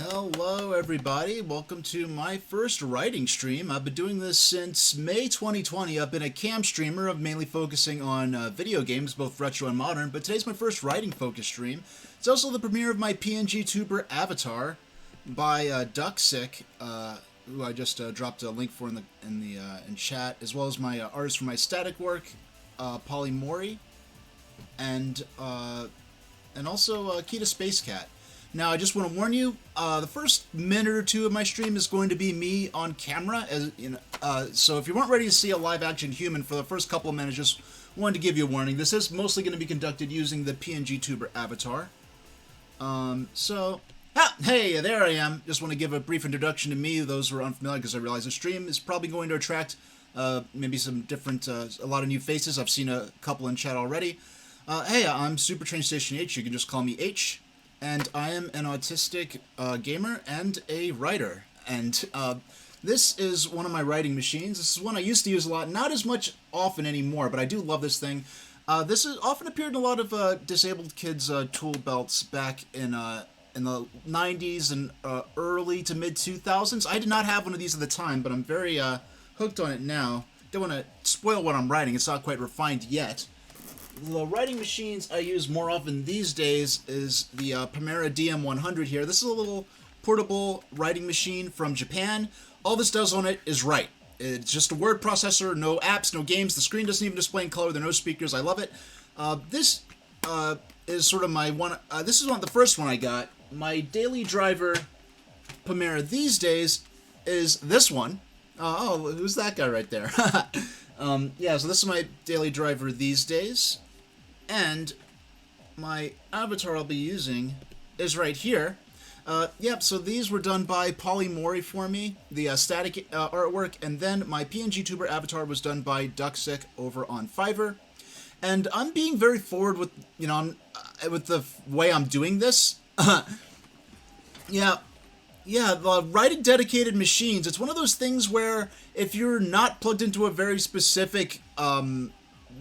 Hello everybody, welcome to my first writing stream. I've been doing this since May 2020. I've been a cam streamer of mainly focusing on video games, both retro and modern, but today's my first writing focused stream. It's also the premiere of my PNG tuber avatar by Ducksick, who I just dropped a link for in chat, as well as my artist for my static work, Polymori, and also Kita Space Cat. Now, I just want to warn you, the first minute or two of my stream is going to be me on camera, so if you weren't ready to see a live-action human for the first couple of minutes, just wanted to give you a warning. This is mostly going to be conducted using the PNG tuber avatar. Hey, there I am. Just want to give a brief introduction to me, those who are unfamiliar, because I realize the stream is probably going to attract maybe some different, a lot of new faces. I've seen a couple in chat already. Hey, I'm Super Train Station H. You can just call me H. And I am an autistic gamer and a writer. And this is one of my writing machines. This is one I used to use a lot, not as much often anymore, but I do love this thing. This has often appeared in a lot of disabled kids' tool belts back in the 90s and early to mid 2000s. I did not have one of these at the time, but I'm very hooked on it now. Don't want to spoil what I'm writing. It's not quite refined yet. The writing machines I use more often these days is the Primera DM100 here. This is a little portable writing machine from Japan. All this does on it is write. It's just a word processor, no apps, no games. The screen doesn't even display in color. There are no speakers. I love it. This is sort of my one. This is the first one I got. My daily driver Primera these days is this one. Oh, who's that guy right there? Yeah, so this is my daily driver these days. And my avatar I'll be using is right here. Yep, so these were done by Polymori for me, the static artwork, and then my PNG tuber avatar was done by Ducksick over on Fiverr. And I'm being very forward with, with the way I'm doing this. Yeah, the writing dedicated machines, it's one of those things where if you're not plugged into a very specific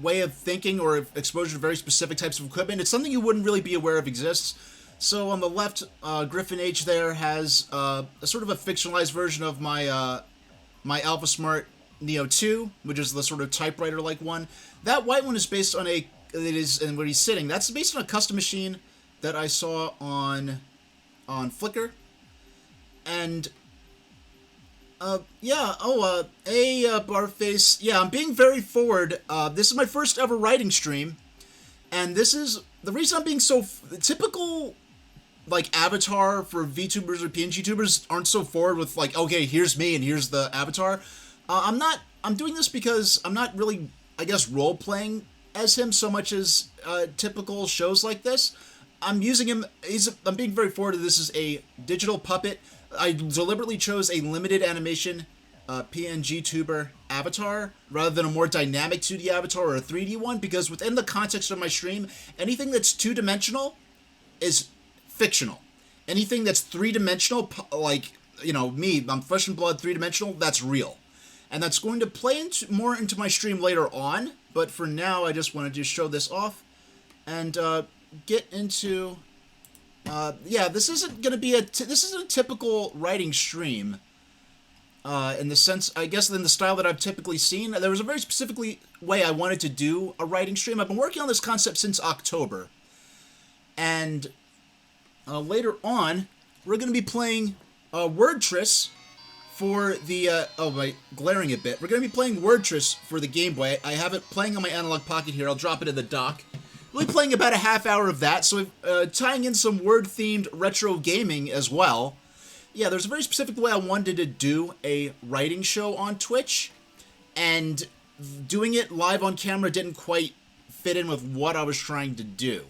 way of thinking or exposure to very specific types of equipment, it's something you wouldn't really be aware of exists. So on the left, Griffin H there has a sort of a fictionalized version of my my Alpha Smart Neo 2, which is the sort of typewriter-like one. That white one is based on and where he's sitting, that's based on a custom machine that I saw on Flickr. And Barface. Yeah, I'm being very forward. This is my first ever writing stream, and this is the reason I'm being so typical. Like avatar for VTubers or PNG tubers aren't so forward with like, okay, here's me and here's the avatar. I'm doing this because I'm not really, I guess, role playing as him so much as typical shows like this. I'm using him. I'm being very forward. This is a digital puppet. I deliberately chose a limited animation PNG tuber avatar rather than a more dynamic 2D avatar or a 3D one, because within the context of my stream, anything that's two-dimensional is fictional. Anything that's three-dimensional, like, me, I'm flesh and blood, three-dimensional, that's real. And that's going to play more into my stream later on, but for now I just wanted to show this off and get into... this isn't going to be this isn't a typical writing stream, in the sense, I guess, in the style that I've typically seen. There was a very specific way I wanted to do a writing stream. I've been working on this concept since October. And later on, we're going to be playing Wordtris for the, glaring a bit. We're going to be playing Wordtris for the Game Boy. I have it playing on my analog pocket here. I'll drop it in the dock. We'll be playing about a half hour of that, so tying in some word-themed retro gaming as well. Yeah, there's a very specific way I wanted to do a writing show on Twitch, and doing it live on camera didn't quite fit in with what I was trying to do.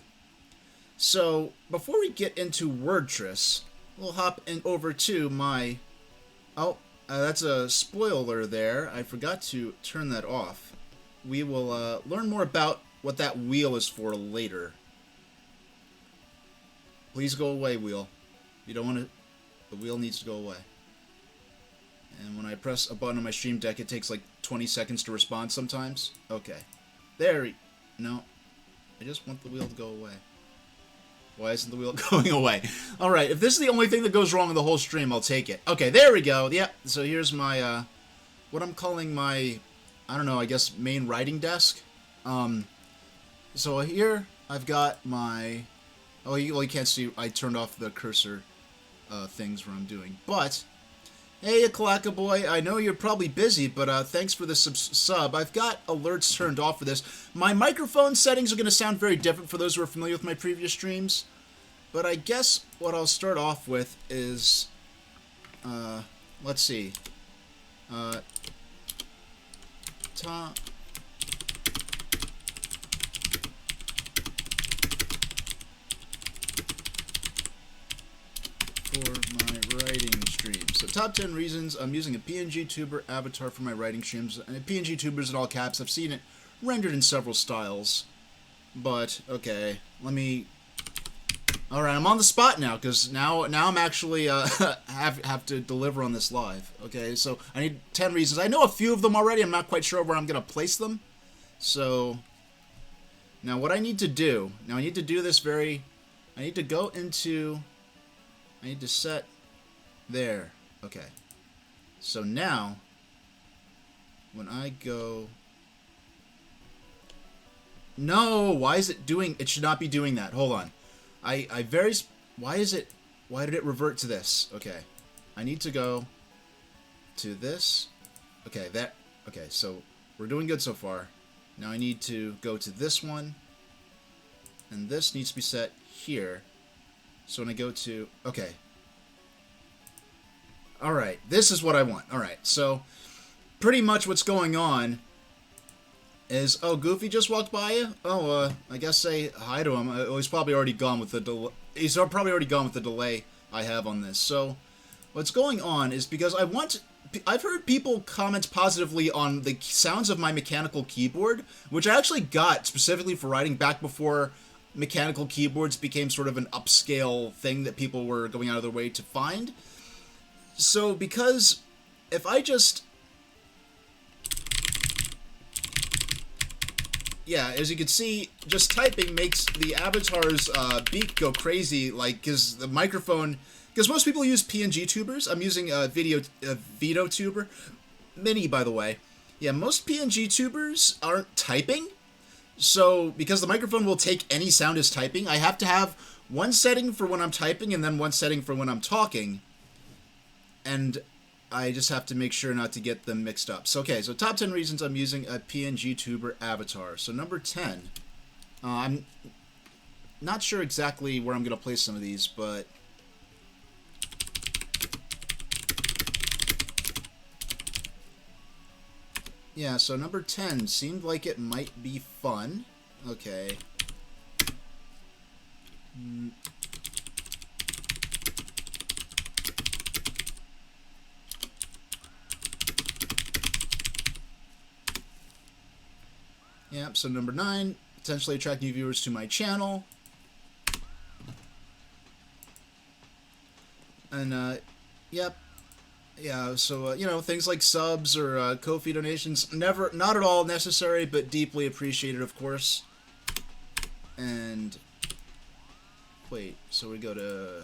So, before we get into Wordtris, we'll hop over to my... Oh, that's a spoiler there. I forgot to turn that off. We will learn more about what that wheel is for later. Please go away, wheel. You don't want to... The wheel needs to go away. And when I press a button on my stream deck, it takes like 20 seconds to respond sometimes. Okay. No. I just want the wheel to go away. Why isn't the wheel going away? Alright, if this is the only thing that goes wrong in the whole stream, I'll take it. Okay, there we go. Yep, so here's my, what I'm calling my, I don't know, I guess main writing desk. So here, I've got my, well, you can't see, I turned off the cursor things where I'm doing. But, hey, Kalaka boy, I know you're probably busy, but thanks for the sub. I've got alerts turned off for this. My microphone settings are going to sound very different for those who are familiar with my previous streams. But I guess what I'll start off with is, let's see, top. For my writing streams. So top 10 reasons I'm using a PNG tuber avatar for my writing streams. And PNG tubers in all caps. I've seen it rendered in several styles. But, okay, let me... Alright, I'm on the spot now, because now I'm actually have to deliver on this live. Okay, so I need 10 reasons. I know a few of them already. I'm not quite sure where I'm going to place them. So, now what I need to do... Now I need to do this very... I need to go into... I need to set there. Okay. So now, when I go... No! Why is it doing... It should not be doing that. Hold on. Why is it... Why did it revert to this? Okay. I need to go to this. Okay, that... Okay, so we're doing good so far. Now I need to go to this one. And this needs to be set here. So when I go to... Okay. Alright, this is what I want. Alright, so pretty much what's going on is... Oh, Goofy just walked by you? Oh, I guess say hi to him. Oh, he's probably already gone with the delay. He's probably already gone with the delay I have on this. So what's going on is because I want... I've heard people comment positively on the sounds of my mechanical keyboard, which I actually got specifically for writing back before... mechanical keyboards became sort of an upscale thing that people were going out of their way to find. So, because if I just... Yeah, as you can see, just typing makes the avatar's beak go crazy, like, because the microphone... Because most people use PNG tubers. I'm using a Vito tuber. Mini, by the way. Yeah, most PNG tubers aren't typing. So, because the microphone will take any sound as typing, I have to have one setting for when I'm typing and then one setting for when I'm talking. And I just have to make sure not to get them mixed up. So, okay, so top 10 reasons I'm using a PNG tuber avatar. So, number 10. I'm not sure exactly where I'm going to place some of these, but... Yeah, so number 10 seemed like it might be fun. Okay. Yep, so number 9, potentially attract new viewers to my channel. And, yep. Yeah, so, you know, things like subs or Ko-fi donations, not at all necessary, but deeply appreciated, of course. And, wait, so we go to,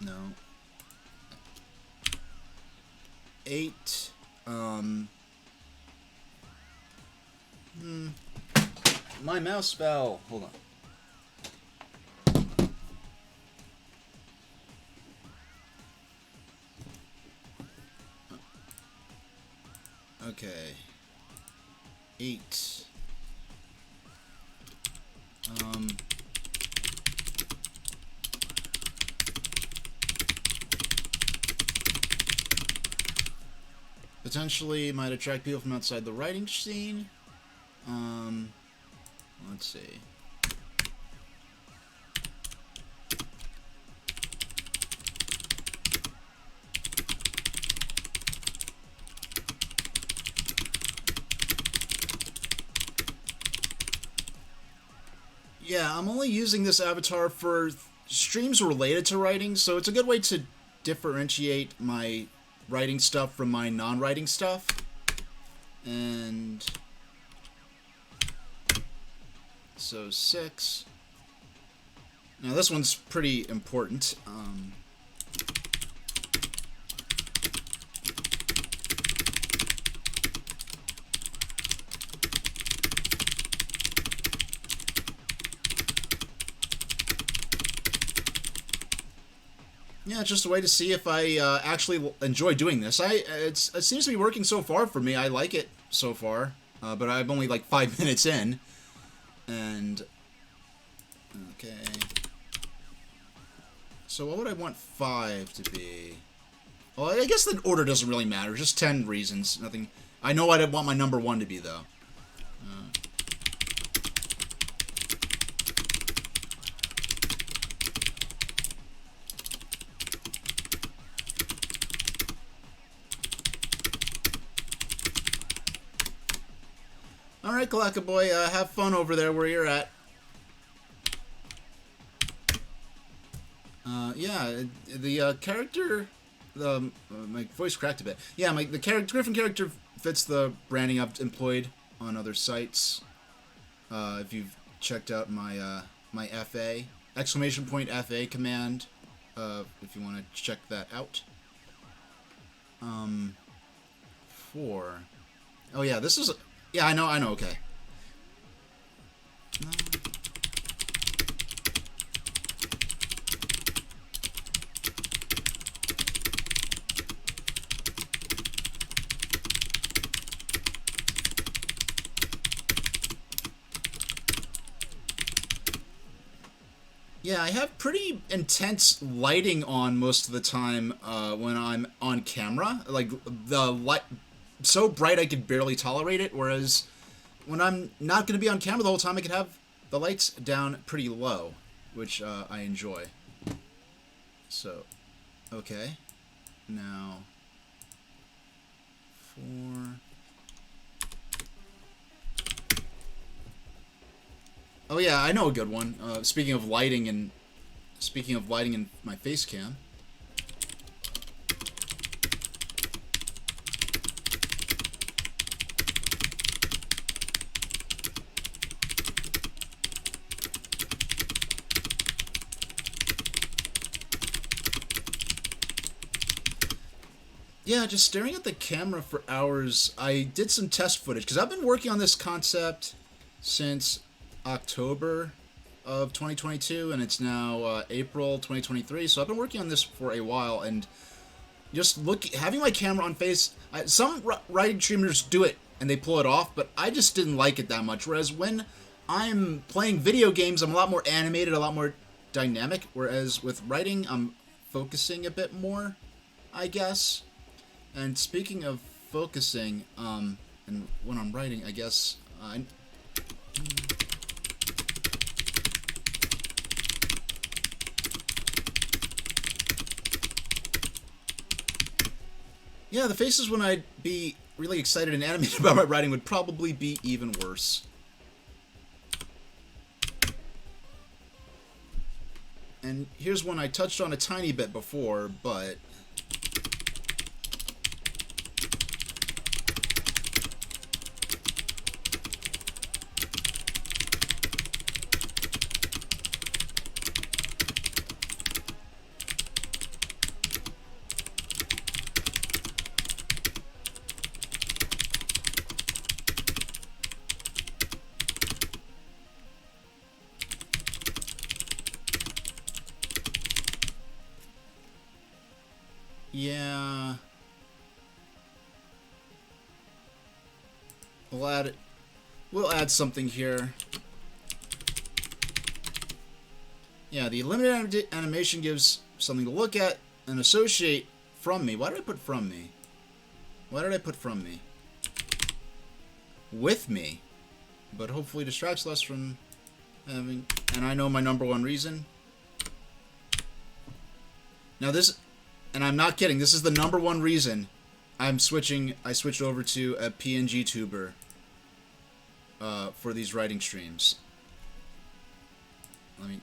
no, 8, my mouse fell, hold on. Okay. 8. Potentially might attract people from outside the writing scene. Let's see. Yeah, I'm only using this avatar for streams related to writing, so it's a good way to differentiate my writing stuff from my non-writing stuff. And So 6. Now this one's pretty important. Yeah, it's just a way to see if I actually enjoy doing this. It seems to be working so far for me. I like it so far, but I'm only like 5 minutes in, and okay. So what would I want 5 to be? Well, I guess the order doesn't really matter. Just 10 reasons. Nothing. I know what I want my number 1 to be though. Alright, Kalaka Boy, have fun over there where you're at. Yeah, the character... my voice cracked a bit. Yeah, the Griffin character fits the branding I've employed on other sites. If you've checked out my my FA, !FA command, if you want to check that out. 4. Oh yeah, this is... Yeah, I know, okay. Yeah, I have pretty intense lighting on most of the time when I'm on camera. Like, the light... so bright I could barely tolerate it, whereas when I'm not going to be on camera the whole time, I can have the lights down pretty low, which I enjoy. So, okay. Now, 4... Oh yeah, I know a good one. Speaking of lighting in my face cam. Yeah, just staring at the camera for hours. I did some test footage because I've been working on this concept since October of 2022, and it's now April 2023. So I've been working on this for a while, and just having my camera on face. Some writing streamers do it and they pull it off, but I just didn't like it that much. Whereas when I'm playing video games, I'm a lot more animated, a lot more dynamic. Whereas with writing, I'm focusing a bit more, I guess. And speaking of focusing, and when I'm writing, I guess yeah, the faces when I'd be really excited and animated about my writing would probably be even worse. And here's one I touched on a tiny bit before, but... yeah... We'll add something here. Yeah, the limited animation gives something to look at and associate from me. Why did I put from me? Why did I put from me? With me. But hopefully distracts less from having... And I know my number 1 reason. Now this... And I'm not kidding, this is the number 1 reason I switched over to a PNG tuber for these writing streams. Let me...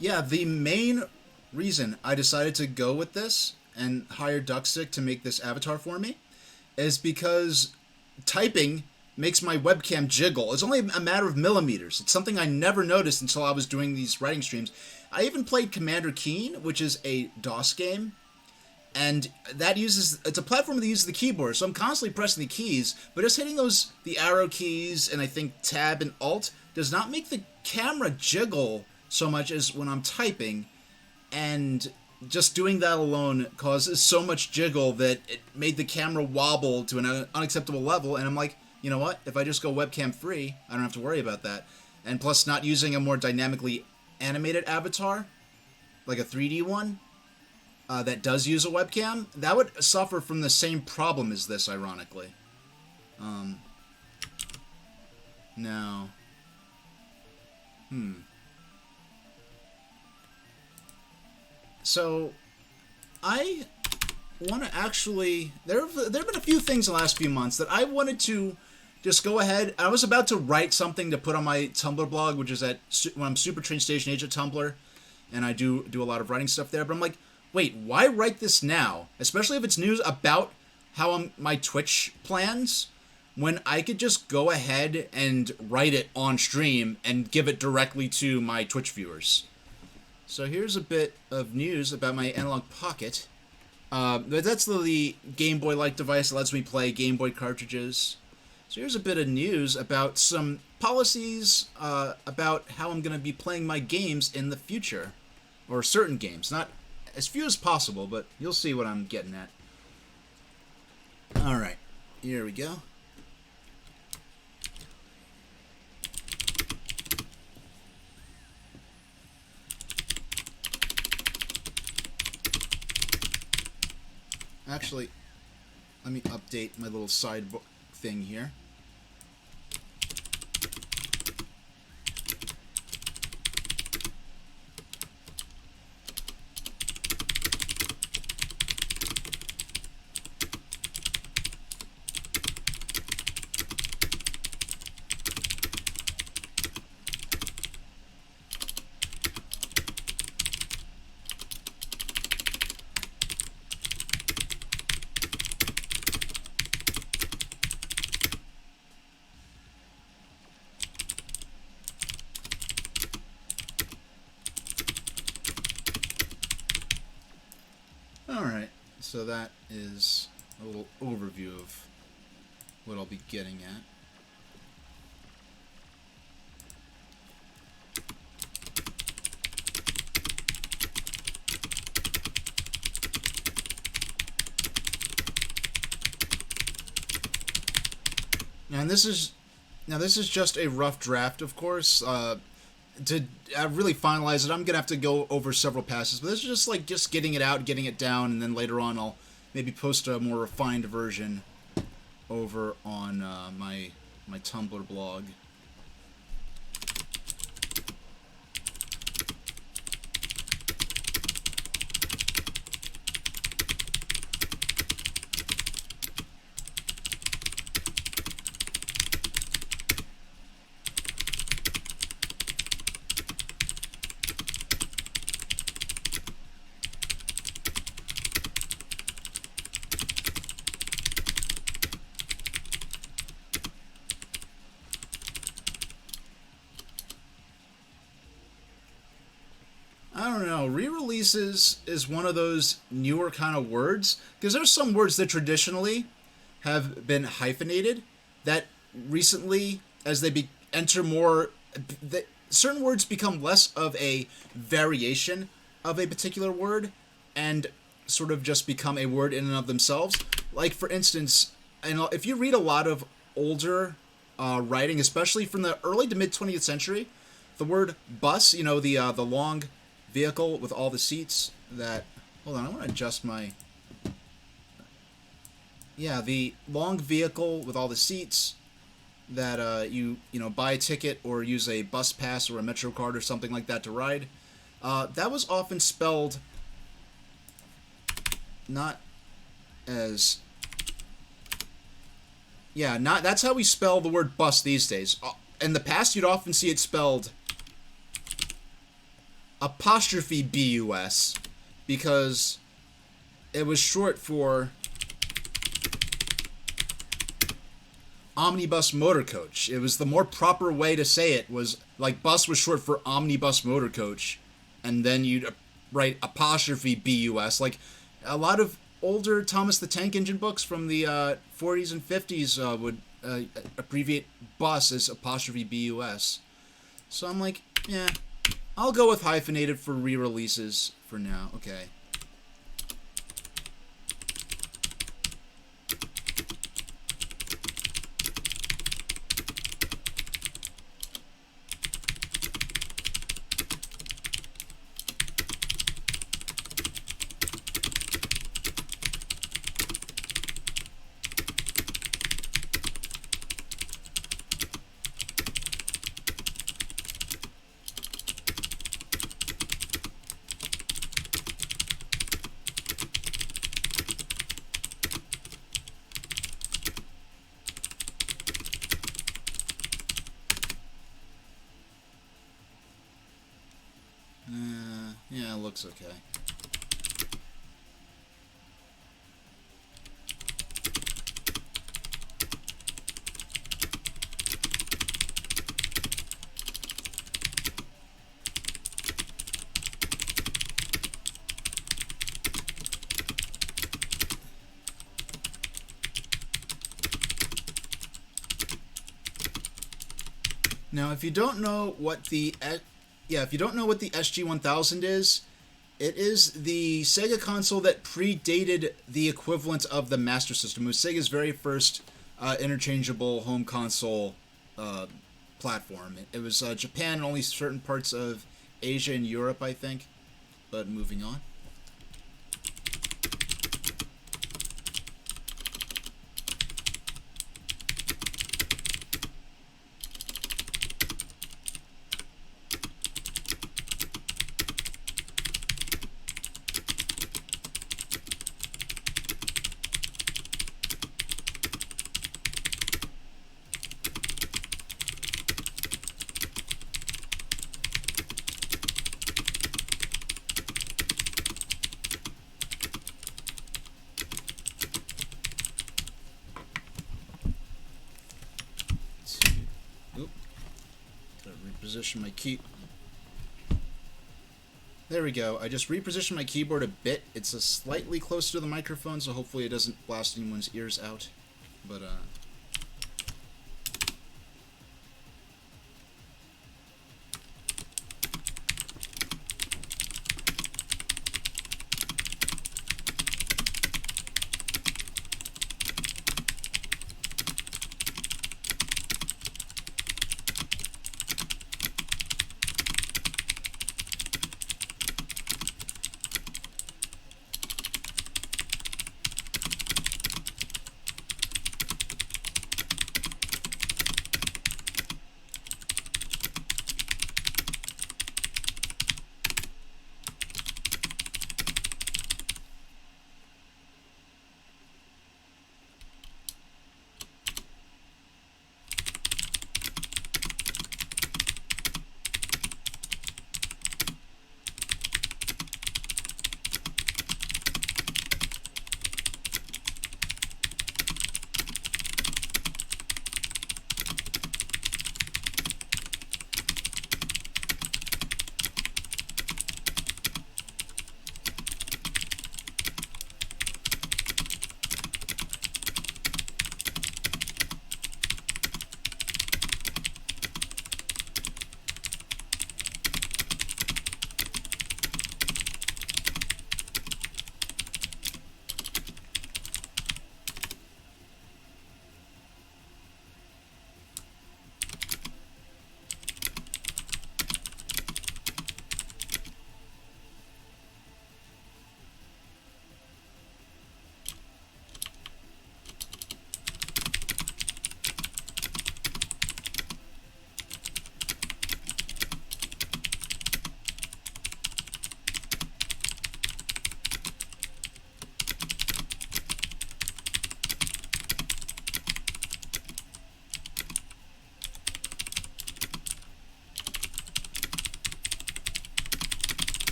Yeah, the main reason I decided to go with this and hire Duckstick to make this avatar for me is because typing makes my webcam jiggle. It's only a matter of millimeters. It's something I never noticed until I was doing these writing streams. I even played Commander Keen, which is a DOS game, and that uses it's a platform that uses the keyboard, so I'm constantly pressing the keys, but just hitting the arrow keys and I think tab and alt does not make the camera jiggle so much as when I'm typing, and just doing that alone causes so much jiggle that it made the camera wobble to an unacceptable level, and I'm like, you know what, if I just go webcam free, I don't have to worry about that. And plus, not using a more dynamically animated avatar like a 3D one that does use a webcam, that would suffer from the same problem as this, ironically. No. So, I want to actually... There have been a few things in the last few months that I wanted to just go ahead. I was about to write something to put on my Tumblr blog, which is when I'm Super Train Station Age at Tumblr, and I do a lot of writing stuff there, but I'm like, wait, why write this now? Especially if it's news about how my Twitch plans, when I could just go ahead and write it on stream and give it directly to my Twitch viewers. So here's a bit of news about my Analog Pocket. That's the Game Boy-like device that lets me play Game Boy cartridges. So here's a bit of news about some policies about how I'm going to be playing my games in the future. Or certain games. Not as few as possible, but you'll see what I'm getting at. Alright, here we go. Actually, let me update my little side thing here. Alright, so that is a little overview of what I'll be getting at. And this is just a rough draft, of course. To really finalize it, I'm gonna have to go over several passes, but this is just getting it out, getting it down, and then later on I'll maybe post a more refined version over on my Tumblr blog. I don't know, re-releases is one of those newer kind of words, because there's some words that traditionally have been hyphenated that recently, as they enter more, certain words become less of a variation of a particular word and sort of just become a word in and of themselves. Like, for instance, if you read a lot of older writing, especially from the early to mid 20th century, the word bus, the long vehicle with all the seats that... Hold on, I want to adjust my... Yeah, the long vehicle with all the seats that you buy a ticket or use a bus pass or a Metro card or something like that to ride. That was often spelled not as... Yeah, that's how we spell the word bus these days. In the past, you'd often see it spelled apostrophe BUS because it was short for Omnibus Motor Coach. It was the more proper way to say it, was like bus was short for Omnibus Motor Coach, and then you'd write apostrophe BUS. Like a lot of older Thomas the Tank Engine books from the 40s and 50s would abbreviate bus as apostrophe BUS. So I'm like, yeah, I'll go with hyphenated for re-releases for now. Okay. Yeah, it looks okay. Now, if you don't know what the SG-1000 is, it is the Sega console that predated the equivalent of the Master System. It was Sega's very first interchangeable home console platform. It was Japan and only certain parts of Asia and Europe, I think. But moving on. Reposition my key. There we go. I just repositioned my keyboard a bit. It's a slightly closer to the microphone, so hopefully it doesn't blast anyone's ears out. But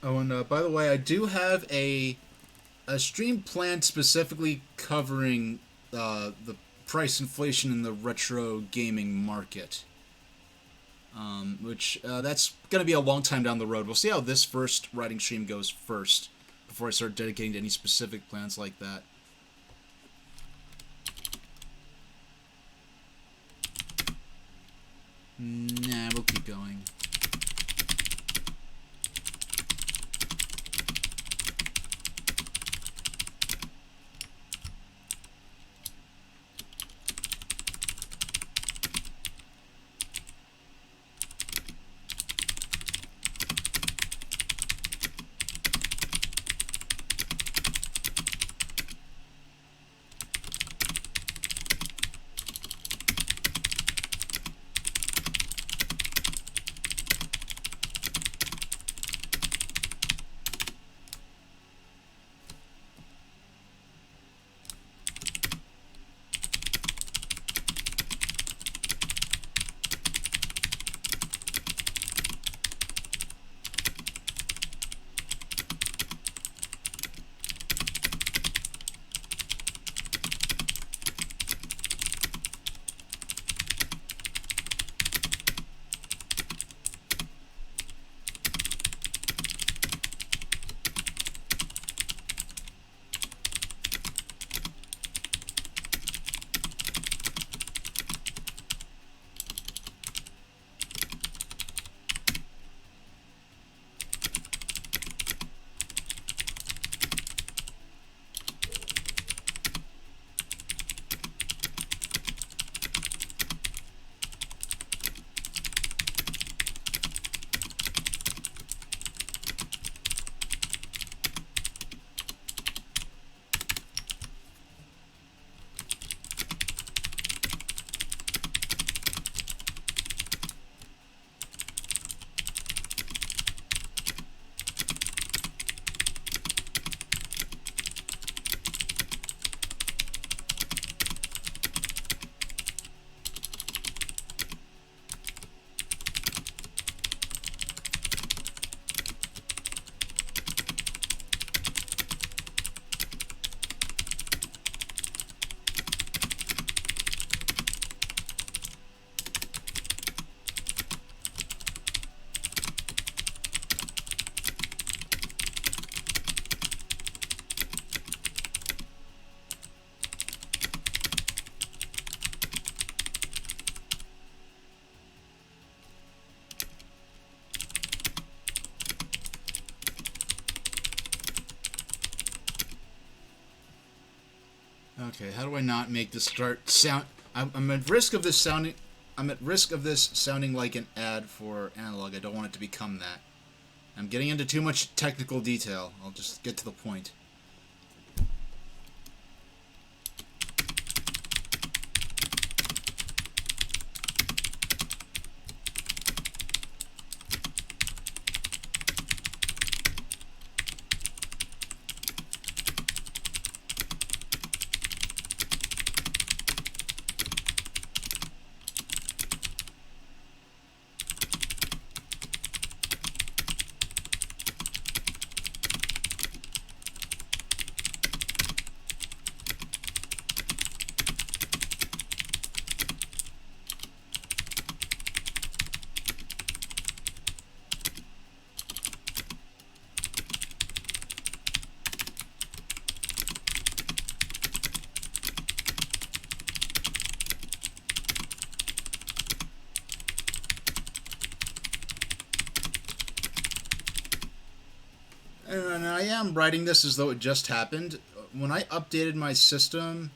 Oh, and by the way, I do have a stream planned specifically covering the price inflation in the retro gaming market. Which that's going to be a long time down the road. We'll see how this first writing stream goes first before I start dedicating to any specific plans like that. Nah, we'll keep going. Okay, how do I not make this start sound? I'm at risk of this sounding. I'm at risk of this sounding like an ad for analog. I don't want it to become that. I'm getting into too much technical detail. I'll just get to the point. And I am writing this as though it just happened. When I updated my system,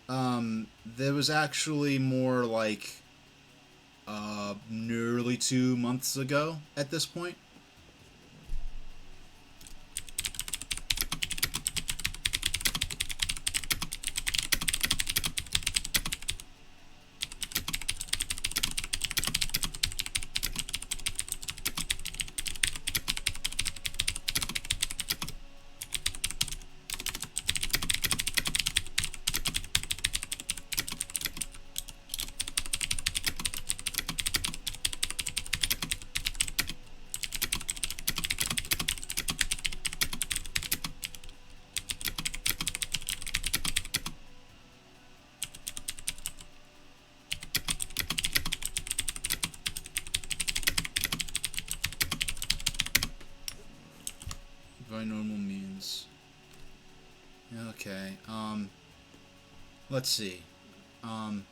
there was actually more like nearly 2 months ago at this point. Okay. Let's see. Um,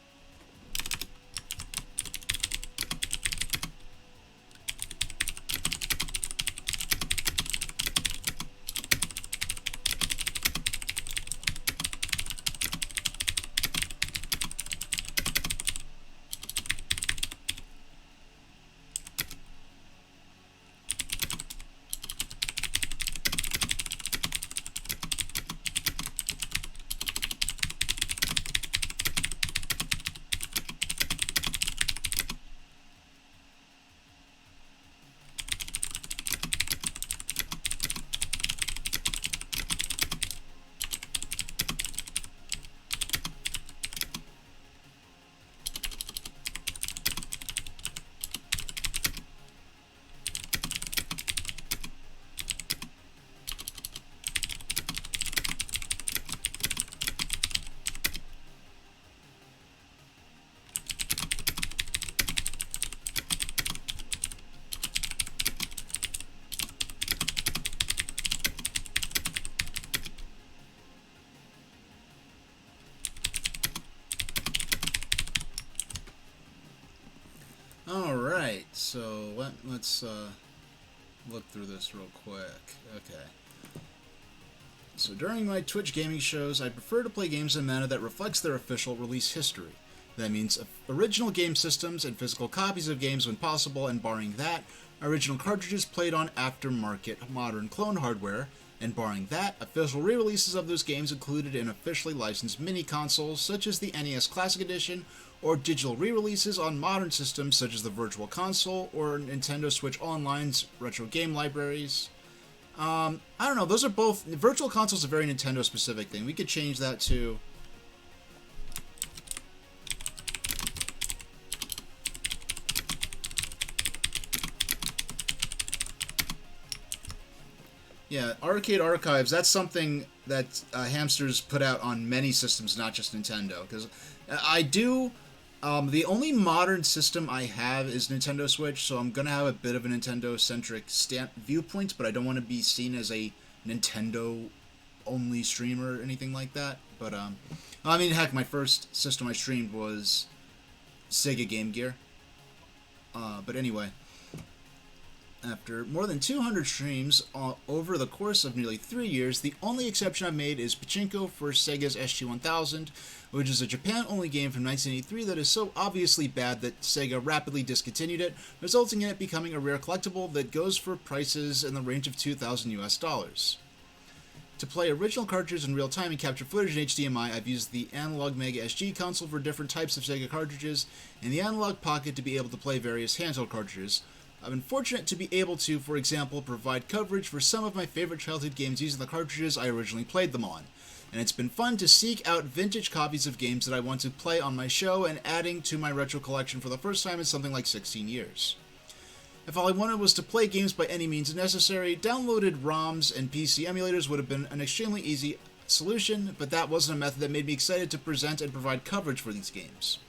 Alright, so let's look through this real quick. Okay. So during my Twitch gaming shows, I prefer to play games in a manner that reflects their official release history. That means original game systems and physical copies of games when possible, and barring that, original cartridges played on aftermarket modern clone hardware, and barring that, official re-releases of those games included in officially licensed mini-consoles such as the NES Classic Edition, or digital re-releases on modern systems such as the Virtual Console or Nintendo Switch Online's retro game libraries. I don't know, those are both... Virtual Console is a very Nintendo-specific thing. We could change that to... Yeah, Arcade Archives, that's something that Hamsters put out on many systems, not just Nintendo. Because I do... the only modern system I have is Nintendo Switch, so I'm going to have a bit of a Nintendo-centric viewpoint, but I don't want to be seen as a Nintendo-only streamer or anything like that. But, I mean, heck, my first system I streamed was Sega Game Gear. But anyway, after more than 200 streams over the course of nearly 3 years, the only exception I've made is Pachinko for Sega's SG-1000, which is a Japan-only game from 1983 that is so obviously bad that Sega rapidly discontinued it, resulting in it becoming a rare collectible that goes for prices in the range of $2,000 US. To play original cartridges in real time and capture footage in HDMI, I've used the Analog Mega SG console for different types of Sega cartridges, and the Analog Pocket to be able to play various handheld cartridges. I've been fortunate to be able to, for example, provide coverage for some of my favorite childhood games using the cartridges I originally played them on. And it's been fun to seek out vintage copies of games that I want to play on my show and adding to my retro collection for the first time in something like 16 years. If all I wanted was to play games by any means necessary, downloaded ROMs and PC emulators would have been an extremely easy solution, but that wasn't a method that made me excited to present and provide coverage for these games.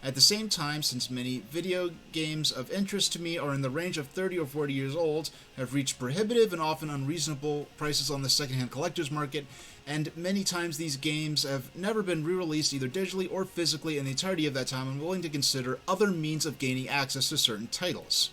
At the same time, since many video games of interest to me are in the range of 30 or 40 years old, have reached prohibitive and often unreasonable prices on the secondhand collector's market, and many times these games have never been re-released either digitally or physically in the entirety of that time, I'm willing to consider other means of gaining access to certain titles.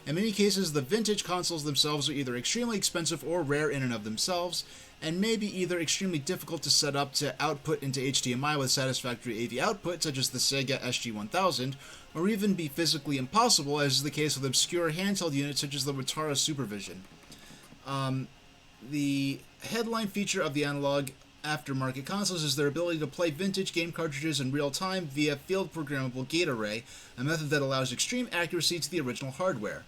In many cases, the vintage consoles themselves are either extremely expensive or rare in and of themselves, and may be either extremely difficult to set up to output into HDMI with satisfactory AV output, such as the Sega SG-1000, or even be physically impossible, as is the case with obscure handheld units such as the Witara Supervision. The headline feature of the analog aftermarket consoles is their ability to play vintage game cartridges in real time via field programmable gate array, a method that allows extreme accuracy to the original hardware.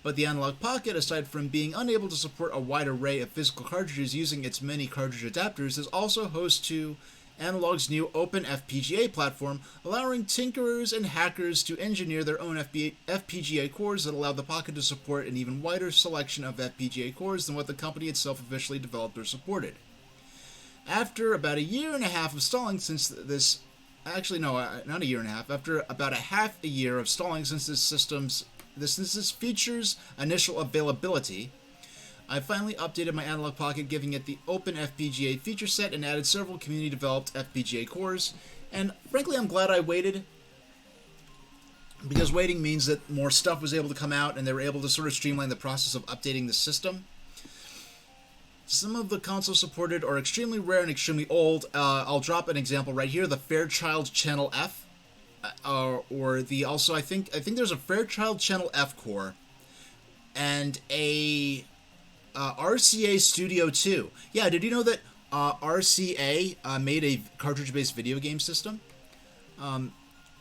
But the Analog Pocket, aside from being unable to support a wide array of physical cartridges using its many cartridge adapters, is also host to Analog's new Open FPGA platform, allowing tinkerers and hackers to engineer their own FPGA cores that allow the Pocket to support an even wider selection of FPGA cores than what the company itself officially developed or supported. After about a year and a half of stalling since this... Actually, no, not a year and a half. After about a half a year of stalling since this feature's initial availability, I finally updated my Analog Pocket, giving it the Open FPGA feature set and added several community-developed FPGA cores. And frankly, I'm glad I waited, because waiting means that more stuff was able to come out and they were able to sort of streamline the process of updating the system. Some of the consoles supported are extremely rare and extremely old. I'll drop an example right here: the Fairchild Channel F, or the I think there's a Fairchild Channel F core, and a RCA Studio 2. Yeah, did you know that RCA made a cartridge-based video game system? And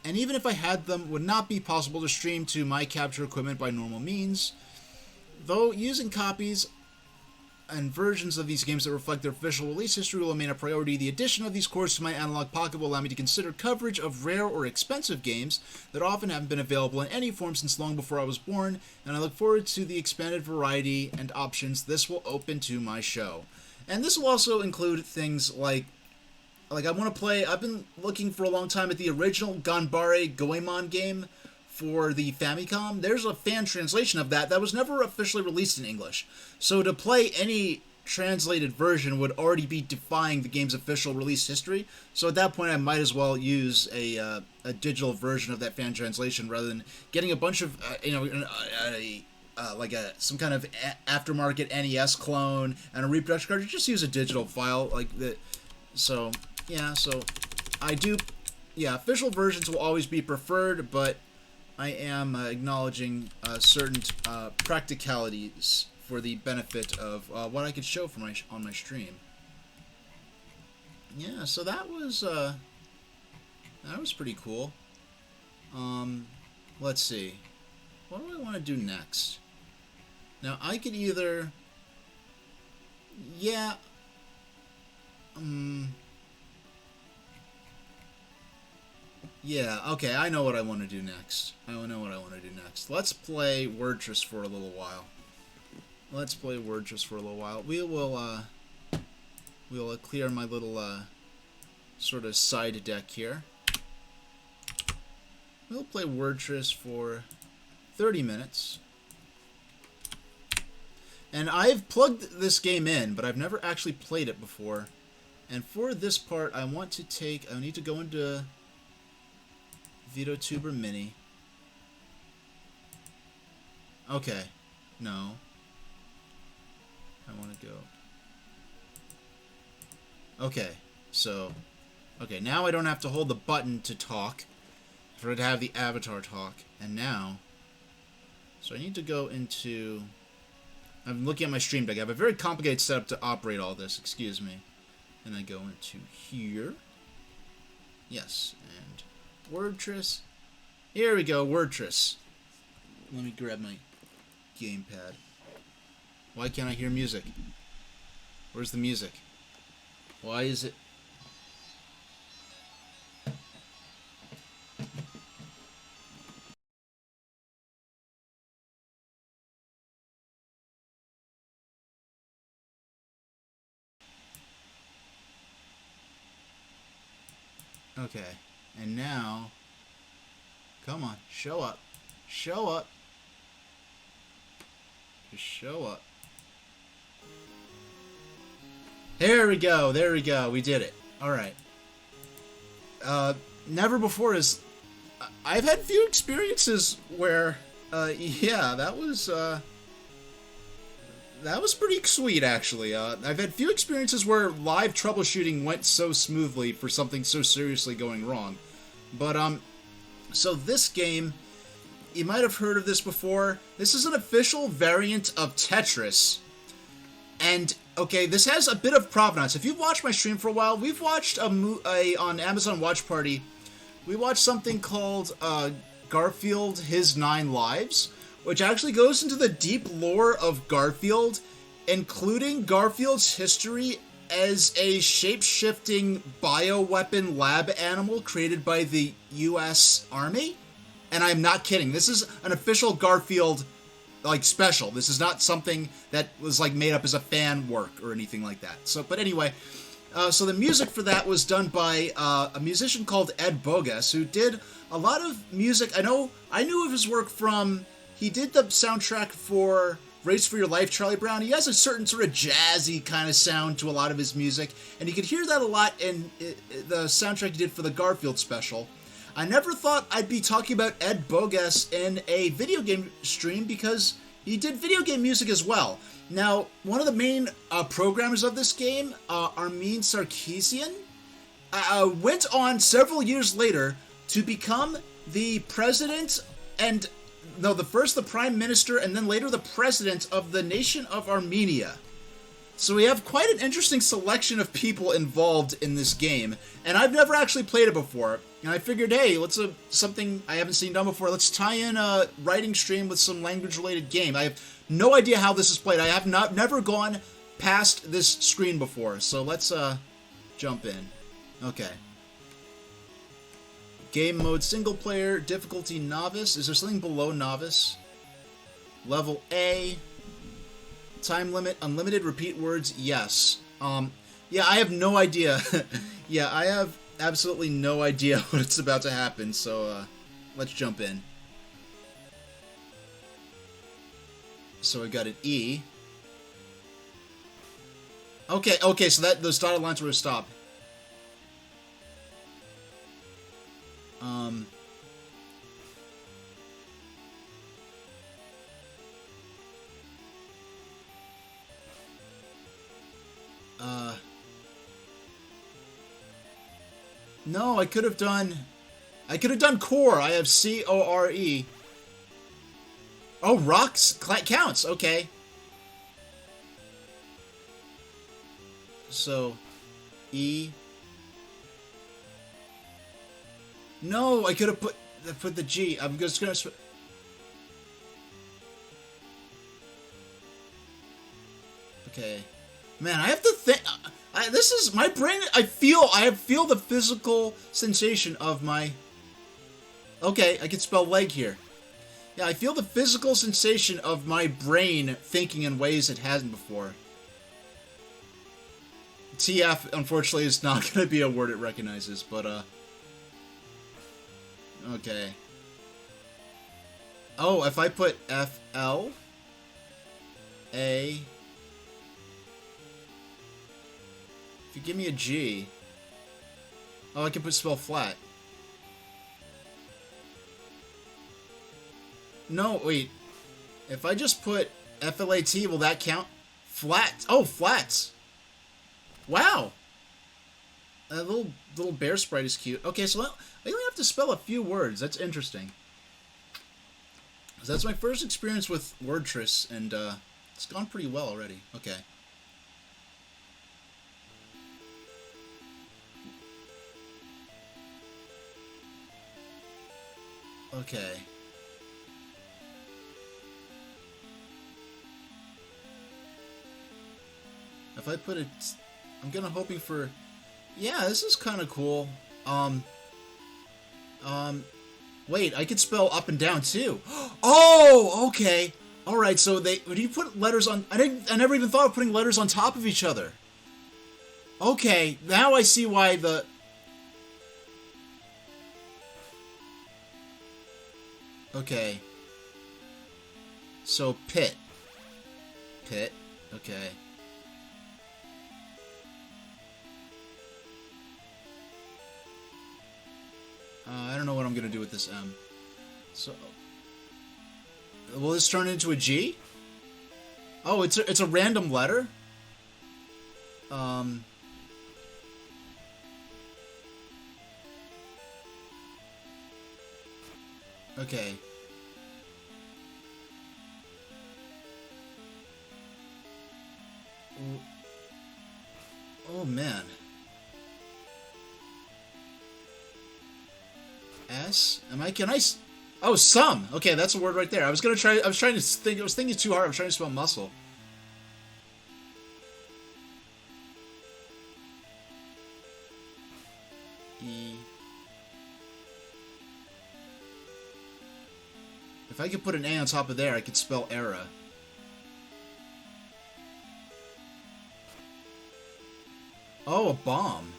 even if I had them, would not be possible to stream to my capture equipment by normal means. Though using copies and versions of these games that reflect their official release history will remain a priority, the addition of these cores to my Analog Pocket will allow me to consider coverage of rare or expensive games that often haven't been available in any form since long before I was born, and I look forward to the expanded variety and options this will open to my show. And this will also include things like I want to play. I've been looking for a long time at the original Ganbare Goemon game for the Famicom. There's a fan translation of that was never officially released in English. So to play any translated version would already be defying the game's official release history. So at that point, I might as well use a digital version of that fan translation rather than getting a bunch of some kind of aftermarket NES clone and a reproduction cartridge. Just use a digital file like that. So yeah, official versions will always be preferred, but I am acknowledging certain practicalities for the benefit of what I could show on my stream. Yeah, so that was pretty cool. Let's see. What do I want to do next? Now I could either, yeah, okay, I know what I want to do next. Let's play Wordtress for a little while. We'll clear my little sort of side deck here. We'll play Wordtress for 30 minutes. And I've plugged this game in, but I've never actually played it before. And for this part, I need to go into VideoTuber Mini. Okay. No. I want to go. Okay. So. Okay, now I don't have to hold the button to talk. For it to have the avatar talk. And now. So I need to go into. I'm looking at my stream deck. I have a very complicated setup to operate all this. Excuse me. And I go into here. Yes. And Wordtress. Here we go, Wordtress. Let me grab my gamepad. Why can't I hear music? Where's the music? Why is it? Okay, and now, come on, show up. Show up. Just show up. There we go, we did it. Alright. Never before I've had few experiences where, yeah, that was pretty sweet, actually. I've had few experiences where live troubleshooting went so smoothly for something so seriously going wrong. But, so this game, you might have heard of this before. This is an official variant of Tetris. And, okay, this has a bit of provenance. If you've watched my stream for a while, we've watched on Amazon Watch Party, we watched something called Garfield, His 9 Lives, which actually goes into the deep lore of Garfield, including Garfield's history as a shape-shifting bioweapon lab animal created by the U.S. Army. And I'm not kidding. This is an official Garfield, special. This is not something that was, made up as a fan work or anything like that. So, but anyway, so the music for that was done by a musician called Ed Bogas, who did a lot of music. I knew of his work from... He did the soundtrack for Race for Your Life, Charlie Brown, he has a certain sort of jazzy kind of sound to a lot of his music, and you could hear that a lot in the soundtrack he did for the Garfield special. I never thought I'd be talking about Ed Bogas in a video game stream because he did video game music as well. Now, one of the main programmers of this game, Armin Sarkeesian, went on several years later to become the president and, no, the prime minister and then later the president of the nation of Armenia. So we have quite an interesting selection of people involved in this game, and I've never actually played it before. And I figured, hey, let's something I haven't seen done before. Let's tie in a writing stream with some language-related game. I have no idea how this is played. I have never gone past this screen before. So let's jump in. Okay. Game mode single player, difficulty novice. Is there something below novice? Level A. Time limit, unlimited, repeat words, yes. Yeah, I have no idea. Yeah, I have absolutely no idea what's about to happen, so let's jump in. So I got an E. Okay, so those dotted lines were a stop. No, I could have done core. I have C-O-R-E. Oh, rocks counts. Okay. So, E. No, I could have put the G. I'm just gonna. Okay. Man, I have to think. This is my brain. I feel the physical sensation of my. Okay, I can spell leg here. Yeah, I feel the physical sensation of my brain thinking in ways it hasn't before. TF, unfortunately, is not going to be a word it recognizes, but, okay. Oh, if I put F-L... A... If you give me a G... Oh, I can put spell flat. No, wait. If I just put F-L-A-T, will that count? Flat. Oh, flats. Wow. A little bear sprite is cute. Okay, so I only have to spell a few words. That's interesting. So that's my first experience with Wordtress, and it's gone pretty well already. Okay. Okay. If I put it... I'm gonna hoping for... Yeah, this is kind of cool. Wait, I could spell up and down, too. Oh, okay. Alright, so when you put letters on... I never even thought of putting letters on top of each other. Okay, now I see why the... Okay. So, pit. Pit. Okay. I don't know what I'm gonna do with this M. So, will this turn into a G? Oh, it's a random letter. Okay. Oh man. S? Can I? Oh, some. Okay, that's a word right there. I was trying to think. I was thinking too hard. I was trying to spell muscle. E. If I could put an A on top of there, I could spell era. Oh, a bomb.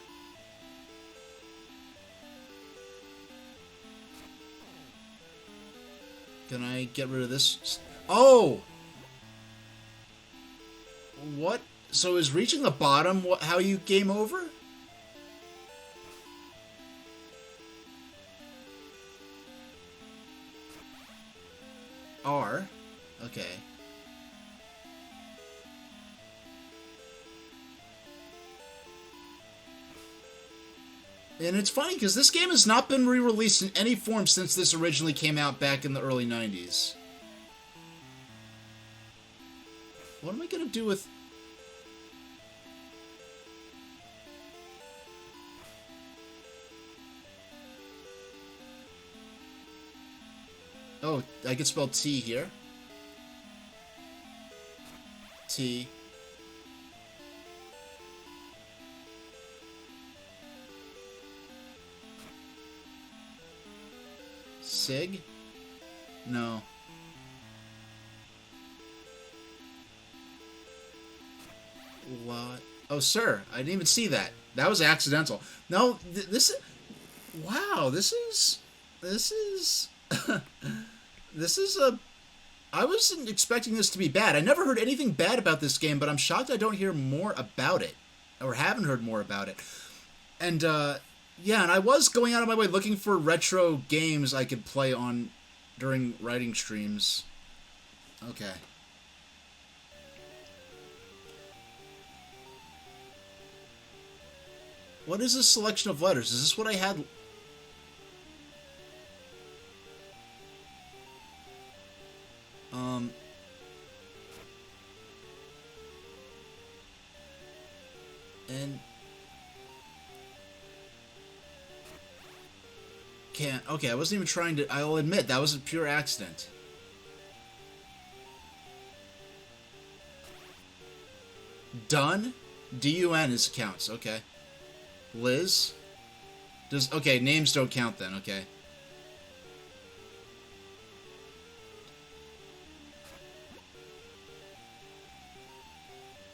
Can I get rid of this? Oh! What? So is reaching the bottom how you game over? R. Okay. And it's funny because this game has not been re-released in any form since this originally came out back in the early 90s. What am I gonna do with... Oh, I can spell T here. T. Sig? No. What? Oh, sir, I didn't even see that. That was accidental. No, this is... Wow, this is... This is... This is a... I wasn't expecting this to be bad. I never heard anything bad about this game, but I'm shocked I don't hear more about it. Or haven't heard more about it. And, yeah, and I was going out of my way looking for retro games I could play on during writing streams. Okay. What is this selection of letters? Is this what I had? And can't. Okay, I wasn't even trying to. I'll admit that was a pure accident. Done. D-U-N is counts. Okay. Liz. Does okay? Names don't count then. Okay.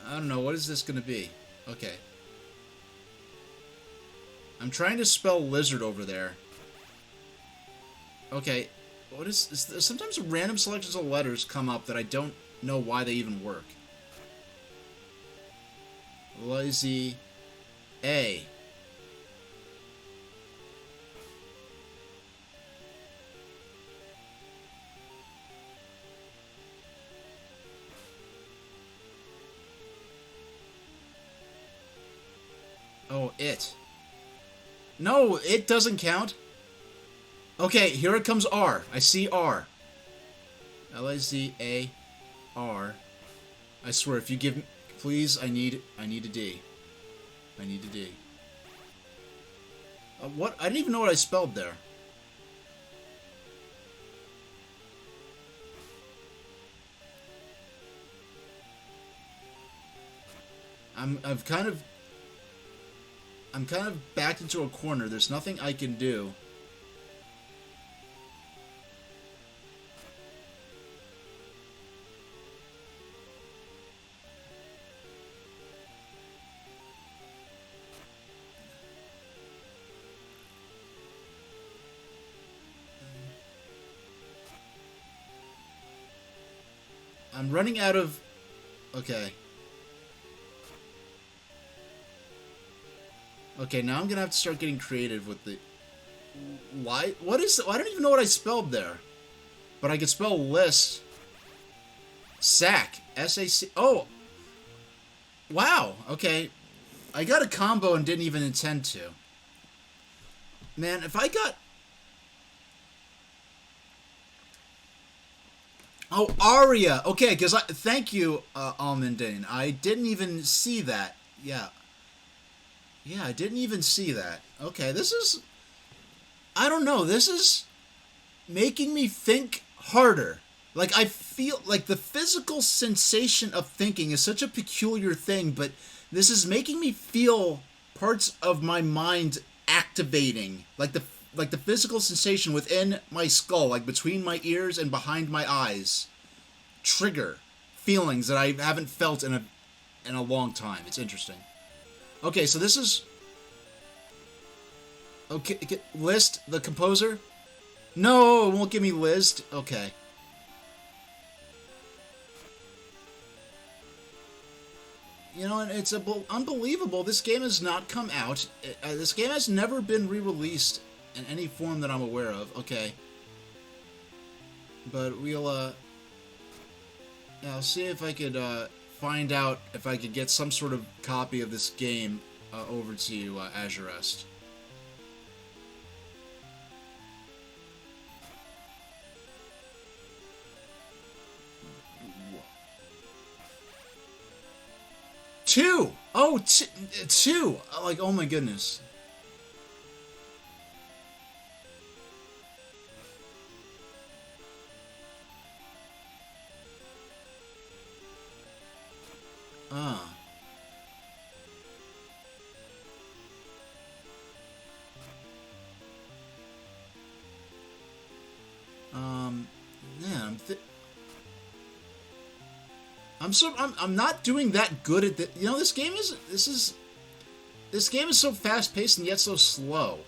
I don't know. What is this going to be? Okay. I'm trying to spell lizard over there. Okay. What is sometimes random selections of letters come up that I don't know why they even work. Lazy A. Oh, it. No, it doesn't count. Okay, here it comes R. I see R. L-I-Z-A-R. I swear, if you give me... Please, I need a D. I need a D. What? I didn't even know what I spelled there. I'm kind of backed into a corner. There's nothing I can do. I'm running out of... Okay. Okay, now I'm gonna have to start getting creative with the... Why? What is... I don't even know what I spelled there. But I could spell list. Sack. S-A-C... Oh! Wow, okay. I got a combo and didn't even intend to. Man, if I got... Oh, Aria! Okay, because thank you, Almondane. I didn't even see that. Yeah. Yeah, I didn't even see that. Okay, this is... I don't know, this is making me think harder. Like, I feel like the physical sensation of thinking is such a peculiar thing, but this is making me feel parts of my mind activating. Like the physical sensation within my skull, like between my ears and behind my eyes, trigger feelings that I haven't felt in a long time. It's interesting. Okay, so this is... Okay, list the composer? No, it won't give me list. Okay. You know, and it's unbelievable. This game has not come out. This game has never been re-released in any form that I'm aware of. Okay. But we'll, yeah, I'll see if I could, find out if I could get some sort of copy of this game, over to, Azure Rest. Two! Oh, two! Like, oh my goodness. Ah. Yeah, I'm not doing that good at the, you know, this game is so fast paced and yet so slow.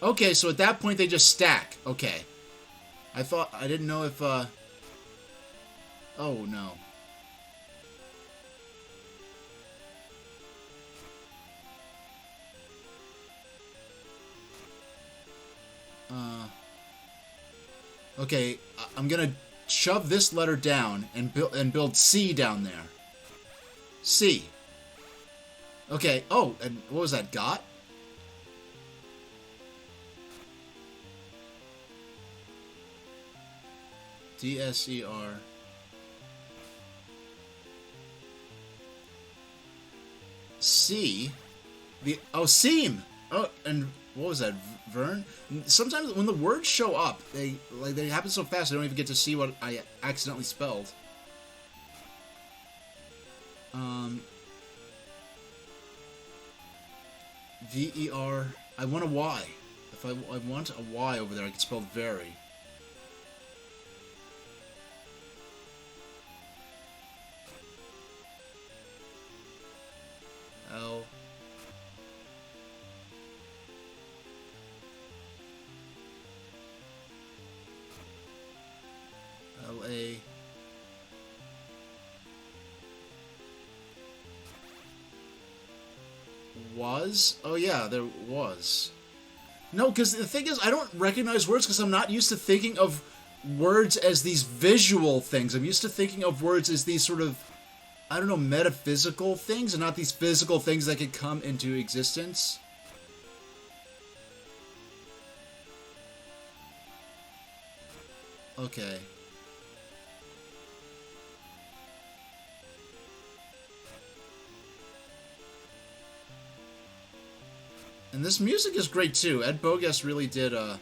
Okay, so at that point they just stack. Okay. I didn't know if, oh no. Okay, I'm gonna shove this letter down and build C down there. C. Okay, oh, and what was that, got? D-S-E-R. C? Seam! Oh, and what was that, Vern? Sometimes when the words show up, they happen so fast I don't even get to see what I accidentally spelled. V-E-R. I want a Y. If I want a Y over there, I can spell very. L. L-A. Was? Oh yeah, there was. No, because the thing is, I don't recognize words because I'm not used to thinking of words as these visual things. I'm used to thinking of words as these sort of, I don't know, metaphysical things, and not these physical things that could come into existence. Okay. And this music is great too. Ed Bogas really did, Okay.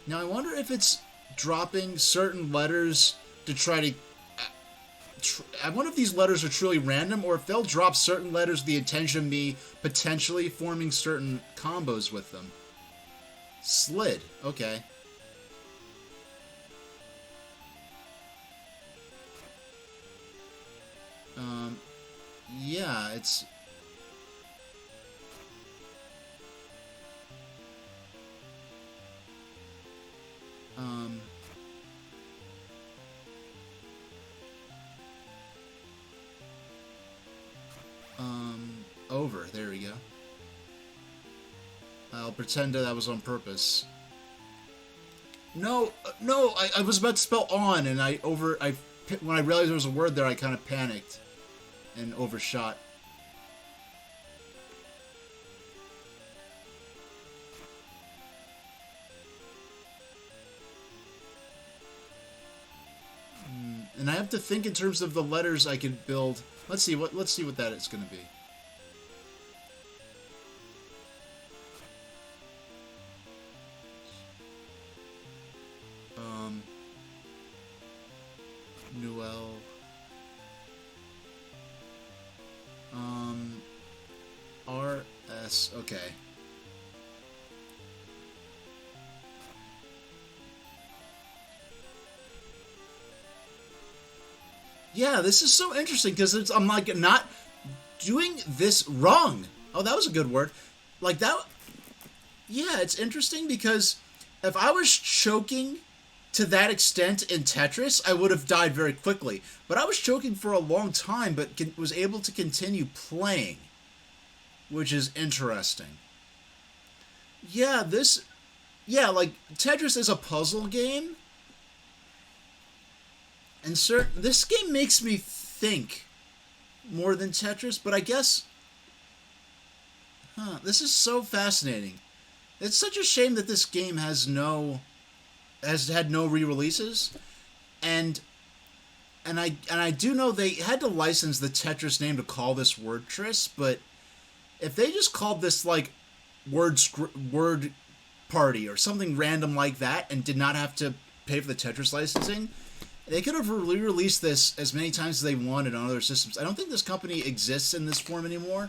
Now I wonder if it's dropping certain letters to try to... I wonder if these letters are truly random, or if they'll drop certain letters with the intention of me potentially forming certain combos with them. Slid. Okay. Yeah, it's... Over. There we go. I'll pretend that was on purpose. No, no, I was about to spell on, and when I realized there was a word there, I kind of panicked and overshot. And I have to think in terms of the letters I could build. Let's see what that is going to be. Noel. R-S. Okay. Yeah, this is so interesting because I'm like not doing this wrong. Oh, that was a good word. Like that. Yeah, it's interesting because if I was choking to that extent in Tetris, I would have died very quickly. But I was choking for a long time, but was able to continue playing, which is interesting. Yeah, this. Yeah, like Tetris is a puzzle game, and this game makes me think more than Tetris. But I guess, this is so fascinating. It's such a shame that this game has had no re-releases, and I do know they had to license the Tetris name to call this Word Tris, but if they just called this like word party or something random like that and did not have to pay for the Tetris licensing, they could have re-released this as many times as they wanted on other systems. I don't think this company exists in this form anymore.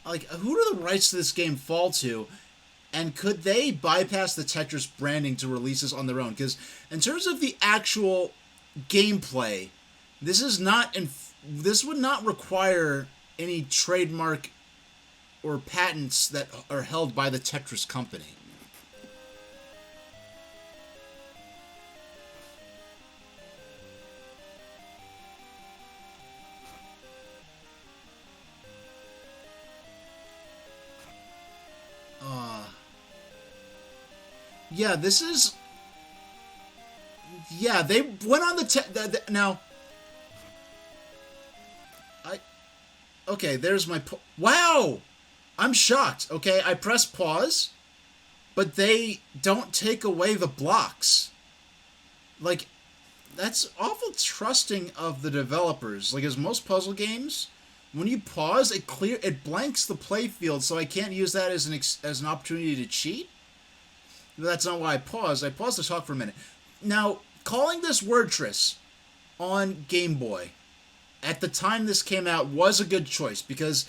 Like, who do the rights to this game fall to? And could they bypass the Tetris branding to release this on their own? Because in terms of the actual gameplay, this would not require any trademark or patents that are held by the Tetris company. Yeah, this is. Yeah, they went on now. I. Okay, there's my. Wow! I'm shocked. Okay, I press pause, but they don't take away the blocks. Like, that's awful trusting of the developers. Like, as most puzzle games, when you pause, it blanks the playfield, so I can't use that as an opportunity to cheat. But that's not why I paused. I paused to talk for a minute. Now, calling this Word Tris on Game Boy at the time this came out was a good choice because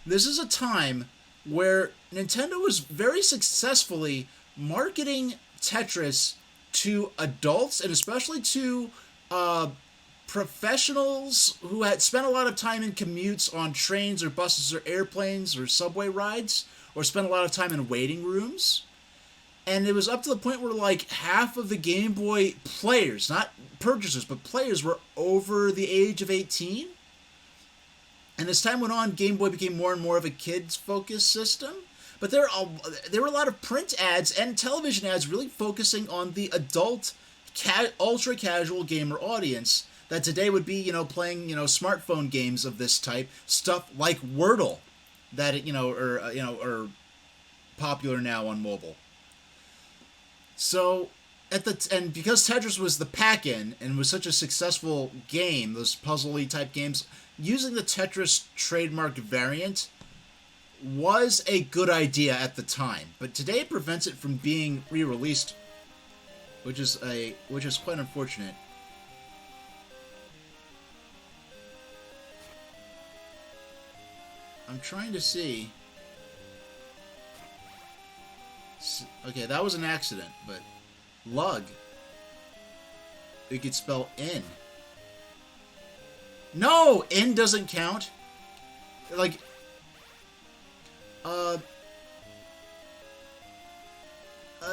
this is a time where Nintendo was very successfully marketing Tetris to adults and especially to professionals who had spent a lot of time in commutes on trains or buses or airplanes or subway rides or spent a lot of time in waiting rooms. And it was up to the point where like half of the Game Boy players, not purchasers, but players were over the age of 18. And as time went on, Game Boy became more and more of a kids-focused system. But there were a lot of print ads and television ads really focusing on the adult, ultra-casual gamer audience that today would be, playing, smartphone games of this type, stuff like Wordle, that are popular now on mobile. So, and because Tetris was the pack-in and was such a successful game, those puzzle-y type games, using the Tetris trademark variant was a good idea at the time. But today it prevents it from being re-released, which is quite unfortunate. I'm trying to see. Okay, that was an accident, but lug. We could spell in. No, in doesn't count. Like,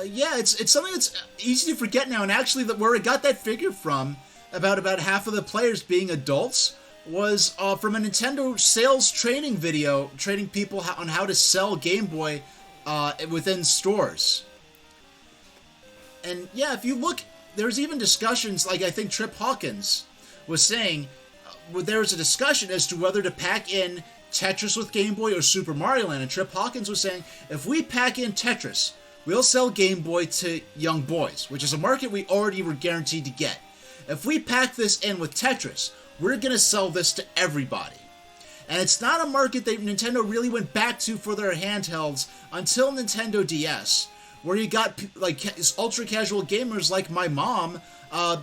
yeah, it's something that's easy to forget now. And actually, where I got that figure from, about half of the players being adults, was from a Nintendo sales training video, training people on how to sell Game Boy within stores. And yeah, if you look, there's even discussions, like I think Trip Hawkins was saying, there was a discussion as to whether to pack in Tetris with Game Boy or Super Mario Land, and Trip Hawkins was saying, if we pack in Tetris, we'll sell Game Boy to young boys, which is a market we already were guaranteed to get. If we pack this in with Tetris, we're going to sell this to everybody. And it's not a market that Nintendo really went back to for their handhelds until Nintendo DS, where you got like ultra-casual gamers like my mom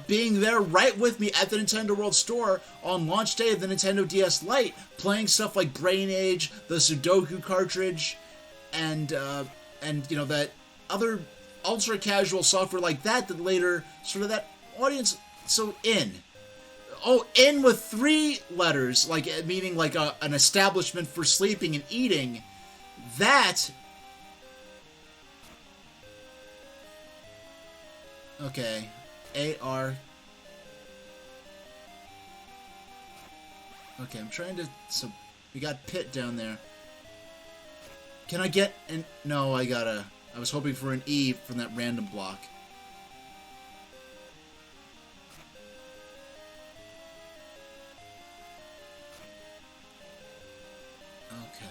being there right with me at the Nintendo World Store on launch day of the Nintendo DS Lite, playing stuff like Brain Age, the Sudoku cartridge, and that other ultra-casual software like that later sort of that audience. So Oh, inn with 3 letters, like meaning like an establishment for sleeping and eating. That. Okay. A-R. Okay, I'm trying to... So, we got pit down there. Can I get an... No, I gotta... I was hoping for an E from that random block. Okay.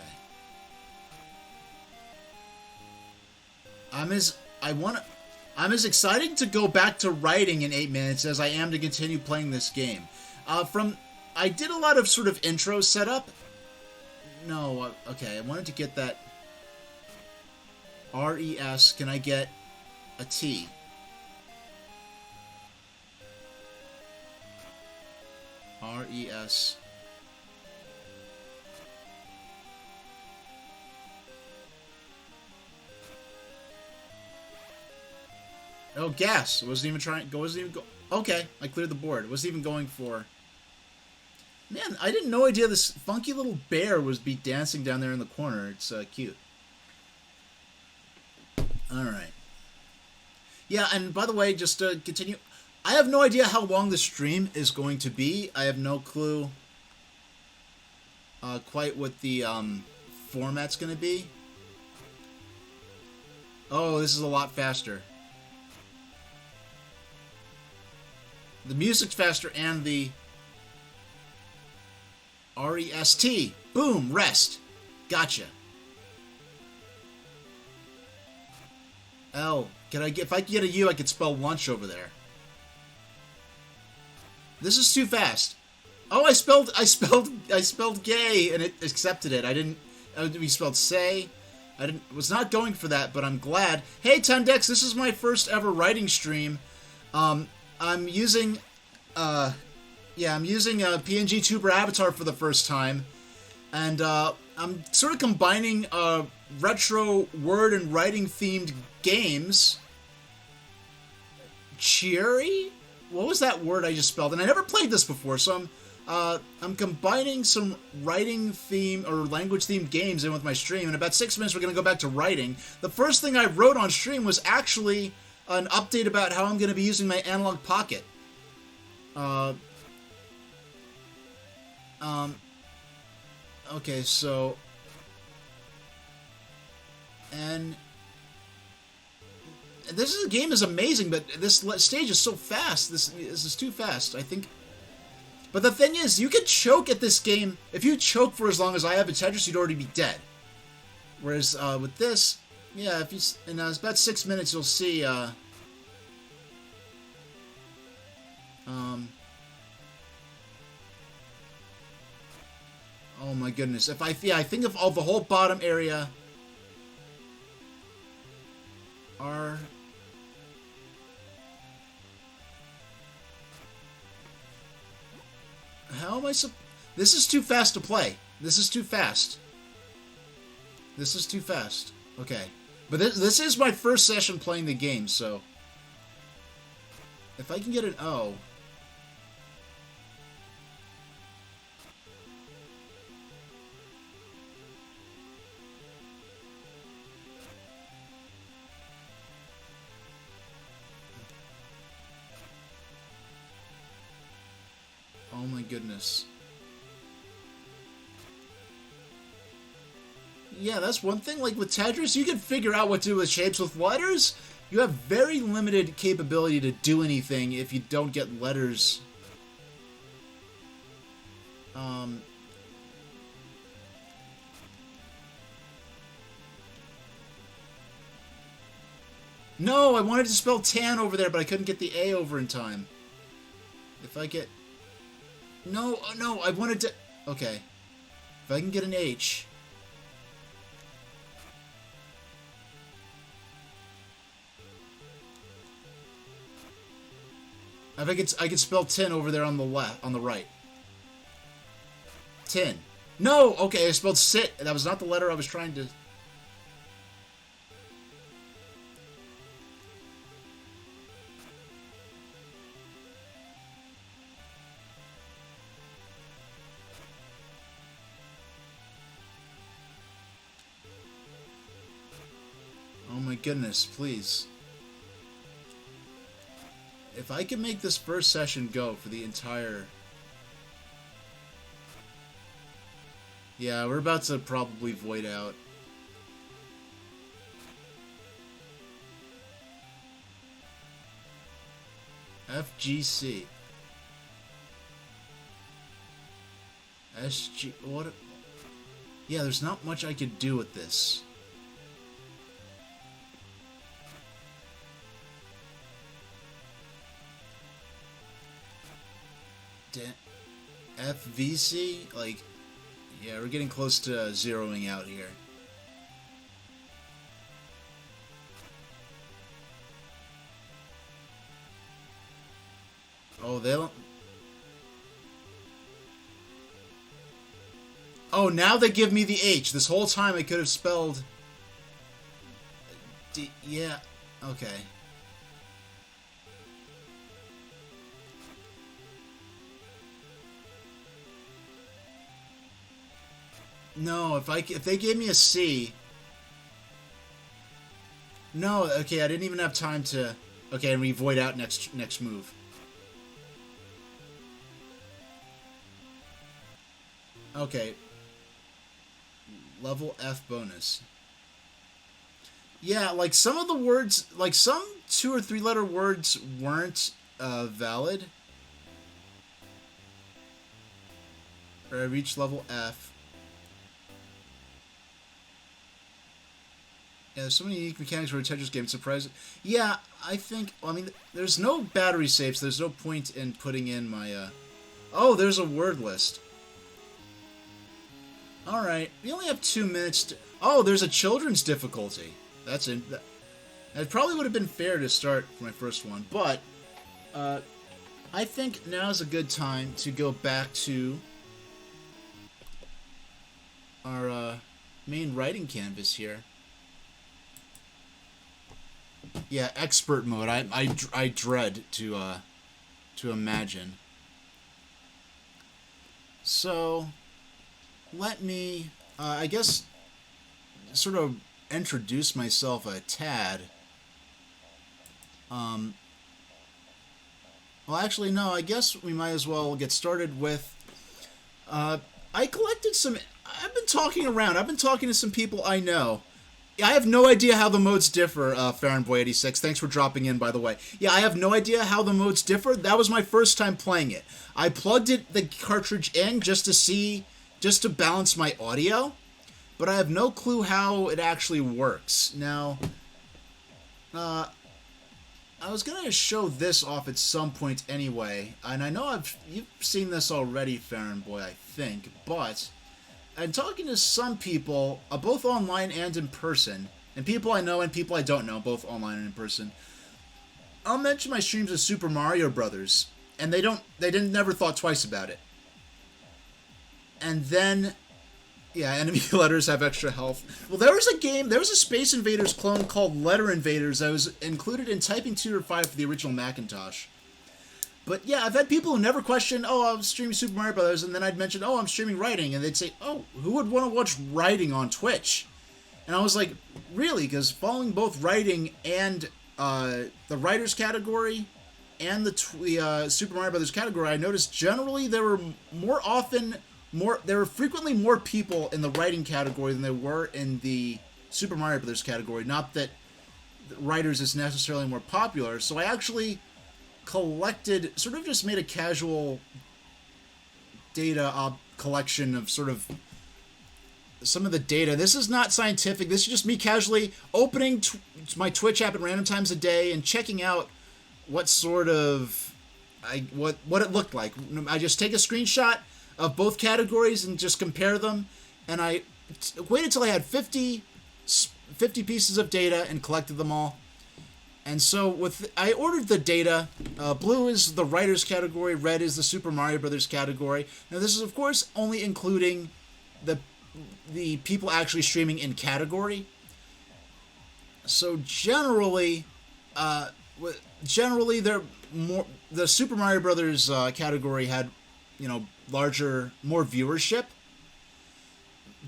I'm as excited to go back to writing in 8 minutes as I am to continue playing this game. I did a lot of sort of intro setup. No, okay, I wanted to get that R-E-S. Can I get a T? R-E-S. Oh, gas. Wasn't even trying. Wasn't even go. Okay, I cleared the board. Wasn't even going for. Man, I didn't no idea this funky little bear was be dancing down there in the corner. It's cute. All right. Yeah, and by the way, just to continue, I have no idea how long the stream is going to be. I have no clue quite what the format's going to be. Oh, this is a lot faster. The music's faster and the R-E-S-T. Boom, rest. Gotcha. L. Can I get, if I could get a U, I could spell lunch over there. This is too fast. Oh, I spelled gay and it accepted it. I didn't. We spelled say. Was not going for that, but I'm glad. Hey, Tendex, this is my first ever writing stream. I'm using a PNG Tuber avatar for the first time, and I'm sort of combining retro word and writing themed games. Cheery? What was that word I just spelled? And I never played this before, so I'm combining some writing theme or language themed games in with my stream. In about 6 minutes, we're going to go back to writing. The first thing I wrote on stream was actually an update about how I'm going to be using my analog pocket. Okay, so, and this game is amazing, but this stage is so fast. This is too fast, I think. But the thing is, you could choke at this game. If you choke for as long as I have in Tetris, you'd already be dead. Whereas with this, yeah, if you in about 6 minutes, you'll see. Oh my goodness! If I think of all the whole bottom area are. How am I This is too fast to play. This is too fast. This is too fast. Okay. But this is my first session playing the game, so... If I can get an O... Oh my goodness. Yeah, that's one thing. Like with Tetris, you can figure out what to do with shapes. With letters, you have very limited capability to do anything if you don't get letters. No, I wanted to spell tan over there, but I couldn't get the A over in time. If I get... No, no, I wanted to... Okay. If I can get an H... I think I could spell tin over there on the left, on the right. Tin. No! Okay, I spelled sit. That was not the letter I was trying to... Oh my goodness, please. If I can make this first session go for the entire... Yeah, we're about to probably void out. FGC. SG... What? Yeah, there's not much I could do with this. FVC? Like, yeah, we're getting close to zeroing out here. Oh, they don't... Oh, now they give me the H. This whole time I could have spelled... D... Yeah, okay. No, if they gave me a C... No, okay, I didn't even have time to... Okay, and we void out next move. Okay. Level F bonus. Yeah, like some of the words, like some 2 or 3 letter words weren't valid. Or I reached level F. Yeah, there's so many unique mechanics for a Tetris game. It's surprising. Yeah, I think... I mean, there's no battery saves. There's no point in putting in my... Oh, there's a word list. Alright, we only have 2 minutes to... Oh, there's a children's difficulty. That's in... That probably would have been fair to start for my first one, but... I think now's a good time to go back to... our, main writing canvas here. Yeah, expert mode. I dread to imagine. So, let me, I guess, sort of introduce myself a tad. Well, actually, no, I guess we might as well get started with, I collected some, I've been talking around, I've been talking to some people I know. I have no idea how the modes differ, Farronboy86. Thanks for dropping in, by the way. Yeah, I have no idea how the modes differ. That was my first time playing it. I plugged the cartridge in just to balance my audio, but I have no clue how it actually works. Now, I was going to show this off at some point anyway, and I know you've seen this already, Farronboy, I think, but... And talking to some people, both online and in person, and people I know and people I don't know, both online and in person, I'll mention my streams of Super Mario Brothers, and they never thought twice about it. And then, yeah, enemy letters have extra health. Well, there was a Space Invaders clone called Letter Invaders that was included in Typing Tutor 5 for the original Macintosh. But yeah, I've had people who never question, oh, I'm streaming Super Mario Brothers, and then I'd mention, oh, I'm streaming writing, and they'd say, oh, who would want to watch writing on Twitch? And I was like, really? Because following both writing and the writers category and the Super Mario Brothers category, I noticed generally there were frequently more people in the writing category than there were in the Super Mario Brothers category. Not that writers is necessarily more popular, so I actually collected, sort of just made a casual data collection of sort of some of the data. This is not scientific. This is just me casually opening my Twitch app at random times a day and checking out what sort of what it looked like. I just take a screenshot of both categories and just compare them, and I waited until I had 50 pieces of data and collected them all. And so I ordered the data. Blue is the writers category, red is the Super Mario Brothers category. Now this is of course only including the people actually streaming in category. So generally they're more, the Super Mario Brothers category had, larger, more viewership.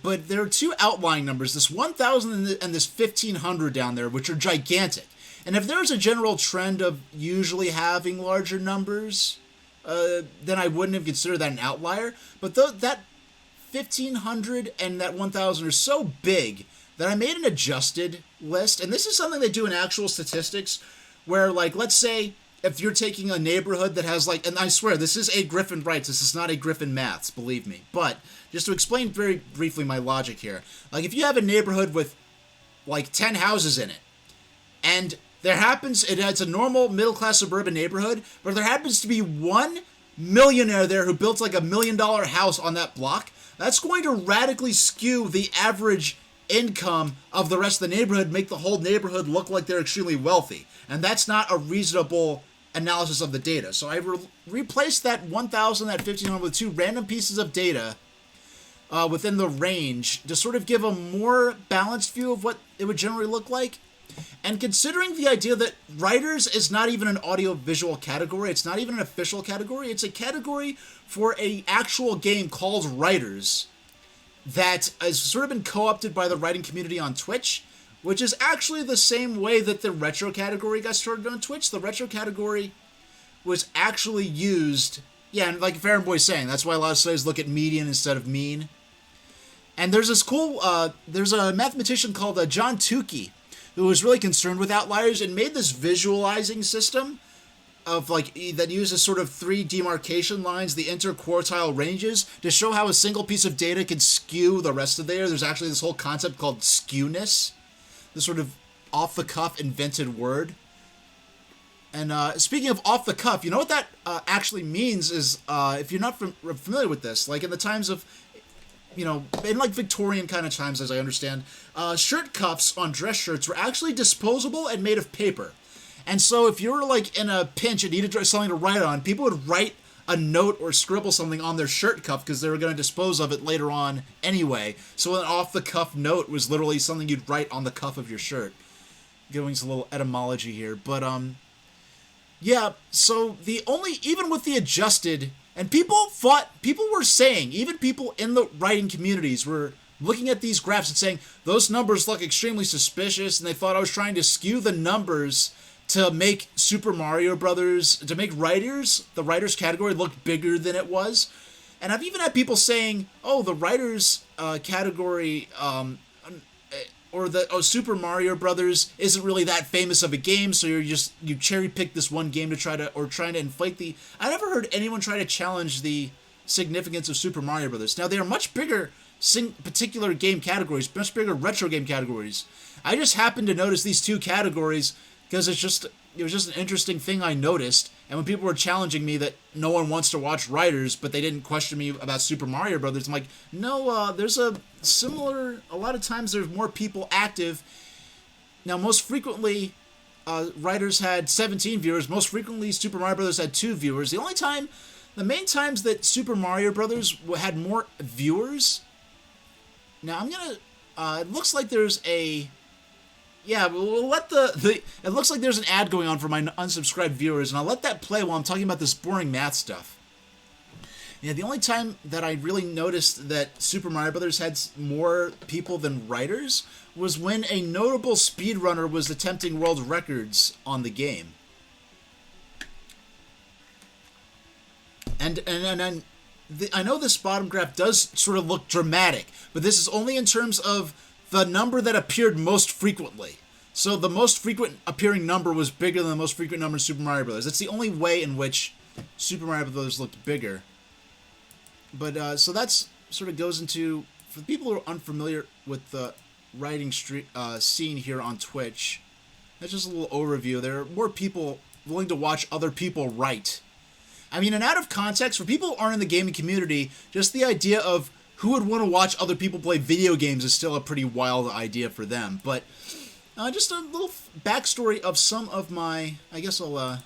but there are two outlying numbers, this 1,000 and this 1,500 down there, which are gigantic. And if there's a general trend of usually having larger numbers, then I wouldn't have considered that an outlier. But that 1,500 and that 1,000 are so big that I made an adjusted list. And this is something they do in actual statistics, where, like, let's say if you're taking a neighborhood that has, like, and I swear, this is a Griffin Writes, this is not a Griffin Maths, believe me. But just to explain very briefly my logic here, like, if you have a neighborhood with, like, 10 houses in it, and it's a normal middle-class suburban neighborhood, but there happens to be one millionaire there who built like $1 million house on that block, that's going to radically skew the average income of the rest of the neighborhood, make the whole neighborhood look like they're extremely wealthy. And that's not a reasonable analysis of the data. So I replaced that 1,000, that 1,500 with two random pieces of data within the range to sort of give a more balanced view of what it would generally look like. And considering the idea that writers is not even an audio-visual category, it's not even an official category, it's a category for a actual game called Writers that has sort of been co-opted by the writing community on Twitch, which is actually the same way that the retro category got started on Twitch. The retro category was actually used, yeah, and like Farron Boy's saying, that's why a lot of studies look at median instead of mean. And there's this cool, there's a mathematician called John Tukey, who was really concerned with outliers and made this visualizing system of, like, that uses sort of three demarcation lines, the interquartile ranges, to show how a single piece of data can skew the rest of the data. There's actually this whole concept called skewness, this sort of off-the-cuff invented word. And speaking of off-the-cuff, you know what that actually means is, if you're not familiar with this, like in the times of, you know, in like Victorian kind of times, as I understand, shirt cuffs on dress shirts were actually disposable and made of paper. And so if you were like in a pinch and needed something to write on, people would write a note or scribble something on their shirt cuff because they were going to dispose of it later on anyway. So an off-the-cuff note was literally something you'd write on the cuff of your shirt. Going to a little etymology here, but yeah, so even with the adjusted, and people were saying, even people in the writing communities were looking at these graphs and saying, those numbers look extremely suspicious, and they thought I was trying to skew the numbers to make Super Mario Brothers, to make the writers category look bigger than it was. And I've even had people saying, oh, the writers category, Super Mario Brothers isn't really that famous of a game, so you cherry pick this one game to trying to inflate the. I never heard anyone try to challenge the significance of Super Mario Brothers. Now they are much bigger particular game categories, much bigger retro game categories. I just happened to notice these two categories because it was just an interesting thing I noticed. And when people were challenging me that no one wants to watch Writers, but they didn't question me about Super Mario Brothers, I'm like, no, there's a lot of times there's more people active. Now, most frequently, Writers had 17 viewers. Most frequently, Super Mario Brothers had 2 viewers. The main times that Super Mario Brothers had more viewers. Now, it looks like there's a. Yeah, we'll let it looks like there's an ad going on for my unsubscribed viewers, and I'll let that play while I'm talking about this boring math stuff. Yeah, the only time that I really noticed that Super Mario Brothers had more people than Writers was when a notable speedrunner was attempting world records on the game. And I know this bottom graph does sort of look dramatic, but this is only in terms of the number that appeared most frequently. So the most frequent appearing number was bigger than the most frequent number in Super Mario Bros. That's the only way in which Super Mario Bros. Looked bigger. But so that's sort of goes into, for the people who are unfamiliar with the writing scene here on Twitch, that's just a little overview. There are more people willing to watch other people write. I mean, and out of context, for people who aren't in the gaming community, just the idea of who would want to watch other people play video games is still a pretty wild idea for them. But just a little backstory of some of my, I guess I'll,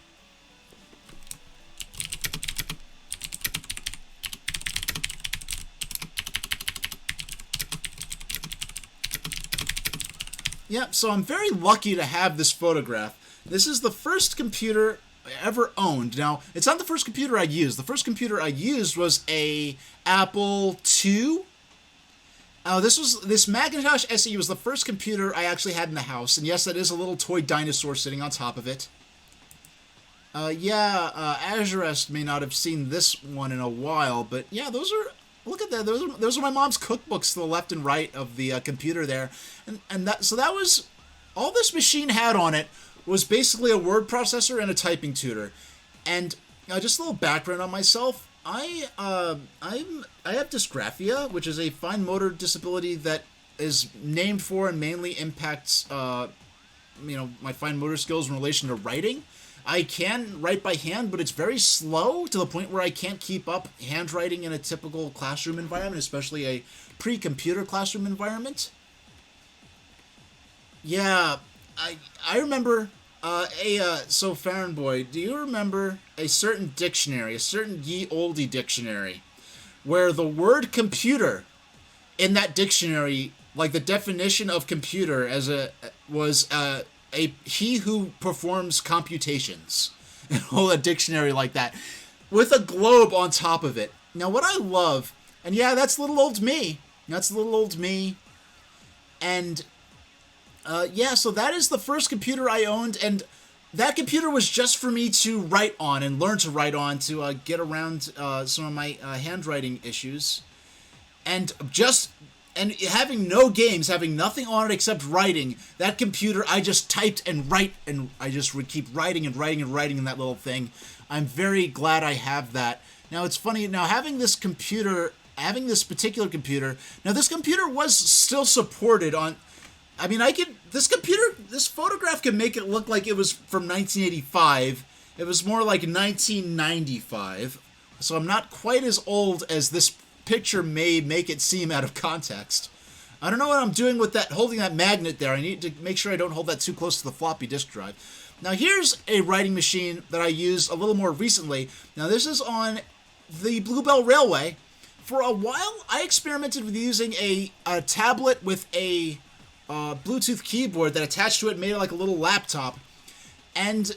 yeah, so I'm very lucky to have this photograph. This is the first computer I ever owned. Now, it's not the first computer I used. The first computer I used was a Apple II. Oh, this Macintosh SE was the first computer I actually had in the house, and yes, that is a little toy dinosaur sitting on top of it. Azurest may not have seen this one in a while, but yeah, those are, look at that. Those are my mom's cookbooks to the left and right of the computer there, and that was all this machine had on it was basically a word processor and a typing tutor, and just a little background on myself. I have dysgraphia, which is a fine motor disability that is named for and mainly impacts my fine motor skills in relation to writing. I can write by hand, but it's very slow to the point where I can't keep up handwriting in a typical classroom environment, especially a pre-computer classroom environment. Yeah, I remember so Farron boy, do you remember a certain dictionary, a certain ye olde dictionary, where the word computer in that dictionary, like the definition of computer as a he who performs computations, and all a dictionary like that, with a globe on top of it. Now, what I love, and yeah, that's little old me. That's little old me, and so that is the first computer I owned, and that computer was just for me to write on and learn to write on to get around some of my handwriting issues, and having no games, having nothing on it except writing, that computer, I just typed and write, and I just would keep writing and writing and writing in that little thing. I'm very glad I have that. Now, it's funny, now having this particular computer, now this computer was still supported on, I mean, this photograph can make it look like it was from 1985. It was more like 1995, so I'm not quite as old as this picture may make it seem out of context. I don't know what I'm doing with that, holding that magnet there. I need to make sure I don't hold that too close to the floppy disk drive. Now here's a writing machine that I used a little more recently. Now this is on the Bluebell Railway. For a while, I experimented with using a tablet with a Bluetooth keyboard that attached to it made it like a little laptop. And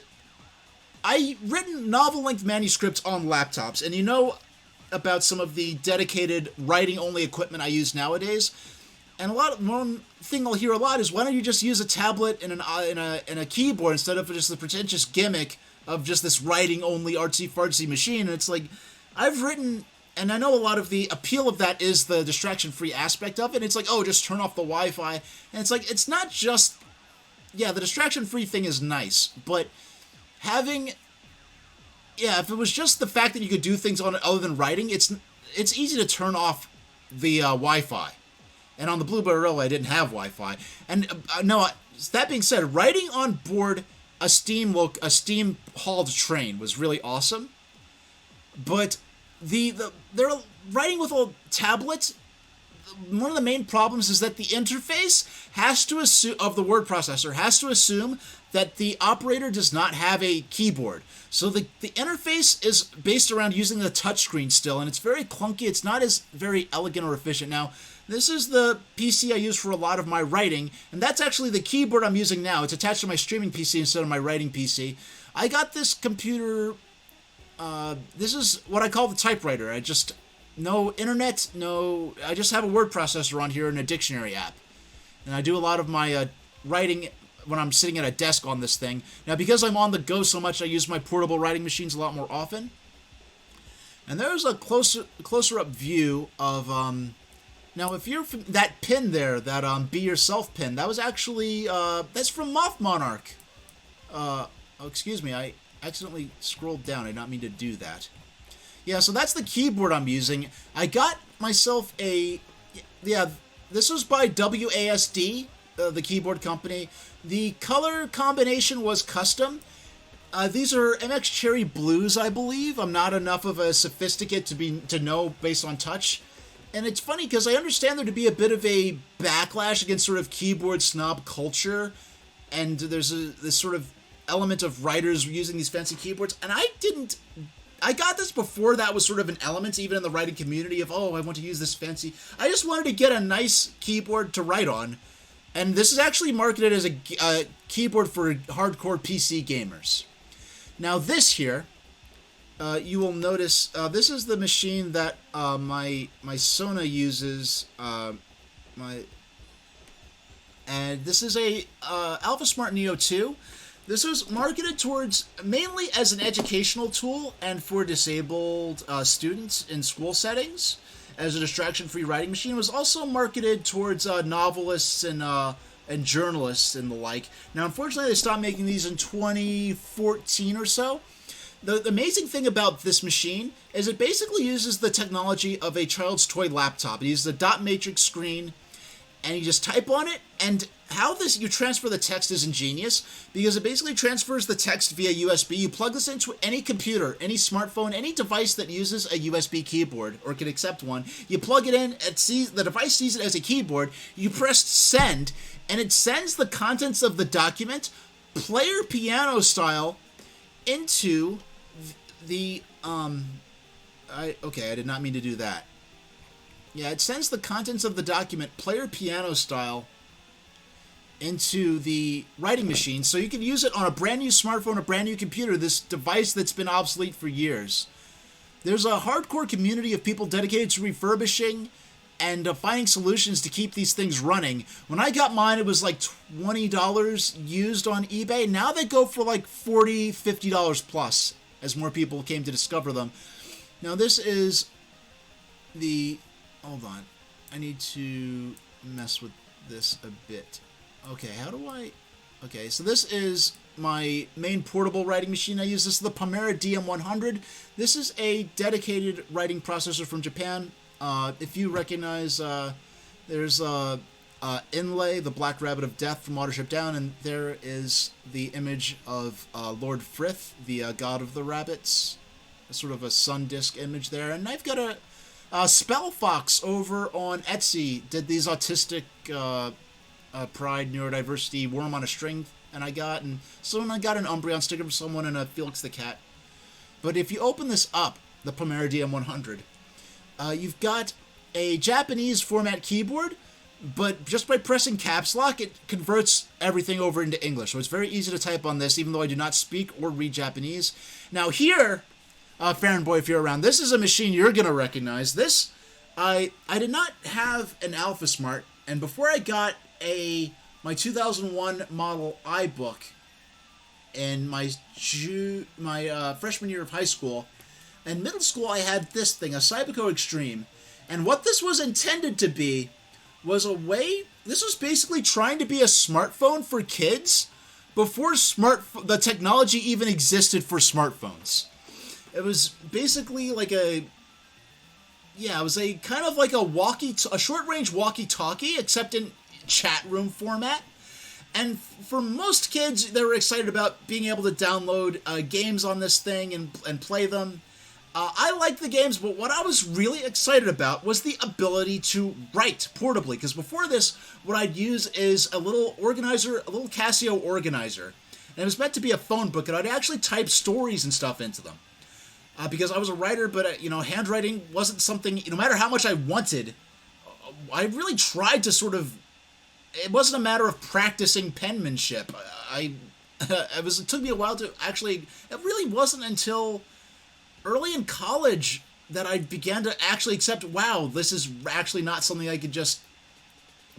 I written novel-length manuscripts on laptops, and you know about some of the dedicated writing-only equipment I use nowadays. And one thing I'll hear a lot is, why don't you just use a tablet and a keyboard instead of just the pretentious gimmick of just this writing-only artsy-fartsy machine? And it's like, I've written, and I know a lot of the appeal of that is the distraction-free aspect of it. It's like, oh, just turn off the Wi-Fi. And it's like, it's not just, the distraction-free thing is nice, but having, if it was just the fact that you could do things on it other than writing, it's easy to turn off the Wi-Fi. And on the Bluebell Railway, I didn't have Wi-Fi. And that being said, writing on board a steam hauled train was really awesome. But they're writing with a tablet. One of the main problems is that the interface has to assume, of the word processor, has to assume that the operator does not have a keyboard. So the interface is based around using the touchscreen still, and it's very clunky. It's not as very elegant or efficient. Now, this is the PC I use for a lot of my writing, and that's actually the keyboard I'm using now. It's attached to my streaming PC instead of my writing PC. I got this computer, this is what I call the typewriter. I just, no internet, I just have a word processor on here and a dictionary app. And I do a lot of my writing when I'm sitting at a desk on this thing. Now, because I'm on the go so much, I use my portable writing machines a lot more often. And there's a closer up view of, now if you're, that pin there, that Be Yourself pin, that was actually, that's from Moth Monarch. Excuse me, I accidentally scrolled down. I did not mean to do that. Yeah, so that's the keyboard I'm using. I got myself this was by WASD, the keyboard company. The color combination was custom. These are MX Cherry Blues, I believe. I'm not enough of a sophisticate to know based on touch. And it's funny because I understand there to be a bit of a backlash against sort of keyboard snob culture, and there's this sort of element of writers using these fancy keyboards, and I got this before that was sort of an element even in the writing community of, oh, I want to use this fancy. I just wanted to get a nice keyboard to write on, and this is actually marketed as a keyboard for hardcore PC gamers. Now this here, you will notice, this is the machine that my Sona uses And this is a AlphaSmart Neo 2. This was marketed towards mainly as an educational tool and for disabled students in school settings as a distraction-free writing machine. It was also marketed towards novelists and journalists and the like. Now, unfortunately, they stopped making these in 2014 or so. The amazing thing about this machine is it basically uses the technology of a child's toy laptop. It uses a dot matrix screen, and you just type on it, and how you transfer the text is ingenious, because it basically transfers the text via USB. You plug this into any computer, any smartphone, any device that uses a USB keyboard, or can accept one. You plug it in, the device sees it as a keyboard, you press send, and it sends the contents of the document, player piano style, into I did not mean to do that. Yeah, it sends the contents of the document, player piano style, into the writing machine, so you can use it on a brand new smartphone, a brand new computer, this device that's been obsolete for years. There's a hardcore community of people dedicated to refurbishing and finding solutions to keep these things running. When I got mine, it was like $20 used on eBay. Now they go for like $40, $50 plus, as more people came to discover them. Now this is the... Hold on. I need to mess with this a bit. Okay, how do I... Okay, so this is my main portable writing machine I use. This is the Pomera DM100. This is a dedicated writing processor from Japan. If you recognize, there's Inlay, the Black Rabbit of Death from Watership Down, and there is the image of Lord Frith, the god of the rabbits. A sort of a sun disk image there. And I've got a Spellfox over on Etsy did these autistic pride neurodiversity worm on a string, and I got an Umbreon sticker from someone and a Felix the cat. But if you open this up, the Pomera DM100, you've got a Japanese format keyboard, but just by pressing caps lock, it converts everything over into English. So it's very easy to type on this, even though I do not speak or read Japanese. Now here, Farronboy, if you're around, this is a machine you're going to recognize. This, I did not have an AlphaSmart, and before I got my 2001 model iBook in my freshman year of high school, in middle school I had this thing, a Cyberco Extreme, and what this was intended to be was this was basically trying to be a smartphone for kids before the technology even existed for smartphones. It was basically like it was a kind of like a short-range walkie-talkie, except in chat room format. And for most kids, they were excited about being able to download games on this thing and play them. I liked the games, but what I was really excited about was the ability to write portably. Because before this, what I'd use is a little Casio organizer. And it was meant to be a phone book, and I'd actually type stories and stuff into them. Because I was a writer, but handwriting wasn't something, no matter how much I wanted, I really tried to sort of, it wasn't a matter of practicing penmanship. It took me a while to actually, it really wasn't until early in college that I began to actually accept, wow, this is actually not something I could just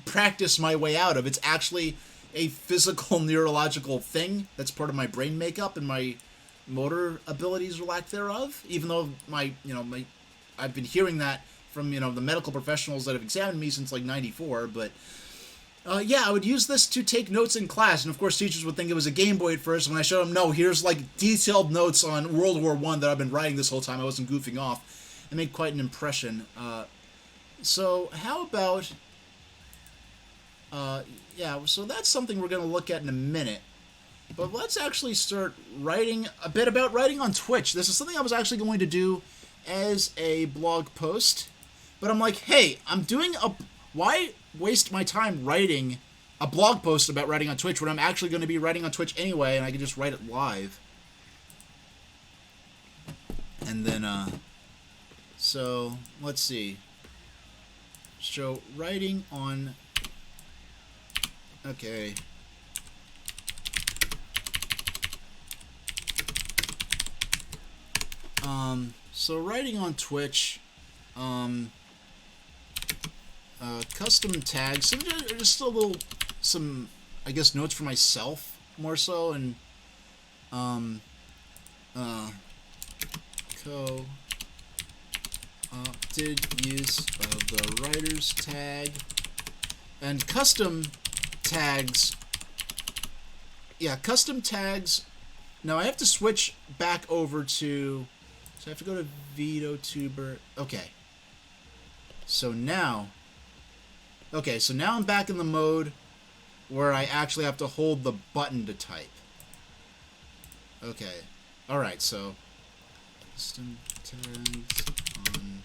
practice my way out of. It's actually a physical neurological thing that's part of my brain makeup and my motor abilities or lack thereof, even though I've been hearing that from, the medical professionals that have examined me since like 94, but I would use this to take notes in class, and of course teachers would think it was a Game Boy at first. When I showed them, no, here's like detailed notes on World War I that I've been writing this whole time, I wasn't goofing off. It made quite an impression. So how about, so that's something we're going to look at in a minute. But let's actually start writing a bit about writing on Twitch. This is something I was actually going to do as a blog post. But I'm like, hey, why waste my time writing a blog post about writing on Twitch when I'm actually going to be writing on Twitch anyway, and I can just write it live. And then, so, let's see. So, writing on... Okay... So writing on Twitch, custom tags. Some just a little, some I guess notes for myself more so, and co-opted use of the writer's tag and custom tags. Yeah, custom tags. Now I have to switch back over to. So I have to go to VideoTuber. Okay. So now. Okay, so now I'm back in the mode where I actually have to hold the button to type. Okay. Alright, so custom tags on.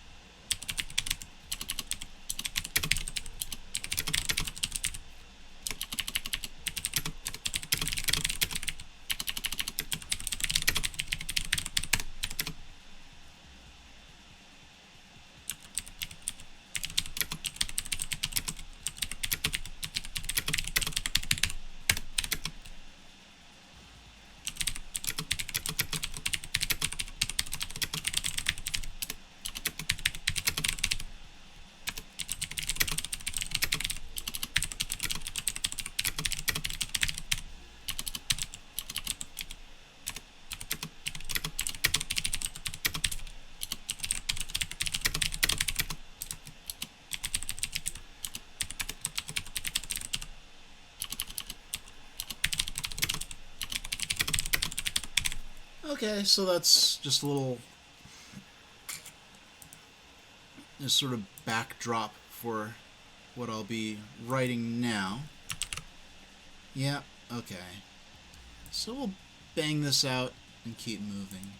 Okay, so that's just a little, just sort of backdrop for what I'll be writing now. Yeah, okay. So we'll bang this out and keep moving.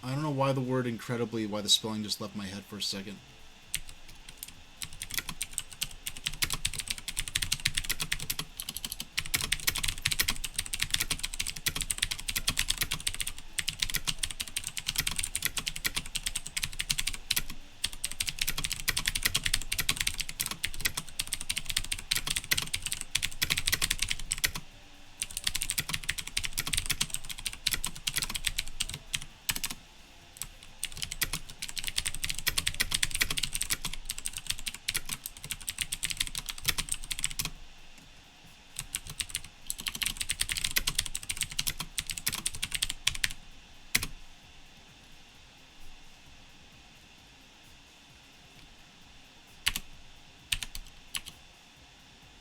I don't know why the word incredibly, why the spelling just left my head for a second.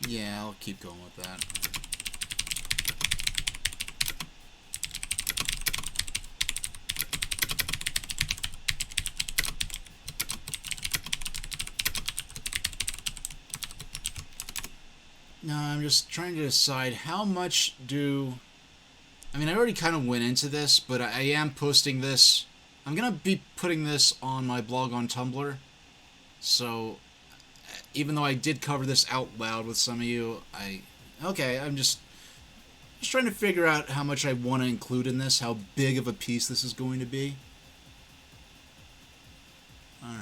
Yeah, I'll keep going with that. Now I'm just trying to decide how much do... I mean, I already kind of went into this, but I am posting this. I'm going to be putting this on my blog on Tumblr. So, even though I did cover this out loud with some of you, I'm just trying to figure out how much I want to include in this, how big of a piece this is going to be. Alright.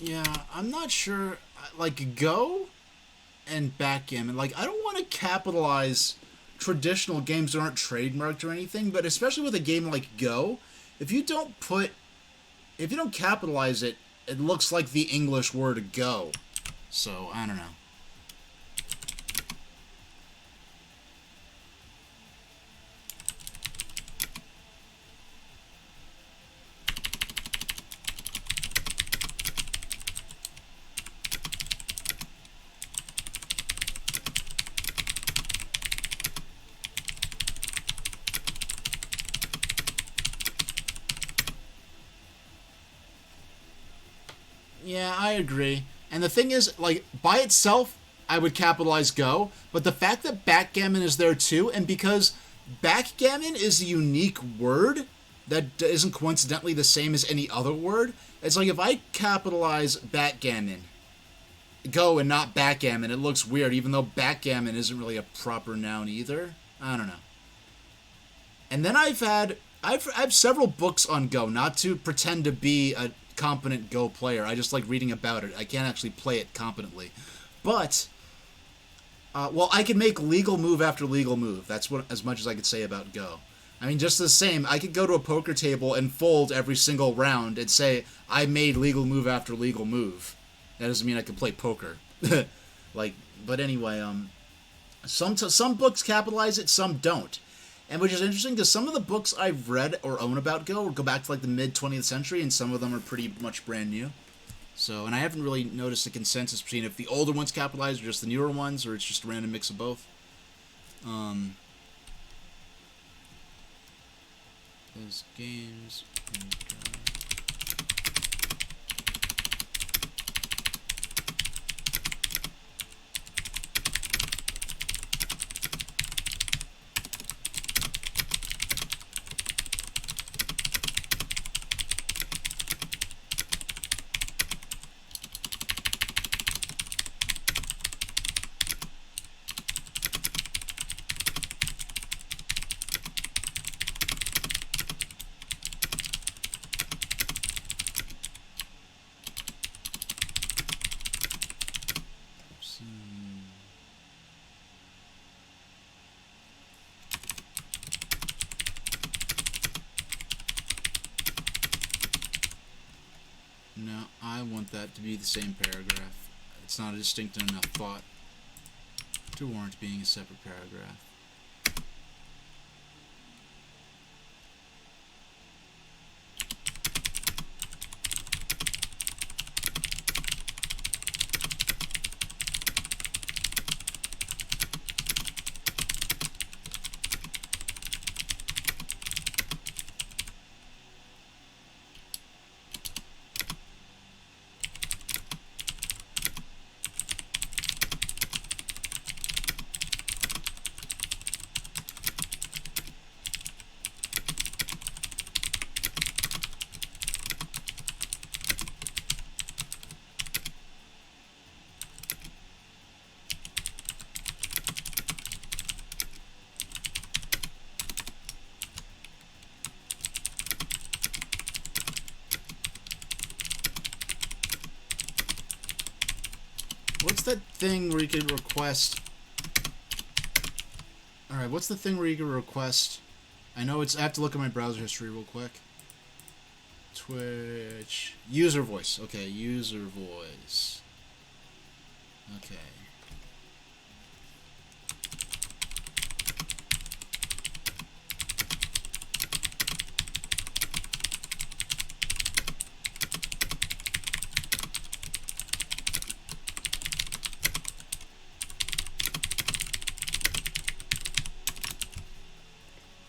Yeah, I'm not sure. Like, Go and backgammon. Like, I don't want to capitalize traditional games that aren't trademarked or anything, but especially with a game like Go, if you don't put, if you don't capitalize it, it looks like the English word go. So, I don't know. Yeah, I agree. And the thing is, like, by itself, I would capitalize Go, but the fact that backgammon is there too, and because backgammon is a unique word that isn't coincidentally the same as any other word, it's like if I capitalize backgammon, Go, and not backgammon, it looks weird, even though backgammon isn't really a proper noun either. I don't know. And then I've several books on Go, not to pretend to be a competent Go player. I just like reading about it. I can't actually play it competently. But well, I can make legal move after legal move. That's what as much as I could say about Go. I mean, just the same, I could go to a poker table and fold every single round and say I made legal move after legal move. That doesn't mean I can play poker. Like, but anyway, some books capitalize it, some don't. And which is interesting because some of the books I've read or own about go back to like the mid 20th century, and some of them are pretty much brand new. So, and I haven't really noticed a consensus between if the older ones capitalize or just the newer ones, or it's just a random mix of both. Those games. No, I want that to be the same paragraph. It's not a distinct enough thought to warrant being a separate paragraph. What's that thing where you can request... Alright, what's the thing where you can request... I know it's... I have to look at my browser history real quick. Twitch... User voice. Okay, user voice. Okay.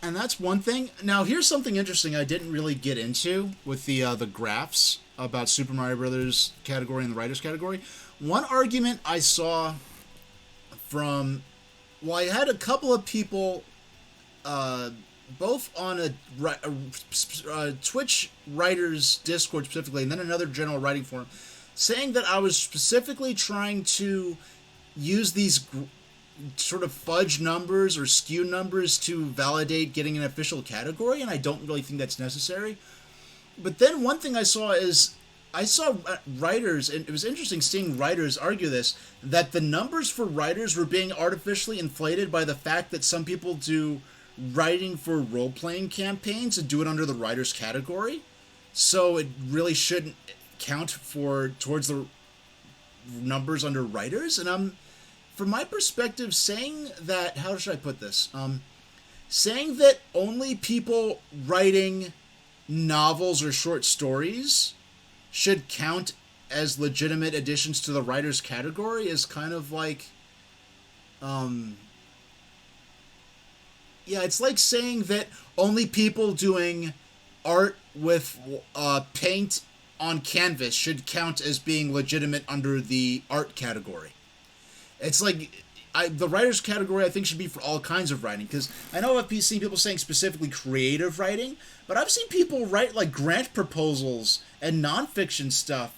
And that's one thing. Now, here's something interesting I didn't really get into with the graphs about Super Mario Brothers category and the writers category. One argument I saw from, well, I had a couple of people both on a Twitch writers Discord specifically, and then another general writing forum, saying that I was specifically trying to use these sort of fudge numbers or skew numbers to validate getting an official category, and I don't really think that's necessary. But then one thing I saw writers, and it was interesting seeing writers argue this, that the numbers for writers were being artificially inflated by the fact that some people do writing for role-playing campaigns and do it under the writers category. So it really shouldn't count towards the numbers under writers. And from my perspective, saying that, how should I put this? Saying that only people writing novels or short stories should count as legitimate additions to the writers category is kind of like, yeah, it's like saying that only people doing art with paint on canvas should count as being legitimate under the art category. It's like, the writers category I think should be for all kinds of writing, because I know I've seen people saying specifically creative writing, but I've seen people write like grant proposals and nonfiction stuff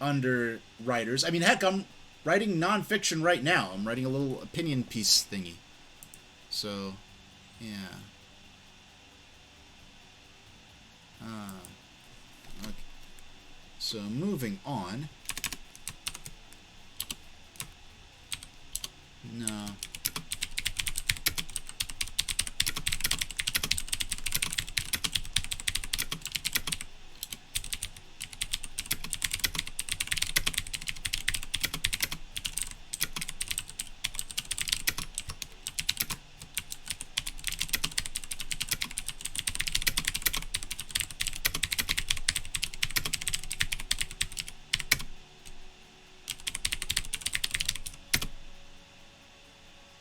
under writers. I mean, heck, I'm writing nonfiction right now. I'm writing a little opinion piece thingy. So, yeah. Okay. So, moving on. No.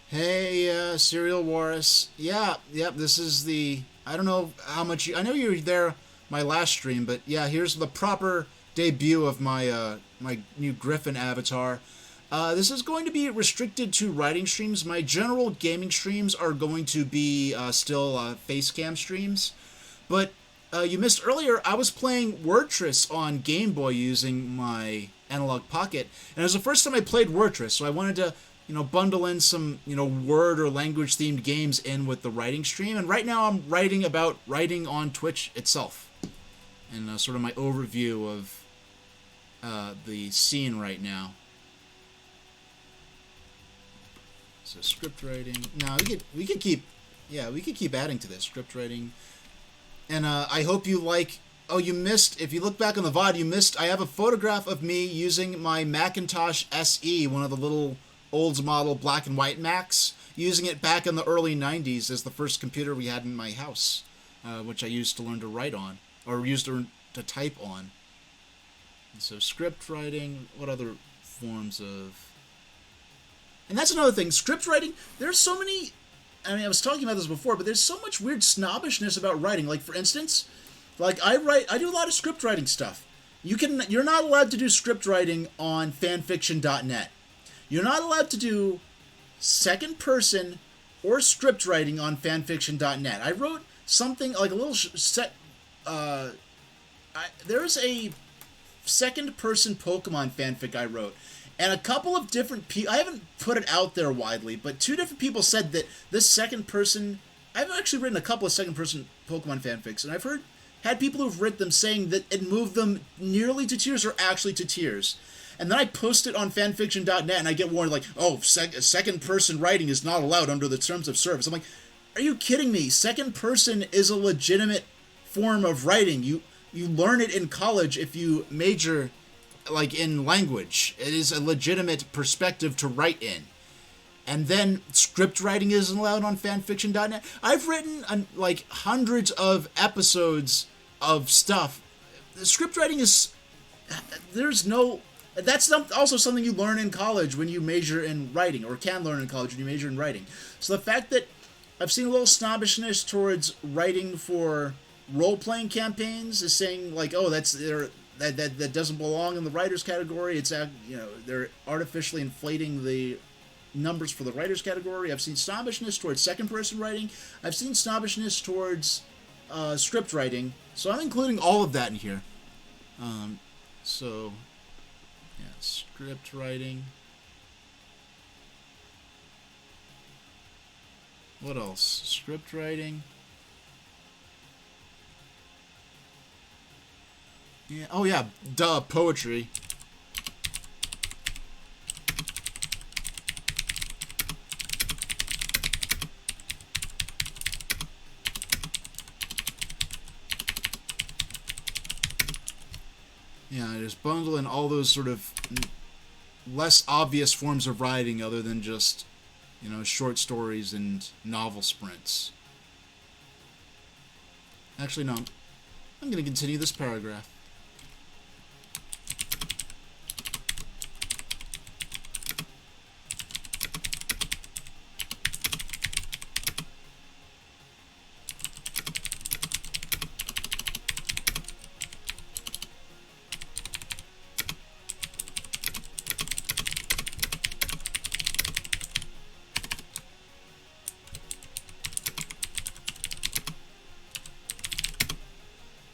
Hey, Serial Walrus. Yeah, yep, this is the... I don't know how much I know you were there my last stream, but yeah, here's the proper debut of my my new Griffin avatar. This is going to be restricted to writing streams. My general gaming streams are going to be still face cam streams. But you missed earlier, I was playing Wordtress on Game Boy using my Analog Pocket, and it was the first time I played Wordtress, so I wanted to bundle in some, word or language themed games in with the writing stream. And right now I'm writing about writing on Twitch itself. And sort of my overview of the scene right now. So script writing. No, we could keep adding to this script writing. And I hope you like. Oh, you missed. If you look back on the VOD, you missed. I have a photograph of me using my Macintosh SE, one of the little Olds model black and white Macs, using it back in the early 90s as the first computer we had in my house, which I used to learn to write on, or used to type on. And so script writing, what other forms of... And that's another thing, script writing, there's so many... I mean, I was talking about this before, but there's so much weird snobbishness about writing. Like, for instance, like I do a lot of script writing stuff. You're not allowed to do script writing on fanfiction.net. You're not allowed to do second person or script writing on fanfiction.net. I wrote something like a little there's a second person Pokemon fanfic I wrote, and a couple of different people, I haven't put it out there widely, but two different people said that this second person, I've actually written a couple of second person Pokemon fanfics, and I've had people who've written them saying that it moved them nearly to tears or actually to tears. And then I post it on fanfiction.net, and I get warned, like, oh, second-person writing is not allowed under the terms of service. I'm like, are you kidding me? Second-person is a legitimate form of writing. You learn it in college if you major, like, in language. It is a legitimate perspective to write in. And then script writing isn't allowed on fanfiction.net. I've written, like, hundreds of episodes of stuff. Script writing is... There's no... That's also something you learn in college when you major in writing, or can learn in college when you major in writing. So the fact that I've seen a little snobbishness towards writing for role-playing campaigns is saying, like, oh, that doesn't belong in the writers category. It's they're artificially inflating the numbers for the writers category. I've seen snobbishness towards second person writing. I've seen snobbishness towards script writing. So I'm including all of that in here. So, yeah, script writing. What else? Script writing. Yeah. Oh yeah. Duh. Poetry. Yeah. Just bundle in all those sort of less obvious forms of writing, other than just, you know, short stories and novel sprints. Actually, no. I'm going to continue this paragraph.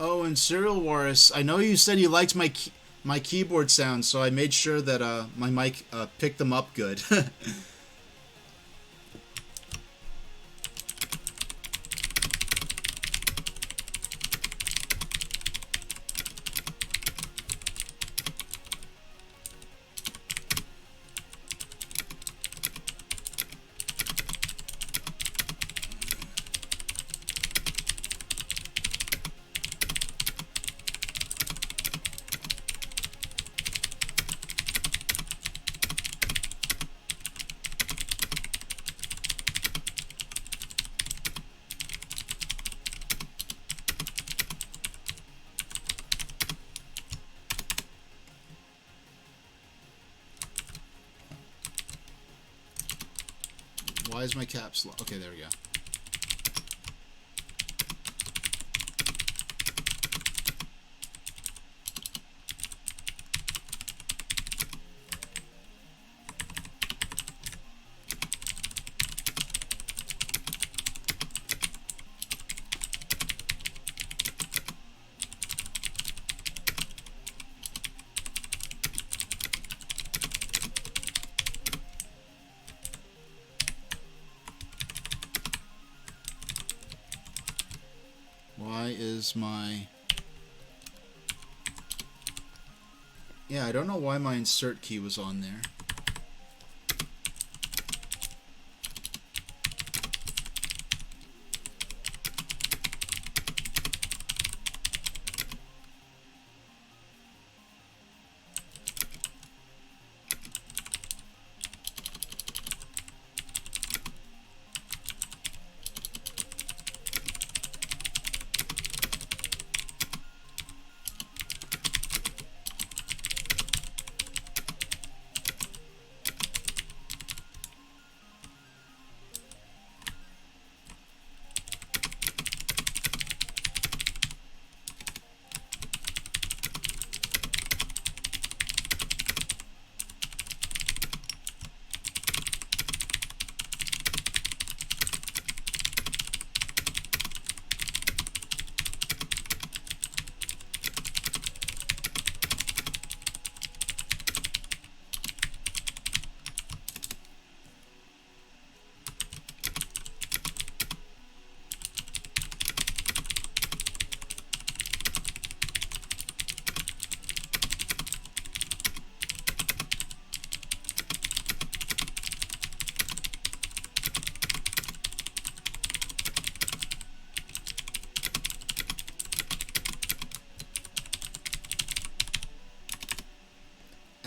Oh, and Serial Wars, I know you said you liked my keyboard sounds, so I made sure that my mic picked them up good. Why is my caps lock? Okay, there we go. Why is my... Yeah, I don't know why my insert key was on there.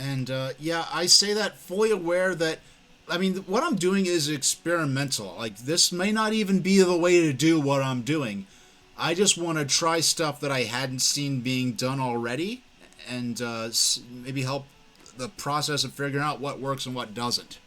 And yeah, I say that fully aware that, I mean, what I'm doing is experimental. Like, this may not even be the way to do what I'm doing. I just want to try stuff that I hadn't seen being done already, and maybe help the process of figuring out what works and what doesn't.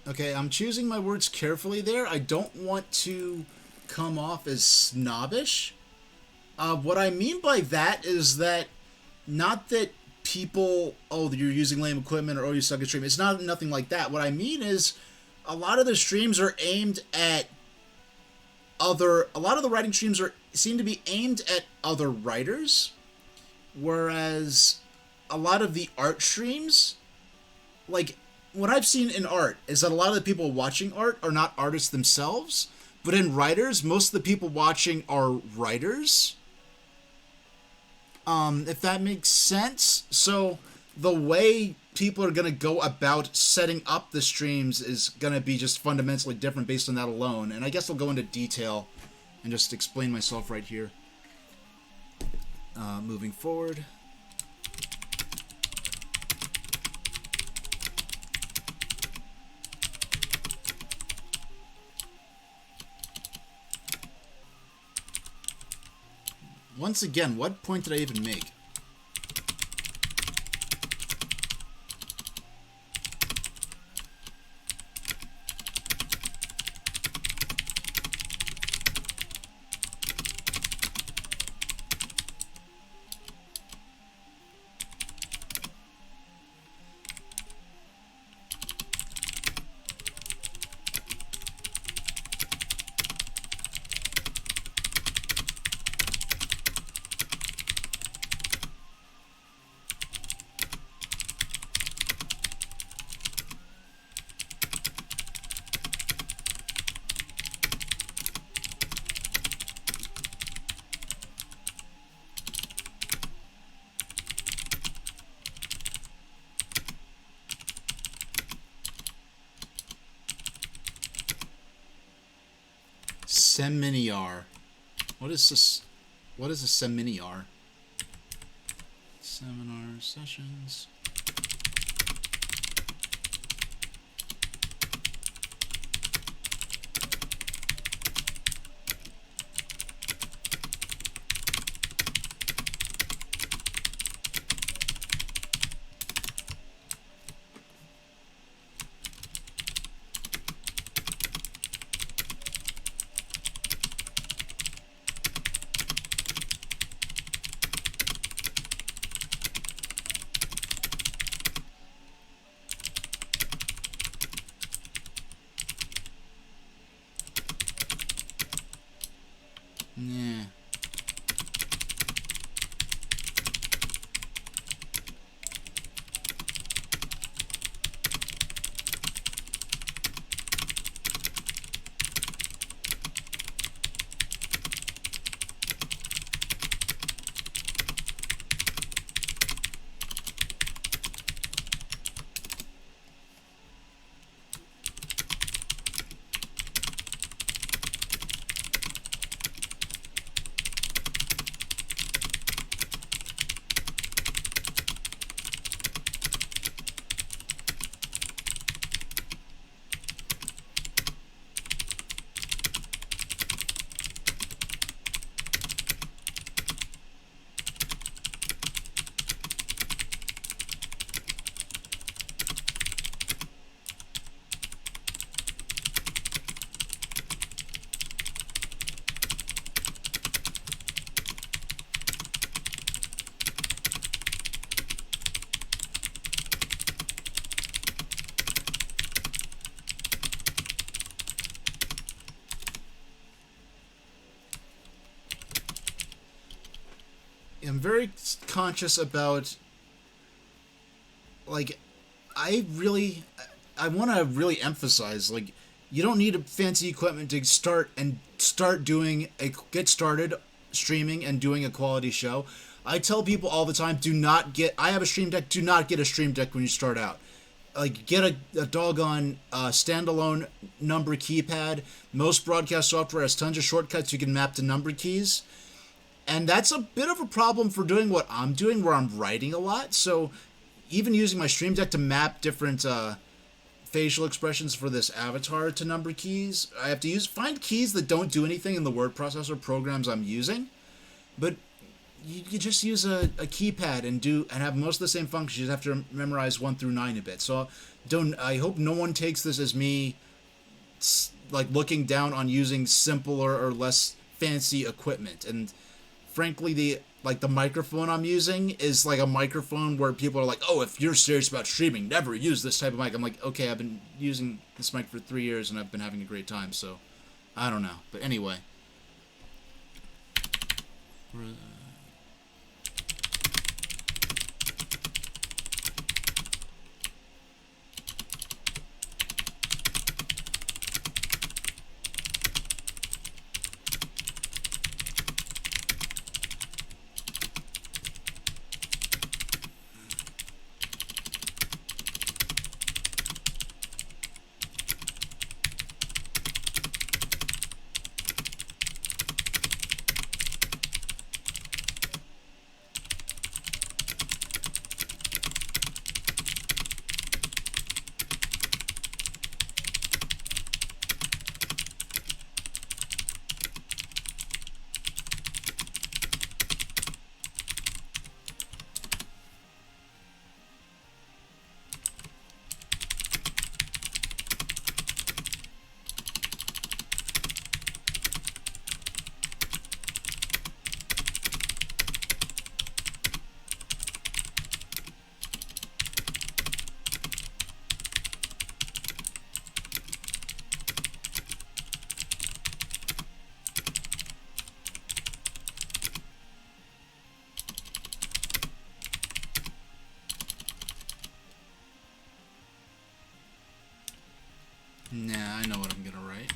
Okay, I'm choosing my words carefully there. I don't want to come off as snobbish. What I mean by that is that not that people, oh, you're using lame equipment or oh, you suck at streaming. It's not nothing like that. What I mean is a lot of the streams are aimed at a lot of the writing streams seem to be aimed at other writers, whereas a lot of the art streams, like what I've seen in art is that a lot of the people watching art are not artists themselves, but in writers, most of the people watching are writers. If that makes sense. So the way people are gonna go about setting up the streams is gonna be just fundamentally different based on that alone. And I guess I'll go into detail and just explain myself right here. Moving forward. Once again, what point did I even make? Seminiar. What is this? What is a seminiar? Seminar sessions. Yeah. I'm very conscious about, like, I want to really emphasize, like, you don't need a fancy equipment to get started streaming and doing a quality show. I tell people all the time, I have a stream deck, do not get a stream deck when you start out. Like, get a doggone standalone number keypad. Most broadcast software has tons of shortcuts you can map to number keys. And that's a bit of a problem for doing what I'm doing, where I'm writing a lot. So even using my Stream Deck to map different facial expressions for this avatar to number keys, I have to find keys that don't do anything in the word processor programs I'm using. But you just use a keypad and have most of the same functions. You just have to memorize 1 through 9 a bit. So don't. I hope no one takes this as me like looking down on using simpler or less fancy equipment. And frankly, the microphone I'm using is like a microphone where people are like, "Oh, if you're serious about streaming, never use this type of mic." I'm like, "Okay, I've been using this mic for 3 years and I've been having a great time." So I don't know, but anyway. Nah, I know what I'm gonna write.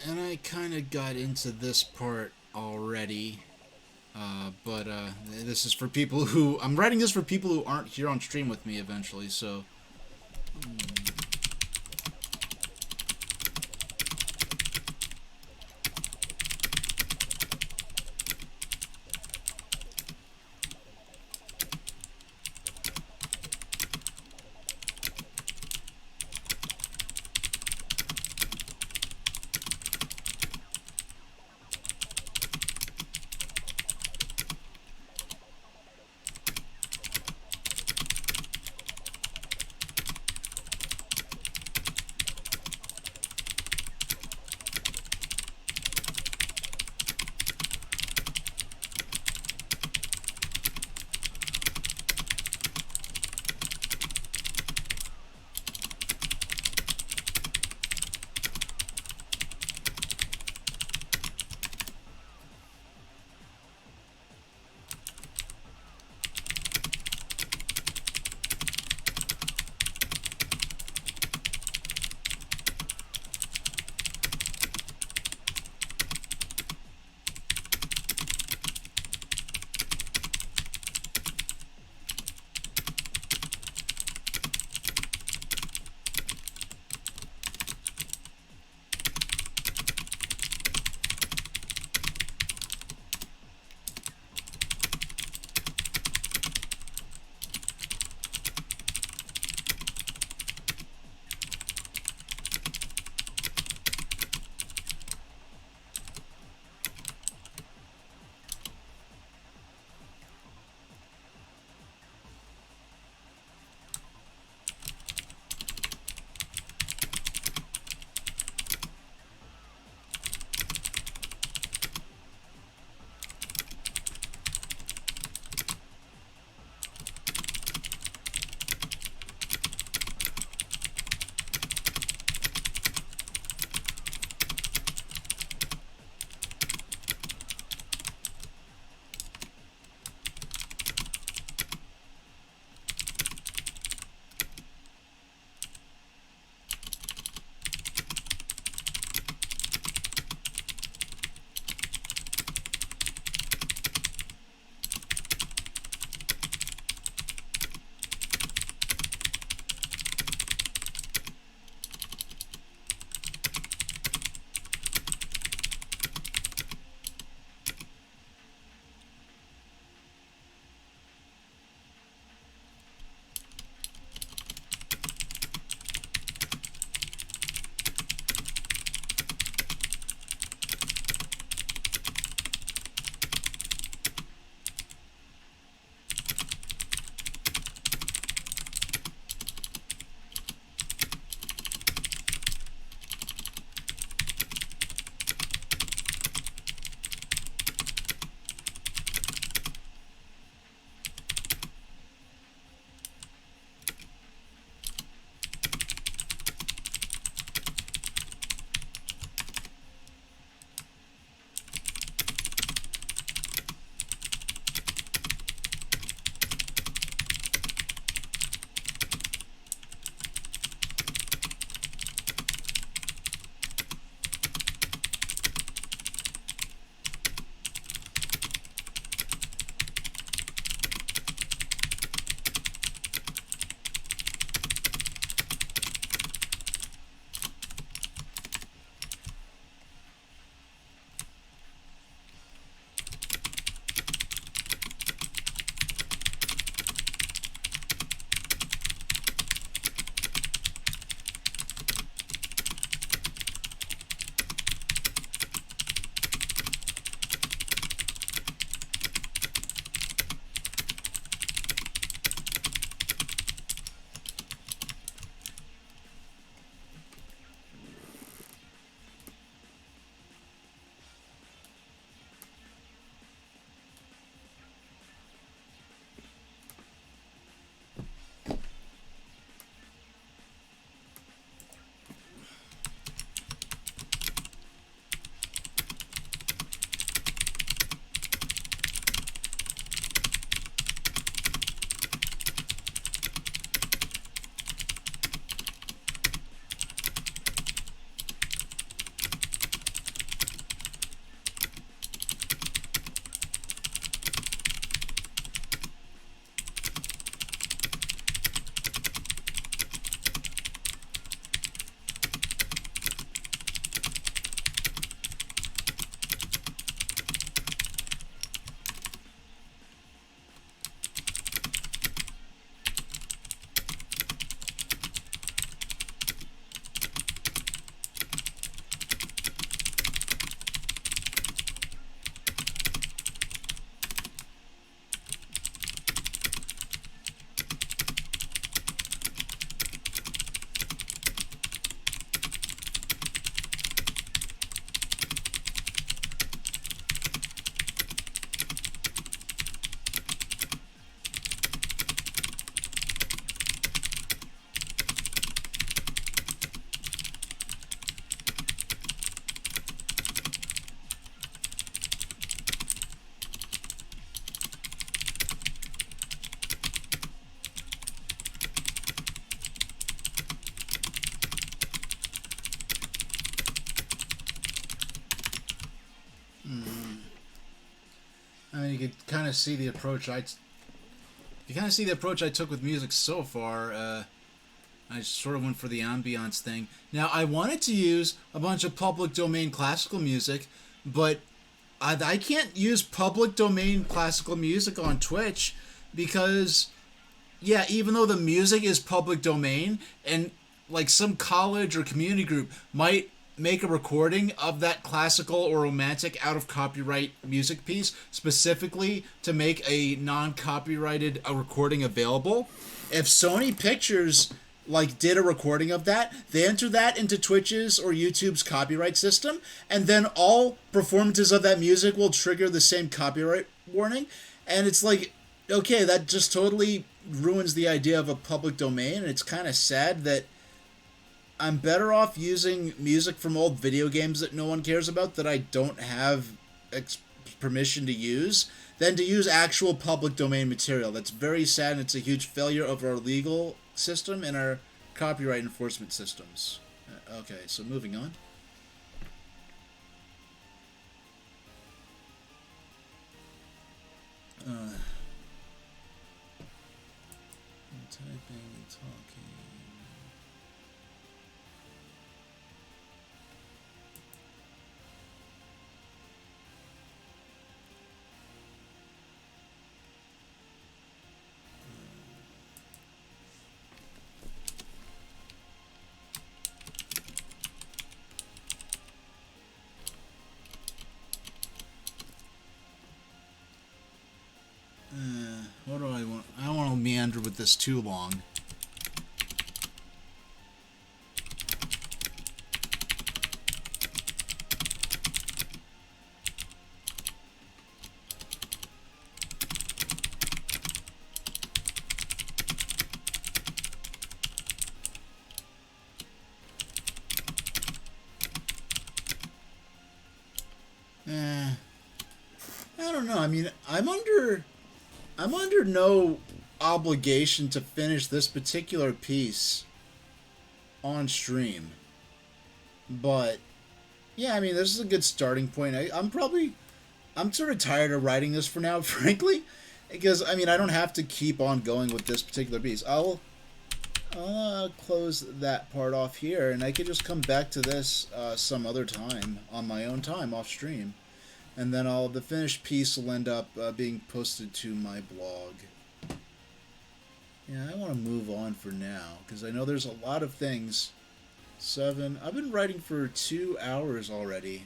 And I kind of got into this part already, but this is for people who I'm writing this for people who aren't here on stream with me eventually. So you could kind of see the approach I took with music so far. I sort of went for the ambiance thing. Now, I wanted to use a bunch of public domain classical music, but I can't use public domain classical music on Twitch because, yeah, even though the music is public domain, and like some college or community group might make a recording of that classical or romantic out of copyright music piece specifically to make a non-copyrighted recording available. If Sony Pictures like did a recording of that, they enter that into Twitch's or YouTube's copyright system, and then all performances of that music will trigger the same copyright warning. And it's like, okay, that just totally ruins the idea of a public domain, and it's kind of sad that I'm better off using music from old video games that no one cares about that I don't have permission to use than to use actual public domain material. That's very sad, and it's a huge failure of our legal system and our copyright enforcement systems. Okay, so moving on. Typing and talking. What do I want? I don't want to meander with this too long. I don't know. I mean, I'm under no obligation to finish this particular piece on stream. But yeah, I mean, this is a good starting point. I'm sort of tired of writing this for now, frankly, because I mean, I don't have to keep on going with this particular piece. I'll close that part off here, and I could just come back to this some other time on my own time off stream. And then the finished piece will end up being posted to my blog. Yeah, I want to move on for now, because I know there's a lot of things. I've been writing for 2 hours already.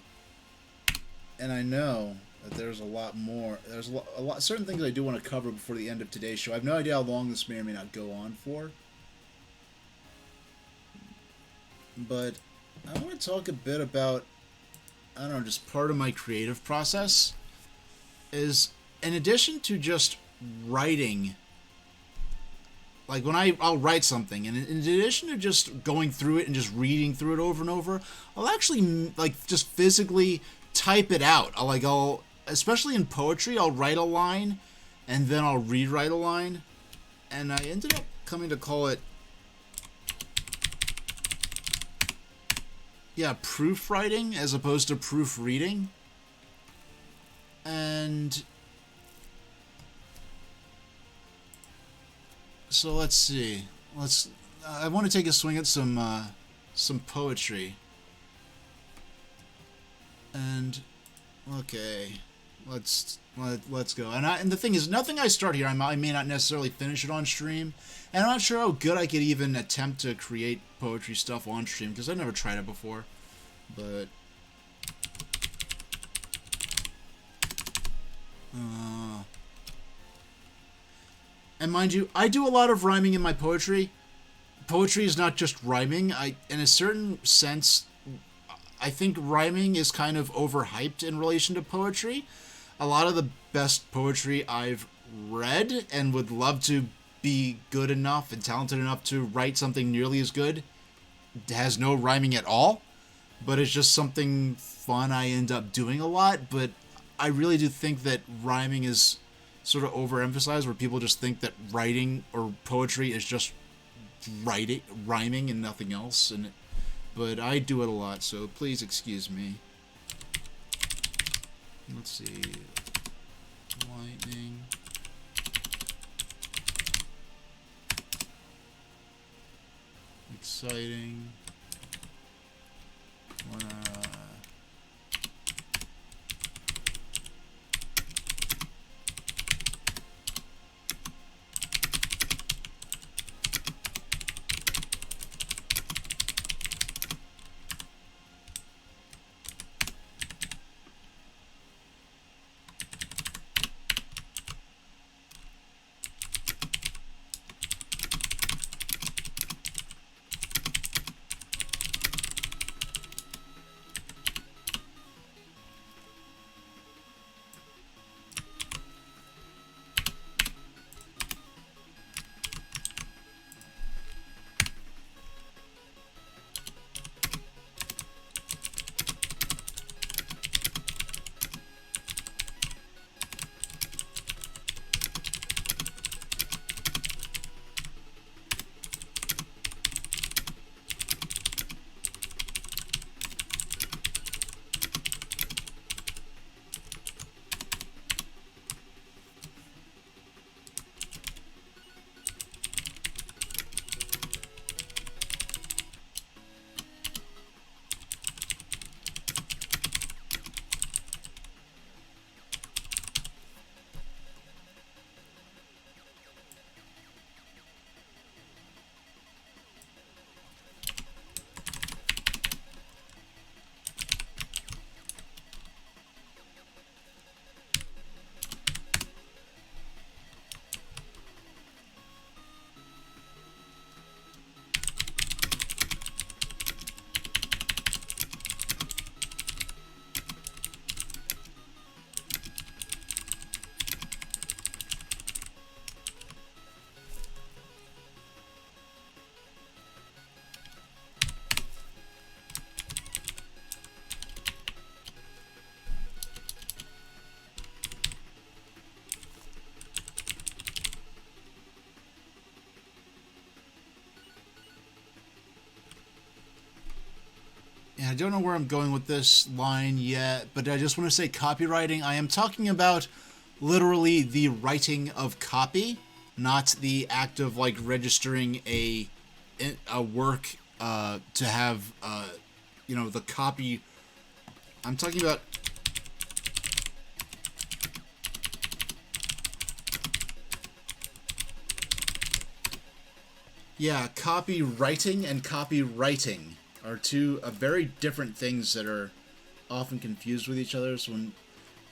And I know that there's a lot more. There's a lot certain things I do want to cover before the end of today's show. I have no idea how long this may or may not go on for. But I want to talk a bit about, I don't know, just part of my creative process is, in addition to just writing, like when I'll write something, and in addition to just going through it and just reading through it over and over, I'll actually like just physically type it out. I'll especially in poetry, I'll write a line and then I'll rewrite a line, and I ended up coming to call it, yeah, proofwriting as opposed to proofreading. And so let's see. I want to take a swing at some poetry. And okay, let's go. And the thing is, nothing I start here, I may not necessarily finish it on stream. And I'm not sure how good I could even attempt to create poetry stuff on stream, because I've never tried it before. But and mind you, I do a lot of rhyming in my poetry. Poetry is not just rhyming. In a certain sense, I think rhyming is kind of overhyped in relation to poetry. A lot of the best poetry I've read and would love to be good enough and talented enough to write something nearly as good has no rhyming at all, but it's just something fun I end up doing a lot. But I really do think that rhyming is sort of overemphasized, where people just think that writing or poetry is just rhyming and nothing else. But I do it a lot, so please excuse me. Let's see. Lightning. Exciting. I don't know where I'm going with this line yet, but I just want to say copywriting. I am talking about literally the writing of copy, not the act of like registering a work to have the copy. I'm talking about copywriting and copywriting are two very different things that are often confused with each other. So when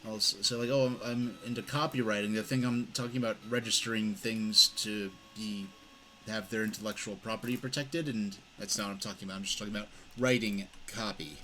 I'll say like, "Oh, I'm into copywriting," they think I'm talking about registering things to have their intellectual property protected, and that's not what I'm talking about. I'm just talking about writing copy.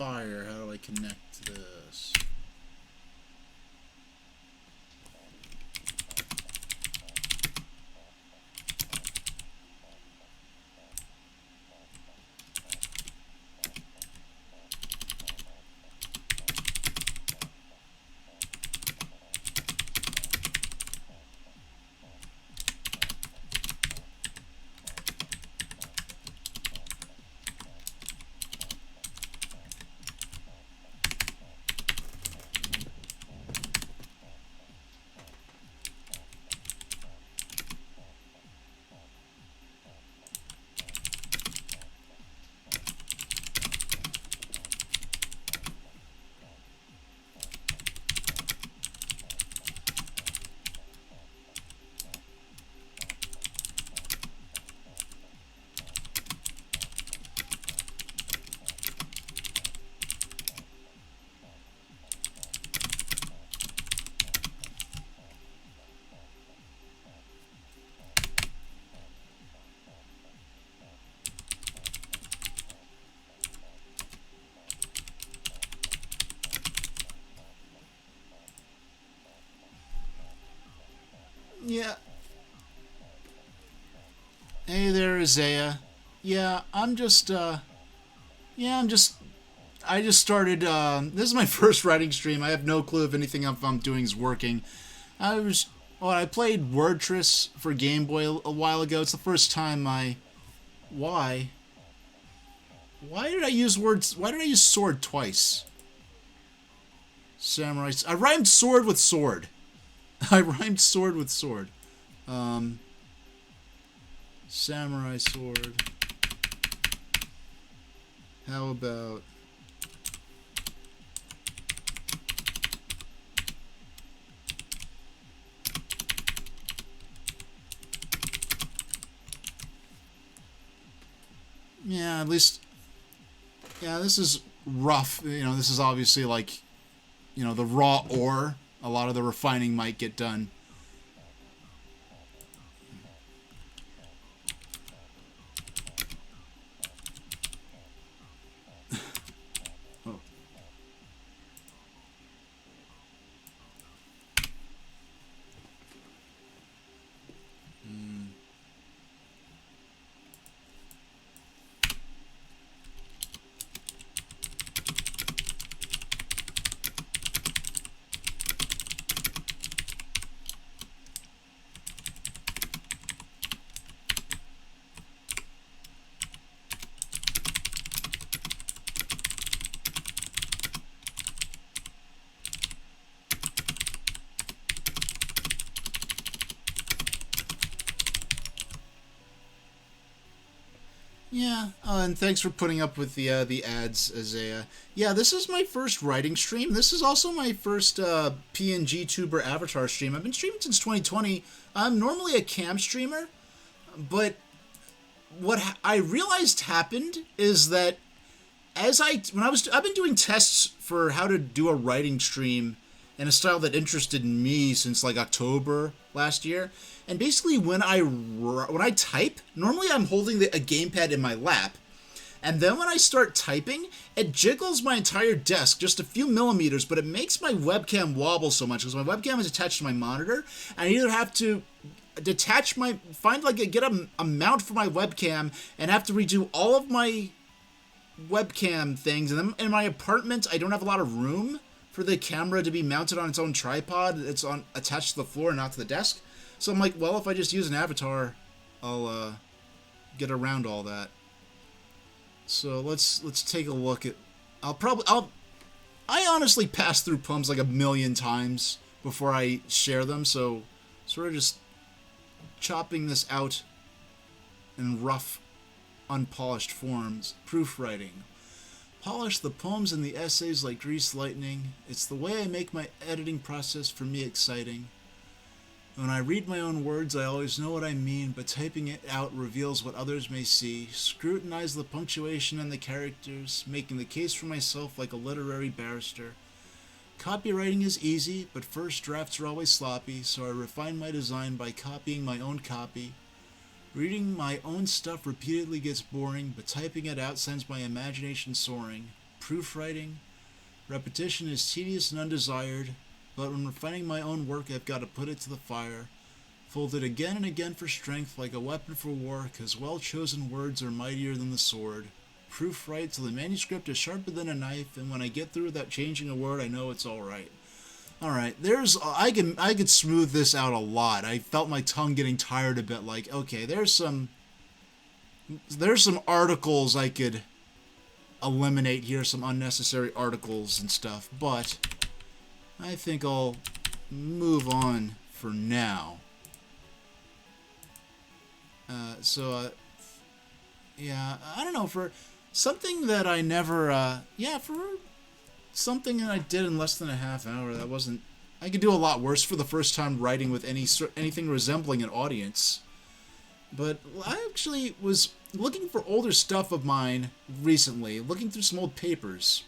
fire. How do I connect this? Yeah. Hey there, Isaiah. Yeah, I just started, this is my first writing stream. I have no clue if anything I'm doing is working. I played Wordtress for Game Boy a while ago. It's the first time why? Why did I use sword twice? Samurai, I rhymed sword with sword. I rhymed sword with sword. Samurai sword. How about... Yeah, at least... Yeah, this is rough. You know, this is obviously like, you know, the raw ore. A lot of the refining might get done. Oh. Yeah, and thanks for putting up with the ads, Isaiah. Yeah, this is my first writing stream. This is also my first PNG Tuber avatar stream. I've been streaming since 2020. I'm normally a cam streamer, but I realized happened is that I've been doing tests for how to do a writing stream in a style that interested me since like October last year. And basically, when I type, normally I'm holding a gamepad in my lap, and then when I start typing, it jiggles my entire desk just a few millimeters, but it makes my webcam wobble so much because my webcam is attached to my monitor. And I either have to get a mount for my webcam and have to redo all of my webcam things. And then in my apartment, I don't have a lot of room for the camera to be mounted on its own tripod. It's attached to the floor and not to the desk. So I'm like, well, if I just use an avatar, I'll get around all that. So let's take a look at... I honestly pass through poems like a million times before I share them, so sort of just chopping this out in rough, unpolished forms. Proofreading. Polish the poems and the essays like greased lightning. It's the way I make my editing process for me exciting. When I read my own words, I always know what I mean, but typing it out reveals what others may see. Scrutinize the punctuation and the characters, making the case for myself like a literary barrister. Copywriting is easy, but first drafts are always sloppy, so I refine my design by copying my own copy. Reading my own stuff repeatedly gets boring, but typing it out sends my imagination soaring. proofreading. Repetition is tedious and undesired, but when refining my own work, I've got to put it to the fire. Fold it again and again for strength, like a weapon for war, 'cause well-chosen words are mightier than the sword. Proofwrite till the manuscript is sharper than a knife, and when I get through without changing a word, I know it's all right. All right, I could smooth this out a lot. I felt my tongue getting tired a bit. Like, okay, there's some articles I could eliminate here, some unnecessary articles and stuff, but I think I'll move on for now. Yeah, I don't know, for something that I never, for something that I did in less than a half hour, that wasn't, I could do a lot worse for the first time writing with anything resembling an audience. But I actually was looking for older stuff of mine recently, looking through some old papers.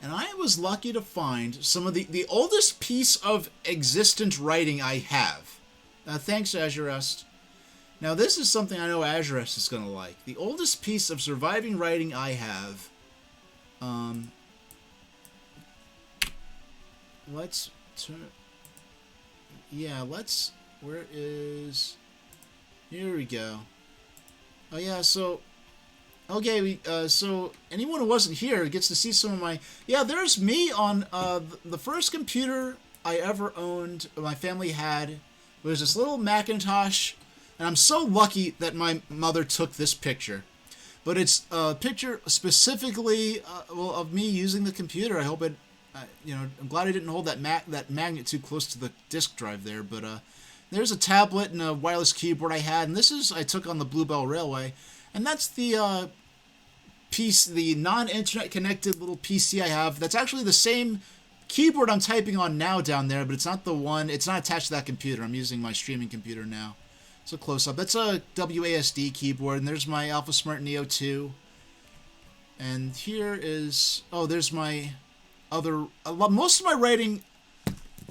And I was lucky to find some of the oldest piece of existent writing I have. Thanks, Azurest. Now, this is something I know Azurest is going to like. The oldest piece of surviving writing I have. Let's turn... Yeah, let's... Where is... Here we go. Oh, yeah, so... Okay, so anyone who wasn't here gets to see some of my... Yeah, there's me on the first computer I ever owned, my family had. It was this little Macintosh, and I'm so lucky that my mother took this picture. But it's a picture specifically of me using the computer. I hope it, I'm glad I didn't hold that magnet too close to the disk drive there. But there's a tablet and a wireless keyboard I had, and I took on the Bluebell Railway. And that's the the non-internet connected little PC I have. That's actually the same keyboard I'm typing on now down there, but it's not the one. It's not attached to that computer. I'm using my streaming computer now. It's a close-up. That's a WASD keyboard, and there's my AlphaSmart Neo 2. And here is... Oh, there's my other... Most of my writing...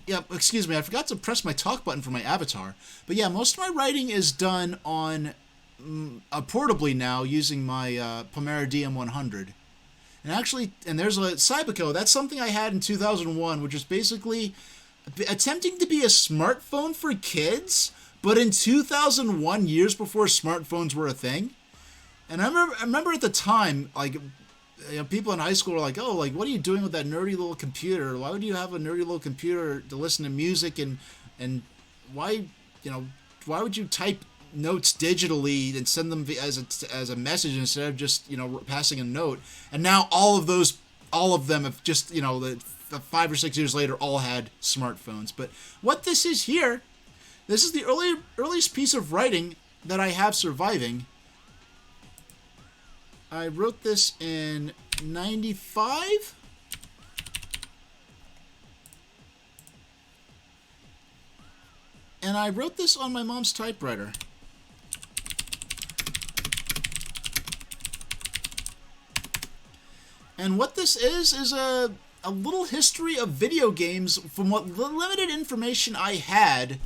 Yeah, excuse me, I forgot to press my talk button for my avatar. But yeah, most of my writing is done on... portably now using my Pomera DM100. And actually, and there's a Cybico. That's something I had in 2001, which is basically attempting to be a smartphone for kids, but in 2001, years before smartphones were a thing. And I remember at the time, like, people in high school were like, "Oh, like, what are you doing with that nerdy little computer? Why would you have a nerdy little computer to listen to music and why would you type notes digitally and send them as a message instead of just passing a note?" And now all of them have just 5 or 6 years later all had smartphones. But what this is here, this is the earliest piece of writing that I have surviving. I wrote this in 95. And I wrote this on my mom's typewriter. And what this is a little history of video games from what limited information I had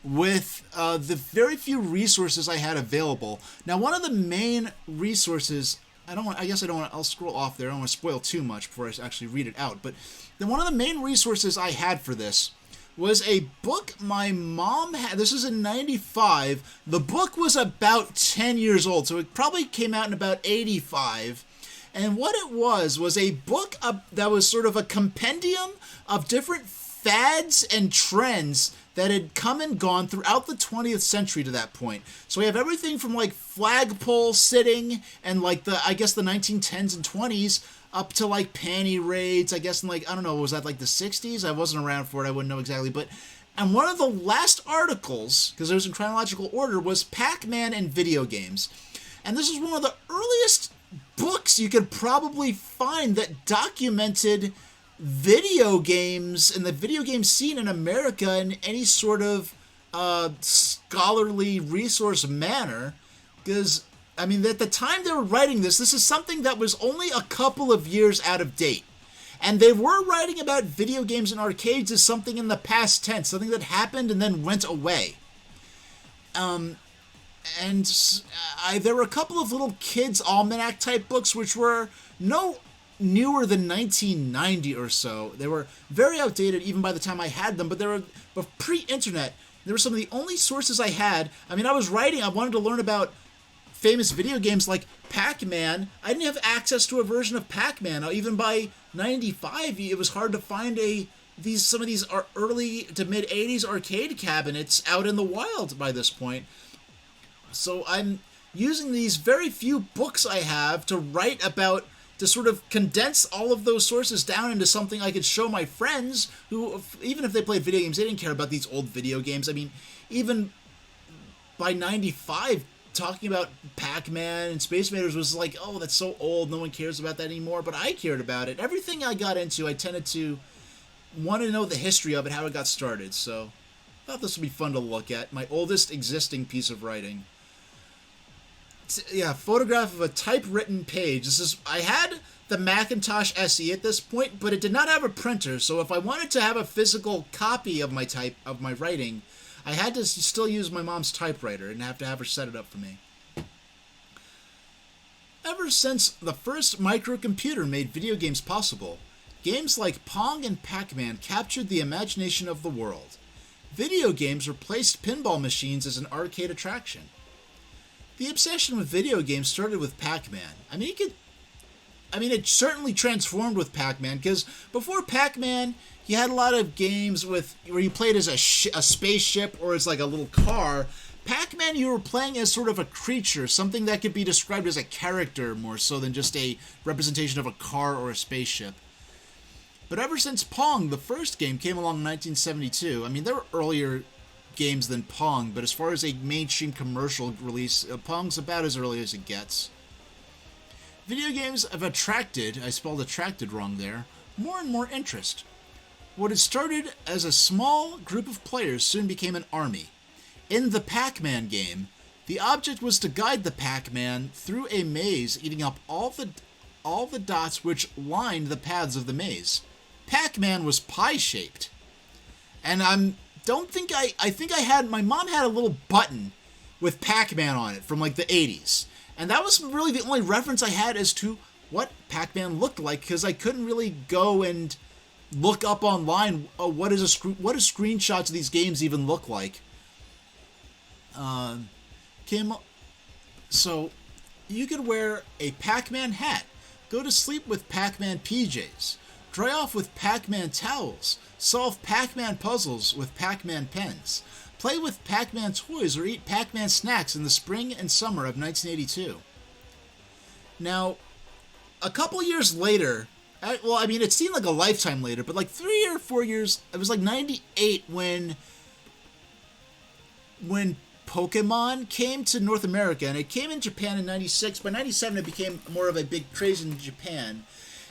with the very few resources I had available. Now, one of the main resources, I'll scroll off there. I don't want to spoil too much before I actually read it out. But then one of the main resources I had for this was a book my mom had. This is in 95. The book was about 10 years old, so it probably came out in about 85. And what it was a book that was sort of a compendium of different fads and trends that had come and gone throughout the 20th century to that point. So we have everything from like flagpole sitting and like the 1910s and 20s up to like panty raids, I guess in like, I don't know, was that like the 60s? I wasn't around for it, I wouldn't know exactly. And one of the last articles, because it was in chronological order, was Pac-Man and video games. And this is one of the earliest books you could probably find that documented video games and the video game scene in America in any sort of scholarly resource manner. Because, I mean, at the time they were writing this is something that was only a couple of years out of date. And they were writing about video games and arcades as something in the past tense, something that happened and then went away. And there were a couple of little kids' almanac type books which were no newer than 1990 or so. They were very outdated even by the time I had them, but they were pre-internet. They were some of the only sources I had. I mean, I was writing, I wanted to learn about famous video games like Pac-Man. I didn't have access to a version of Pac-Man. Even by 95, it was hard to find some of these early to mid 80s arcade cabinets out in the wild by this point. So I'm using these very few books I have to write about, to sort of condense all of those sources down into something I could show my friends who, even if they played video games, they didn't care about these old video games. I mean, even by 95, talking about Pac-Man and Space Invaders was like, oh, that's so old, no one cares about that anymore, but I cared about it. Everything I got into, I tended to want to know the history of it, how it got started, so I thought this would be fun to look at. My oldest existing piece of writing. Yeah, photograph of a typewritten page. I had the Macintosh SE at this point, but it did not have a printer, so if I wanted to have a physical copy of my writing, I had to still use my mom's typewriter and have to have her set it up for me. Ever since the first microcomputer made video games possible, games like Pong and Pac-Man captured the imagination of the world. Video games replaced pinball machines as an arcade attraction. The obsession with video games started with Pac-Man. It certainly transformed with Pac-Man, because before Pac-Man, you had a lot of games where you played as a spaceship or as like a little car. Pac-Man, you were playing as sort of a creature, something that could be described as a character more so than just a representation of a car or a spaceship. But ever since Pong, the first game, came along in 1972, there were earlier games than Pong, but as far as a mainstream commercial release, Pong's about as early as it gets. Video games have attracted, I spelled attracted wrong there, more and more interest. What had started as a small group of players soon became an army. In the Pac-Man game, the object was to guide the Pac-Man through a maze, eating up all the dots which lined the paths of the maze. Pac-Man was pie-shaped. And I think my mom had a little button with Pac-Man on it from like the 80s. And that was really the only reference I had as to what Pac-Man looked like, because I couldn't really go and look up online what do screenshots of these games even look like. So you could wear a Pac-Man hat, go to sleep with Pac-Man PJs, dry off with Pac-Man towels, solve Pac-Man puzzles with Pac-Man pens, play with Pac-Man toys, or eat Pac-Man snacks in the spring and summer of 1982. Now, a couple years later, it seemed like a lifetime later, but like 3 or 4 years, it was like 98 when Pokemon came to North America, and it came in Japan in 96. By 97, it became more of a big craze in Japan.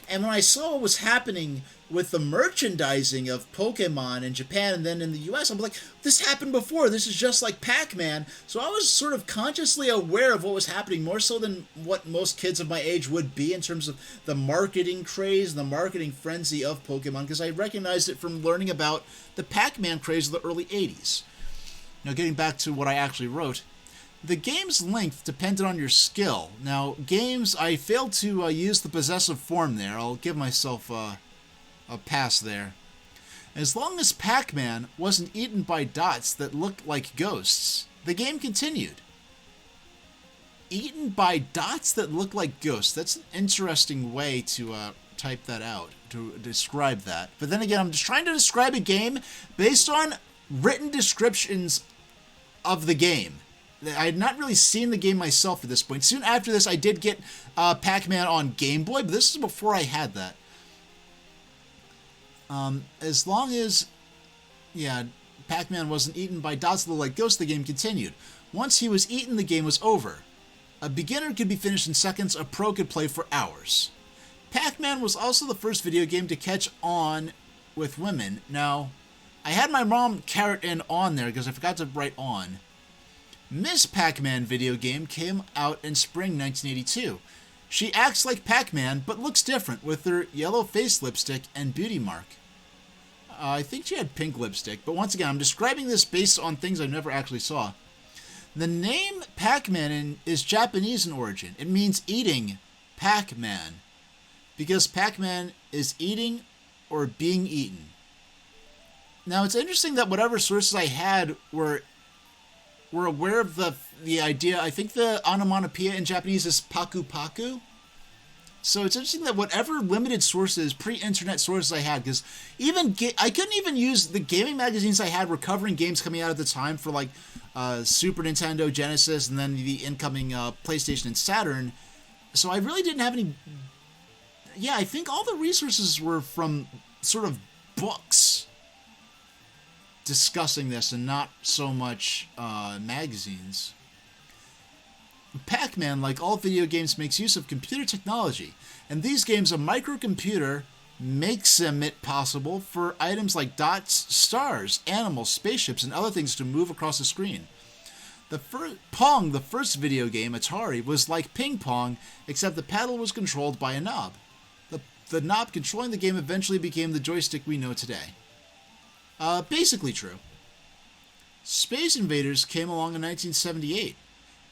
And when I saw what was happening with the merchandising of Pokemon in Japan and then in the US, I'm like, this happened before. This is just like Pac-Man. So I was sort of consciously aware of what was happening, more so than what most kids of my age would be in terms of the marketing craze, the marketing frenzy of Pokemon, because I recognized it from learning about the Pac-Man craze of the early 80s. Now, getting back to what I actually wrote, the game's length depended on your skill. Now, games, I failed to use the possessive form there. I'll give myself a pass there. As long as Pac-Man wasn't eaten by dots that looked like ghosts, the game continued. Eaten by dots that look like ghosts. That's an interesting way to type that out, to describe that. But then again, I'm just trying to describe a game based on written descriptions of the game. I had not really seen the game myself at this point. Soon after this, I did get Pac-Man on Game Boy, but this is before I had that. As long as, Pac-Man wasn't eaten by dots that look like ghosts, the game continued. Once he was eaten, the game was over. A beginner could be finished in seconds, a pro could play for hours. Pac-Man was also the first video game to catch on with women. Now, I had my mom carrot in on there because I forgot to write on. Miss Pac-Man video game came out in spring 1982. She acts like Pac-Man, but looks different with her yellow face lipstick and beauty mark. I think she had pink lipstick, but once again, I'm describing this based on things I never actually saw. The name Pac-Man is Japanese in origin. It means eating Pac-Man. because Pac-Man is eating or being eaten. Now, it's interesting that whatever sources I had were aware of the idea. I think the onomatopoeia in Japanese is paku paku. So it's interesting that whatever limited sources, pre-internet sources I had, because I couldn't even use the gaming magazines I had were covering games coming out at the time for like Super Nintendo, Genesis, and then the incoming PlayStation and Saturn. So I really didn't have any. Yeah, I think all the resources were from sort of books discussing this and not so much magazines. Pac-Man, like all video games, makes use of computer technology. In these games, a microcomputer makes it possible for items like dots, stars, animals, spaceships, and other things to move across the screen. Pong, the first video game, Atari, was like ping pong, except the paddle was controlled by a knob. The knob controlling the game eventually became the joystick we know today. Basically true. Space Invaders came along in 1978.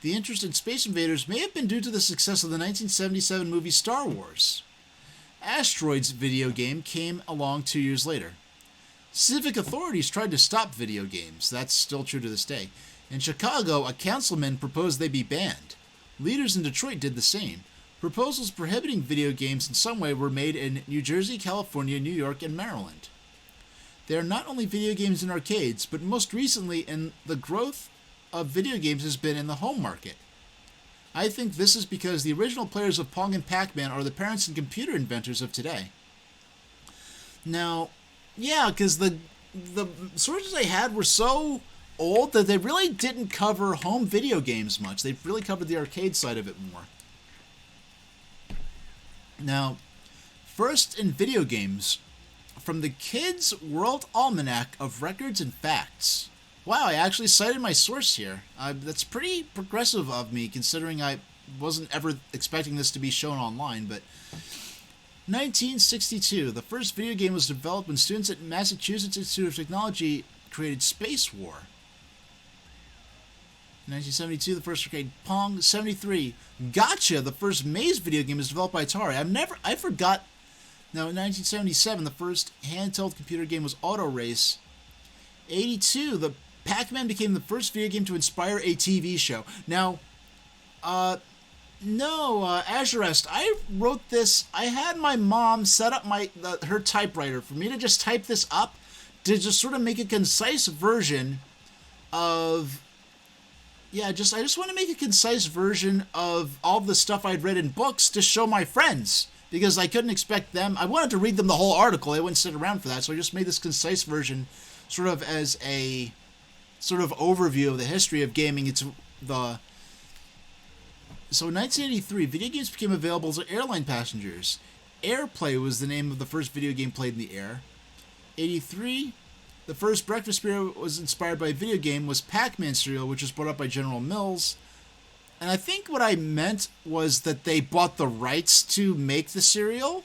The interest in Space Invaders may have been due to the success of the 1977 movie Star Wars. Asteroids video game came along 2 years later. Civic authorities tried to stop video games. That's still true to this day. In Chicago, a councilman proposed they be banned. Leaders in Detroit did the same. Proposals prohibiting video games in some way were made in New Jersey, California, New York, and Maryland. They are not only video games in arcades, but most recently in the growth of video games has been in the home market. I think this is because the original players of Pong and Pac-Man are the parents and computer inventors of today. Now, yeah, because the sources I had were so old that they really didn't cover home video games much. They really covered the arcade side of it more. Now, first in video games, from the Kids World Almanac of Records and Facts. Wow, I actually cited my source here. That's pretty progressive of me, considering I wasn't ever expecting this to be shown online, but 1962, the first video game was developed when students at Massachusetts Institute of Technology created Space War. 1972, the first arcade Pong. 73, Gotcha, the first maze video game, was developed by Atari. I forgot. Now, in 1977, the first handheld computer game was Auto Race. 82, the Pac-Man became the first video game to inspire a TV show. Now, Azurest, I wrote this. I had my mom set up her typewriter for me to just type this up to just sort of make a concise version of. Yeah, I just want to make a concise version of all the stuff I'd read in books to show my friends, because I couldn't expect them. I wanted to read them the whole article. I wouldn't sit around for that, so I just made this concise version sort of as a sort of overview of the history of gaming. So in 1983, video games became available to airline passengers. Airplay was the name of the first video game played in the air. 83, the first breakfast cereal was inspired by a video game was Pac-Man cereal, which was brought up by General Mills. And I think what I meant was that they bought the rights to make the cereal,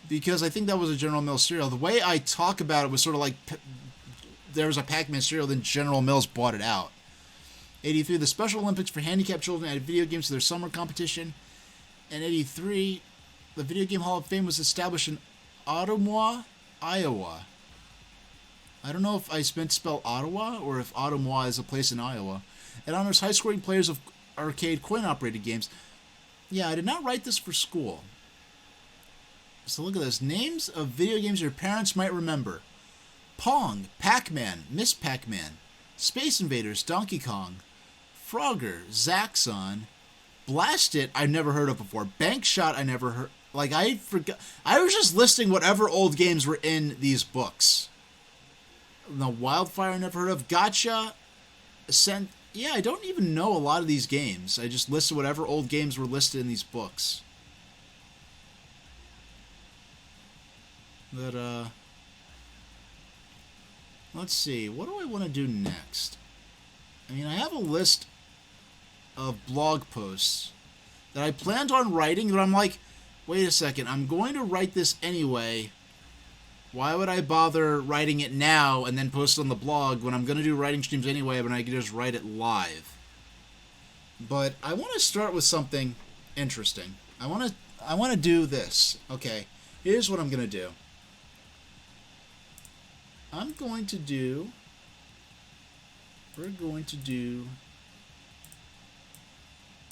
because I think that was a General Mills cereal. The way I talk about it was sort of like there was a Pac-Man cereal, then General Mills bought it out. 83, the Special Olympics for handicapped children added video games to their summer competition. And 83, the Video Game Hall of Fame was established in Ottawa, Iowa. I don't know if I meant to spell Ottawa or if Ottawa is a place in Iowa. It honors high-scoring players of arcade coin-operated games. Yeah, I did not write this for school. So look at this. Names of video games your parents might remember. Pong, Pac-Man, Miss Pac-Man, Space Invaders, Donkey Kong, Frogger, Zaxxon, Blast It, I've never heard of before. Bank Shot, I never heard. Like, I forgot. I was just listing whatever old games were in these books. The Wildfire, I never heard of. Gotcha, Ascent. Yeah, I don't even know a lot of these games. I just listed whatever old games were listed in these books. But, let's see. What do I want to do next? I mean, I have a list of blog posts that I planned on writing, but I'm like, wait a second, I'm going to write this anyway. Why would I bother writing it now and then post it on the blog when I'm going to do writing streams anyway, but I can just write it live? But I want to start with something interesting. I want to I want to do this. Okay, here's what I'm going to do. We're going to do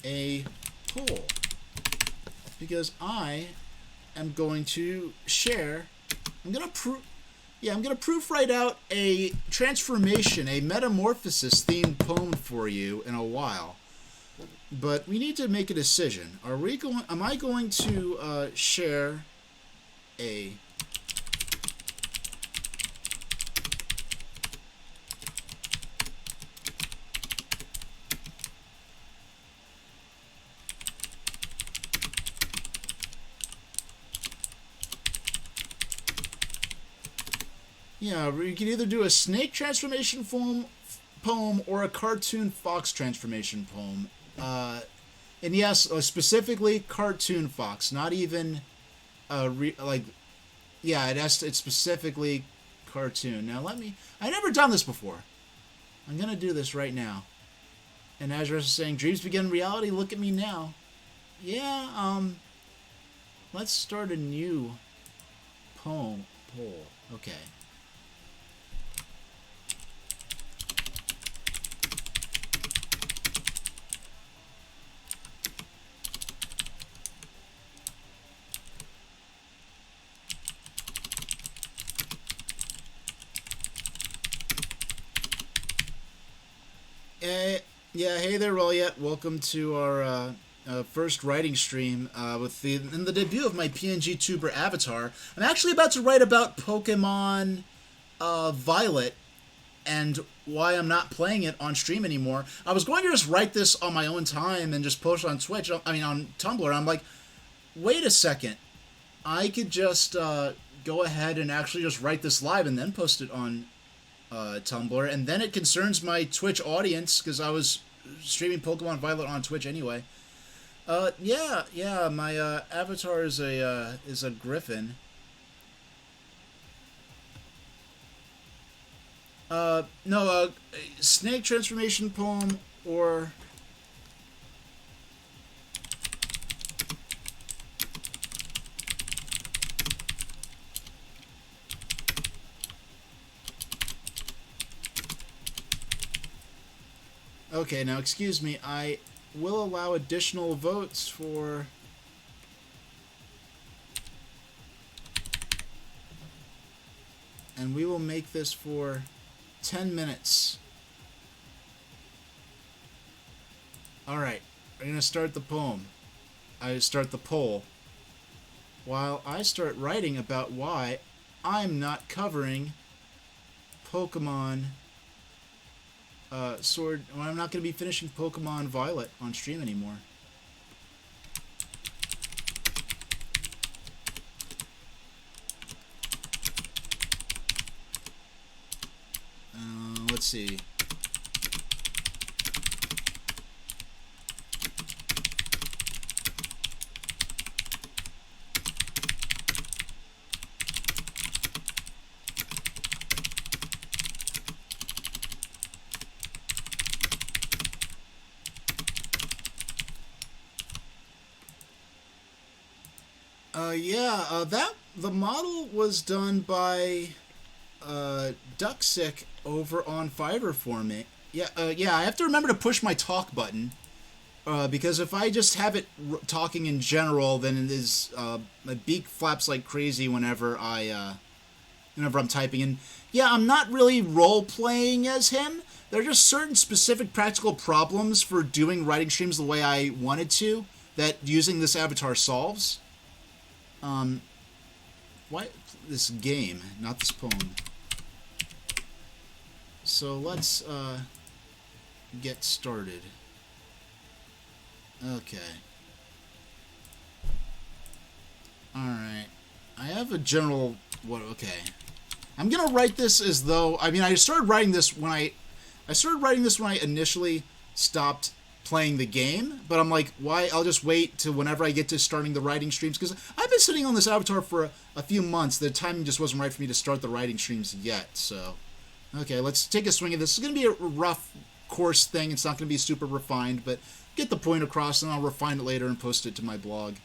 a poll because I am going to share. I'm going to proofread out a transformation, a metamorphosis themed poem for you in a while. But we need to make a decision. Am I going to share a Yeah, we can either do a snake transformation poem or a cartoon fox transformation poem. And yes, specifically cartoon fox, not even it's specifically cartoon. Now I never done this before. I'm gonna do this right now. And as you're saying, dreams begin reality. Look at me now. Yeah. Let's start a new poll. Okay. Yeah, hey there, Rolliet. Welcome to our first writing stream in the debut of my PNG tuber avatar. I'm actually about to write about Pokemon Violet and why I'm not playing it on stream anymore. I was going to just write this on my own time and just post it on Twitch. On Tumblr. I'm like, wait a second. I could just go ahead and actually just write this live and then post it on Tumblr, and then it concerns my Twitch audience because I was streaming Pokemon Violet on Twitch anyway. My avatar is a Griffin. Snake transformation poem or. Okay, now excuse me, I will allow additional votes for... And we will make this for 10 minutes. Alright, we're going to start the poem. I start the poll. While I start writing about why I'm not covering Pokemon... Sword. Well, I'm not going to be finishing Pokemon Violet on stream anymore. Let's see. The model was done by Ducksick over on Fiverr for me. I have to remember to push my talk button because if I just have it talking in general, then it is my beak flaps like crazy whenever I'm typing. And yeah, I'm not really role playing as him. There are just certain specific practical problems for doing writing streams the way I wanted to that using this avatar solves. Why this game, not this poem? So let's get started. Okay. Alright. I have a general okay. I'm gonna write this as though I started writing this when I initially stopped playing the game, but I'm like, why? I'll just wait to whenever I get to starting the writing streams, because I've been sitting on this avatar for a few months. The timing just wasn't right for me to start the writing streams yet, so okay, let's take a swing at this. It's going to be a rough, coarse thing. It's not going to be super refined, but get the point across, and I'll refine it later and post it to my blog.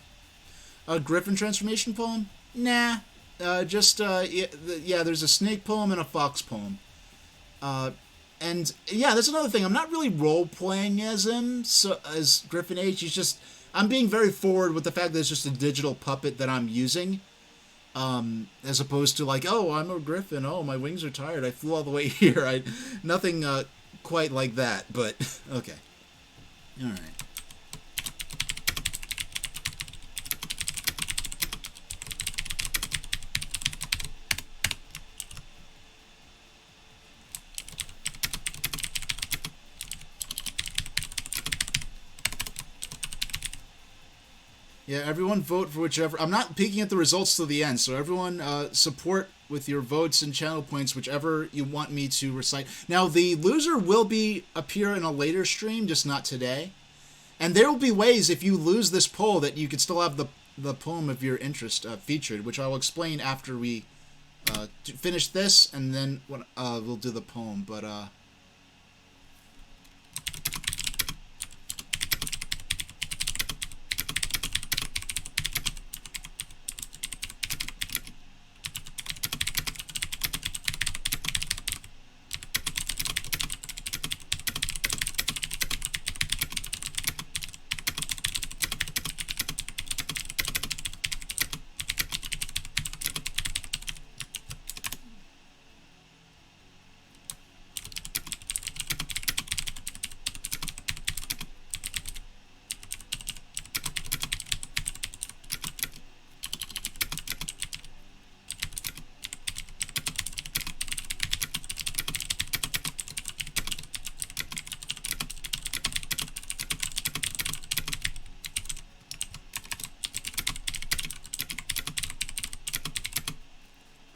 A Griffin transformation poem? Nah. Yeah, there's a snake poem and a fox poem. And yeah, that's another thing. I'm not really role playing as him, so as Griffin H. He's just I'm being very forward with the fact that it's just a digital puppet that I'm using, as opposed to like, oh, I'm a Griffin. Oh, my wings are tired. I flew all the way here. Nothing quite like that, but okay. All right. Yeah, everyone vote for whichever. I'm not peeking at the results till the end, so everyone support with your votes and channel points whichever you want me to recite. Now, the loser will appear in a later stream, just not today. And there will be ways, if you lose this poll, that you could still have the poem of your interest featured, which I will explain after we finish this, and then we'll do the poem. But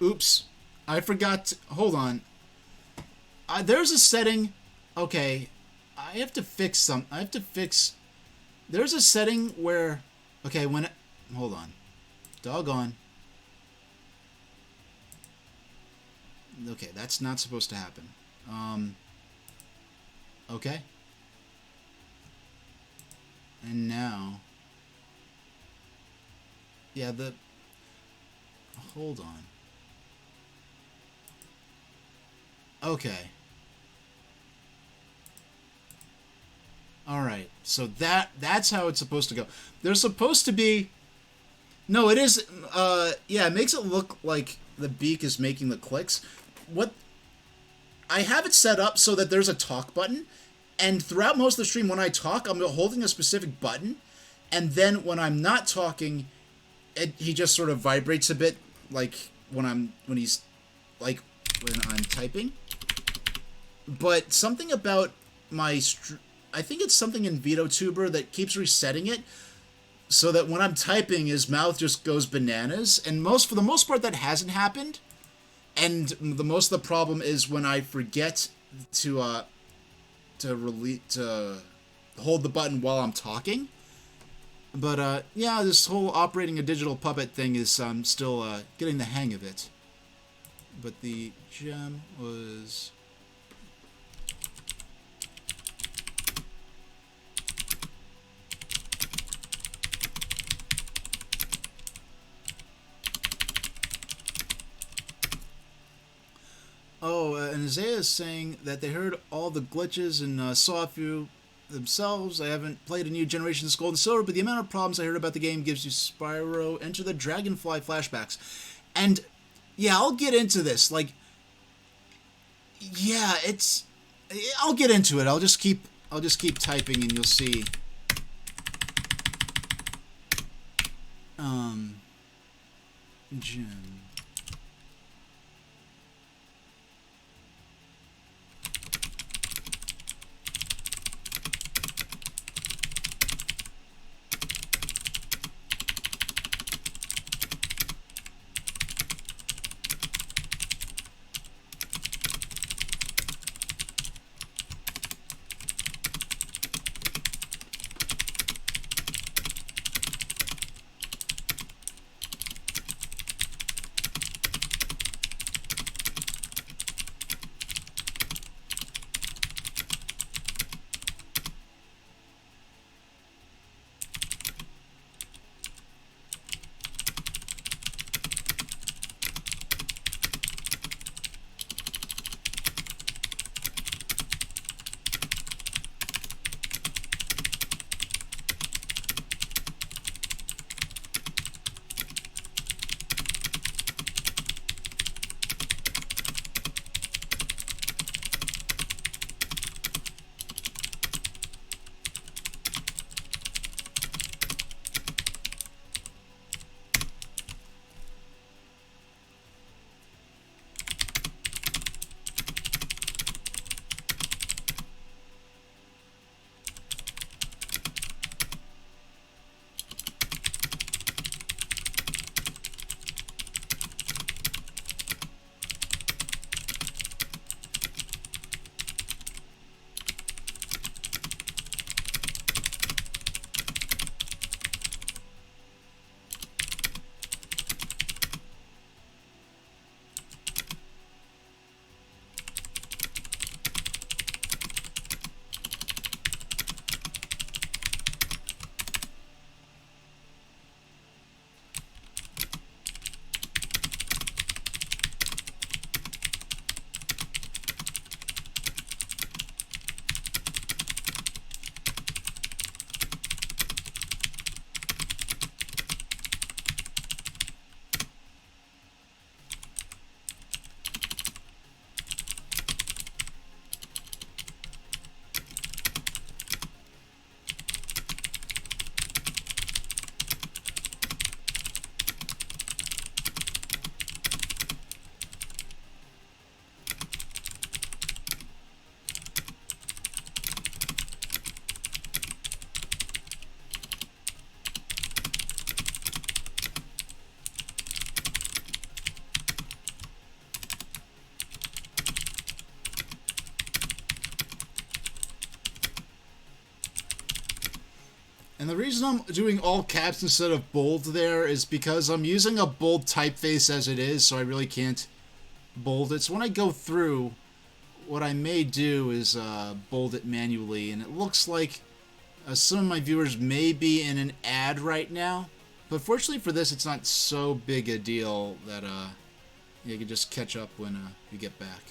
oops, I forgot. Hold on. There's a setting. Okay, I have to fix some. I have to fix. There's a setting where. Okay, hold on. Doggone. Okay, that's not supposed to happen. Okay. And now. Yeah, hold on. Okay. Alright, so that's how it's supposed to go. There's supposed to be... No, it is... yeah, it makes it look like the beak is making the clicks. I have it set up so that there's a talk button, and throughout most of the stream, when I talk, I'm holding a specific button, and then when I'm not talking, he just sort of vibrates a bit, like when I'm typing. But something about I think it's something in VideoTuber that keeps resetting it, so that when I'm typing, his mouth just goes bananas. And for the most part, that hasn't happened. And most of the problem is when I forget to hold the button while I'm talking. But yeah, this whole operating a digital puppet thing is still getting the hang of it. But the gem was... Oh, and Isaiah is saying that they heard all the glitches and saw a few themselves. I haven't played a new Generations Gold and Silver, but the amount of problems I heard about the game gives you Spyro Enter the Dragonfly flashbacks. And yeah, I'll get into this. Like, yeah, I'll get into it. I'll just keep typing, and you'll see. Gem. And the reason I'm doing all caps instead of bold there is because I'm using a bold typeface as it is, so I really can't bold it. So when I go through, what I may do is bold it manually, and it looks like some of my viewers may be in an ad right now, but fortunately for this, it's not so big a deal that you can just catch up when you get back.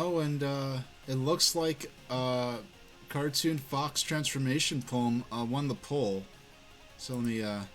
Oh, and it looks like Cartoon Fox Transformation Poem won the poll. So let me alright.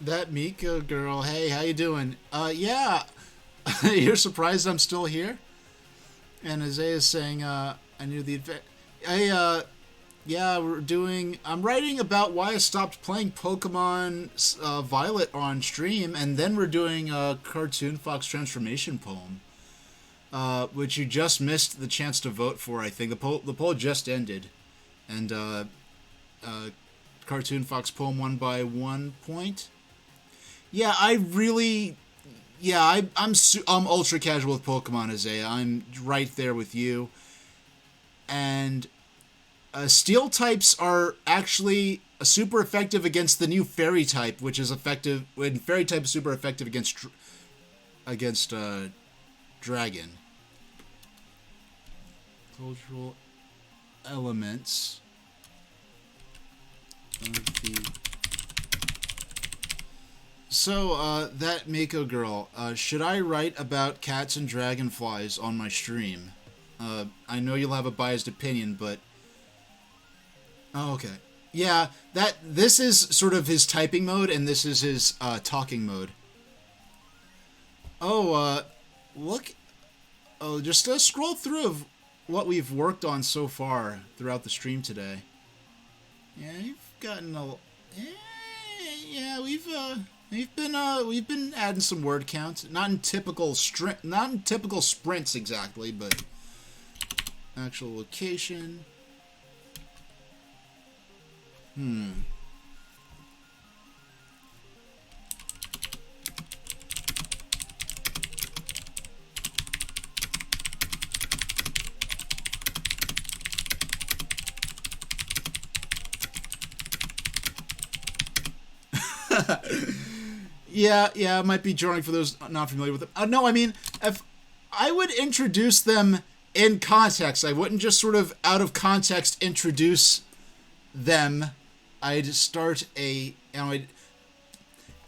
That Mika girl, hey, how you doing? Yeah, you're surprised I'm still here? And Isaiah's saying, I knew the advent. Hey, yeah, I'm writing about why I stopped playing Pokemon Violet on stream, and then we're doing a Cartoon Fox Transformation Poem, which you just missed the chance to vote for, I think. The poll just ended, and Cartoon Fox Poem won by 1 point. Yeah, I'm ultra casual with Pokemon, Isaiah. I'm right there with you. And Steel types are actually super effective against the new Fairy type, which is effective when Fairy type is super effective against Dragon. Cultural elements of the. So, that Mako girl, should I write about cats and dragonflies on my stream? I know you'll have a biased opinion, but... Oh, okay. Yeah, this is sort of his typing mode, and this is his, talking mode. Oh, look... Oh, just scroll through of what we've worked on so far throughout the stream today. Yeah, you've gotten a... Yeah, we've been adding some word count, not in typical sprints exactly, but actual location. Yeah, it might be jarring for those not familiar with them. No, I mean, if I would introduce them in context, I wouldn't just sort of out of context introduce them. I'd start in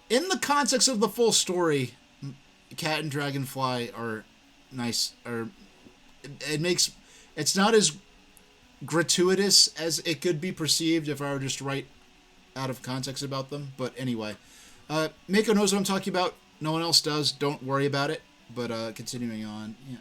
the context of the full story. Cat and Dragonfly are nice. It's not as gratuitous as it could be perceived if I were just to write out of context about them. But anyway, Mako knows what I'm talking about. No one else does. Don't worry about it. But continuing on. Yeah.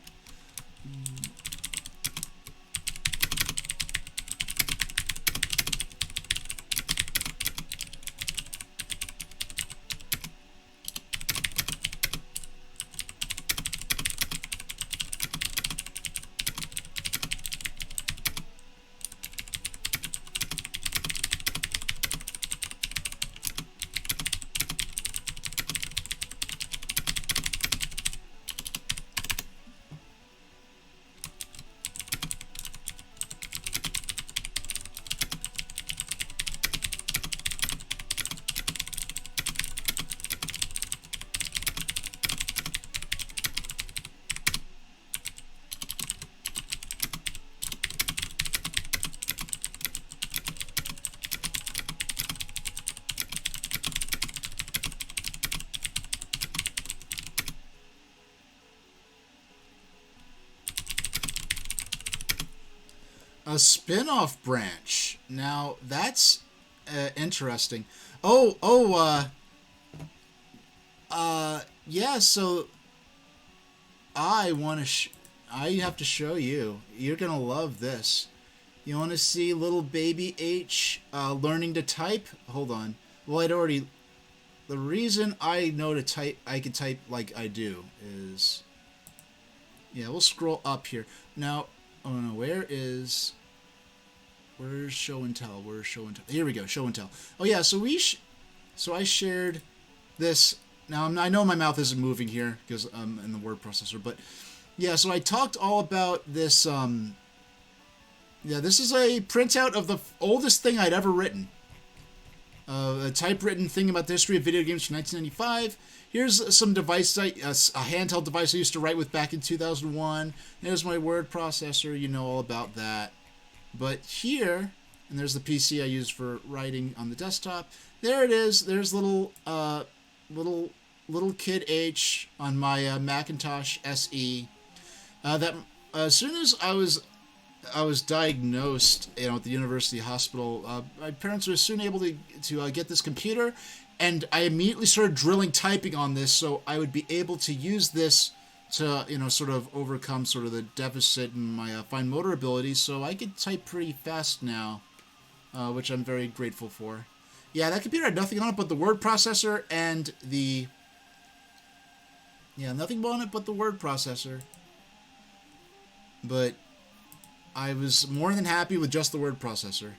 A spin-off branch. Now that's interesting. Yeah. So I have to show you. You're gonna love this. You want to see little baby H learning to type? Hold on. Well, I'd already. The reason I know to type, I can type like I do is. Yeah, we'll scroll up here now. Oh no, where's show and tell? Where's show and tell? Here we go, show and tell. Oh yeah, so I shared this. Now I know my mouth isn't moving here because I'm in the word processor, but yeah, so I talked all about this. Yeah, this is a printout of the oldest thing I'd ever written. A typewritten thing about the history of video games from 1995. Here's some device, a handheld device I used to write with back in 2001. There's my word processor. You know all about that. But here, and there's the PC I use for writing on the desktop. There it is. There's little kid H on my Macintosh SE. That as soon as I was diagnosed, at the university hospital. My parents were soon able to get this computer, and I immediately started drilling typing on this, so I would be able to use this to, sort of overcome sort of the deficit in my fine motor abilities. So I could type pretty fast now, which I'm very grateful for. Yeah, that computer had nothing on it but the word processor and the. Yeah, nothing on it but the word processor. But I was more than happy with just the word processor.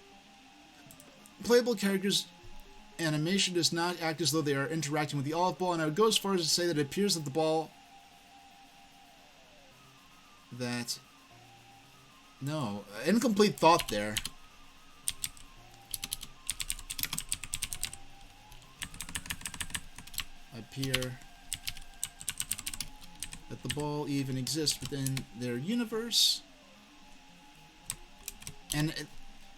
Playable characters' animation does not act as though they are interacting with the olive ball, and I would go as far as to say that it appears that the ball... No, incomplete thought there. Appear that the ball even exists within their universe. And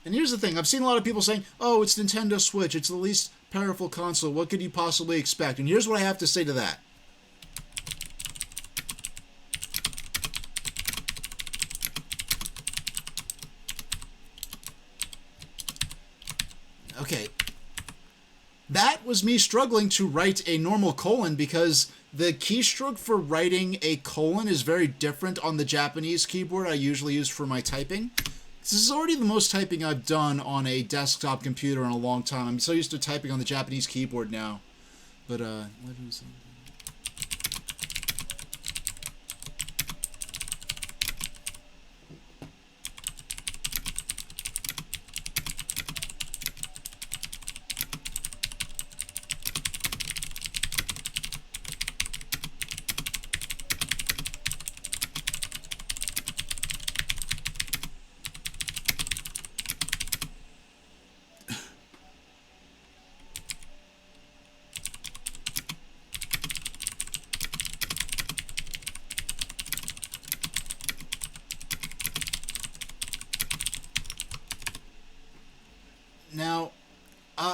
here's the thing. I've seen a lot of people saying, oh, it's Nintendo Switch. It's the least powerful console. What could you possibly expect? And here's what I have to say to that. Okay. That was me struggling to write a normal colon because the keystroke for writing a colon is very different on the Japanese keyboard I usually use for my typing. This is already the most typing I've done on a desktop computer in a long time. I'm so used to typing on the Japanese keyboard now. But, now,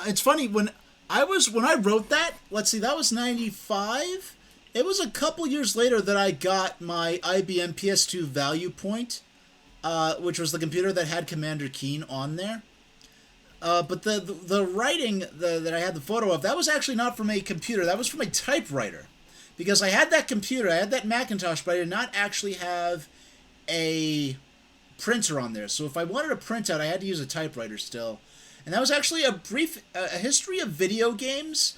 it's funny, when I wrote that, let's see, that was 95. It was a couple years later that I got my IBM PS2 Value Point. which was the computer that had Commander Keen on there. But the writing that I had the photo of, that was actually not from a computer. That was from a typewriter. Because I had that computer, I had that Macintosh, but I did not actually have a printer on there. So if I wanted a printout, I had to use a typewriter still. And that was actually a history of video games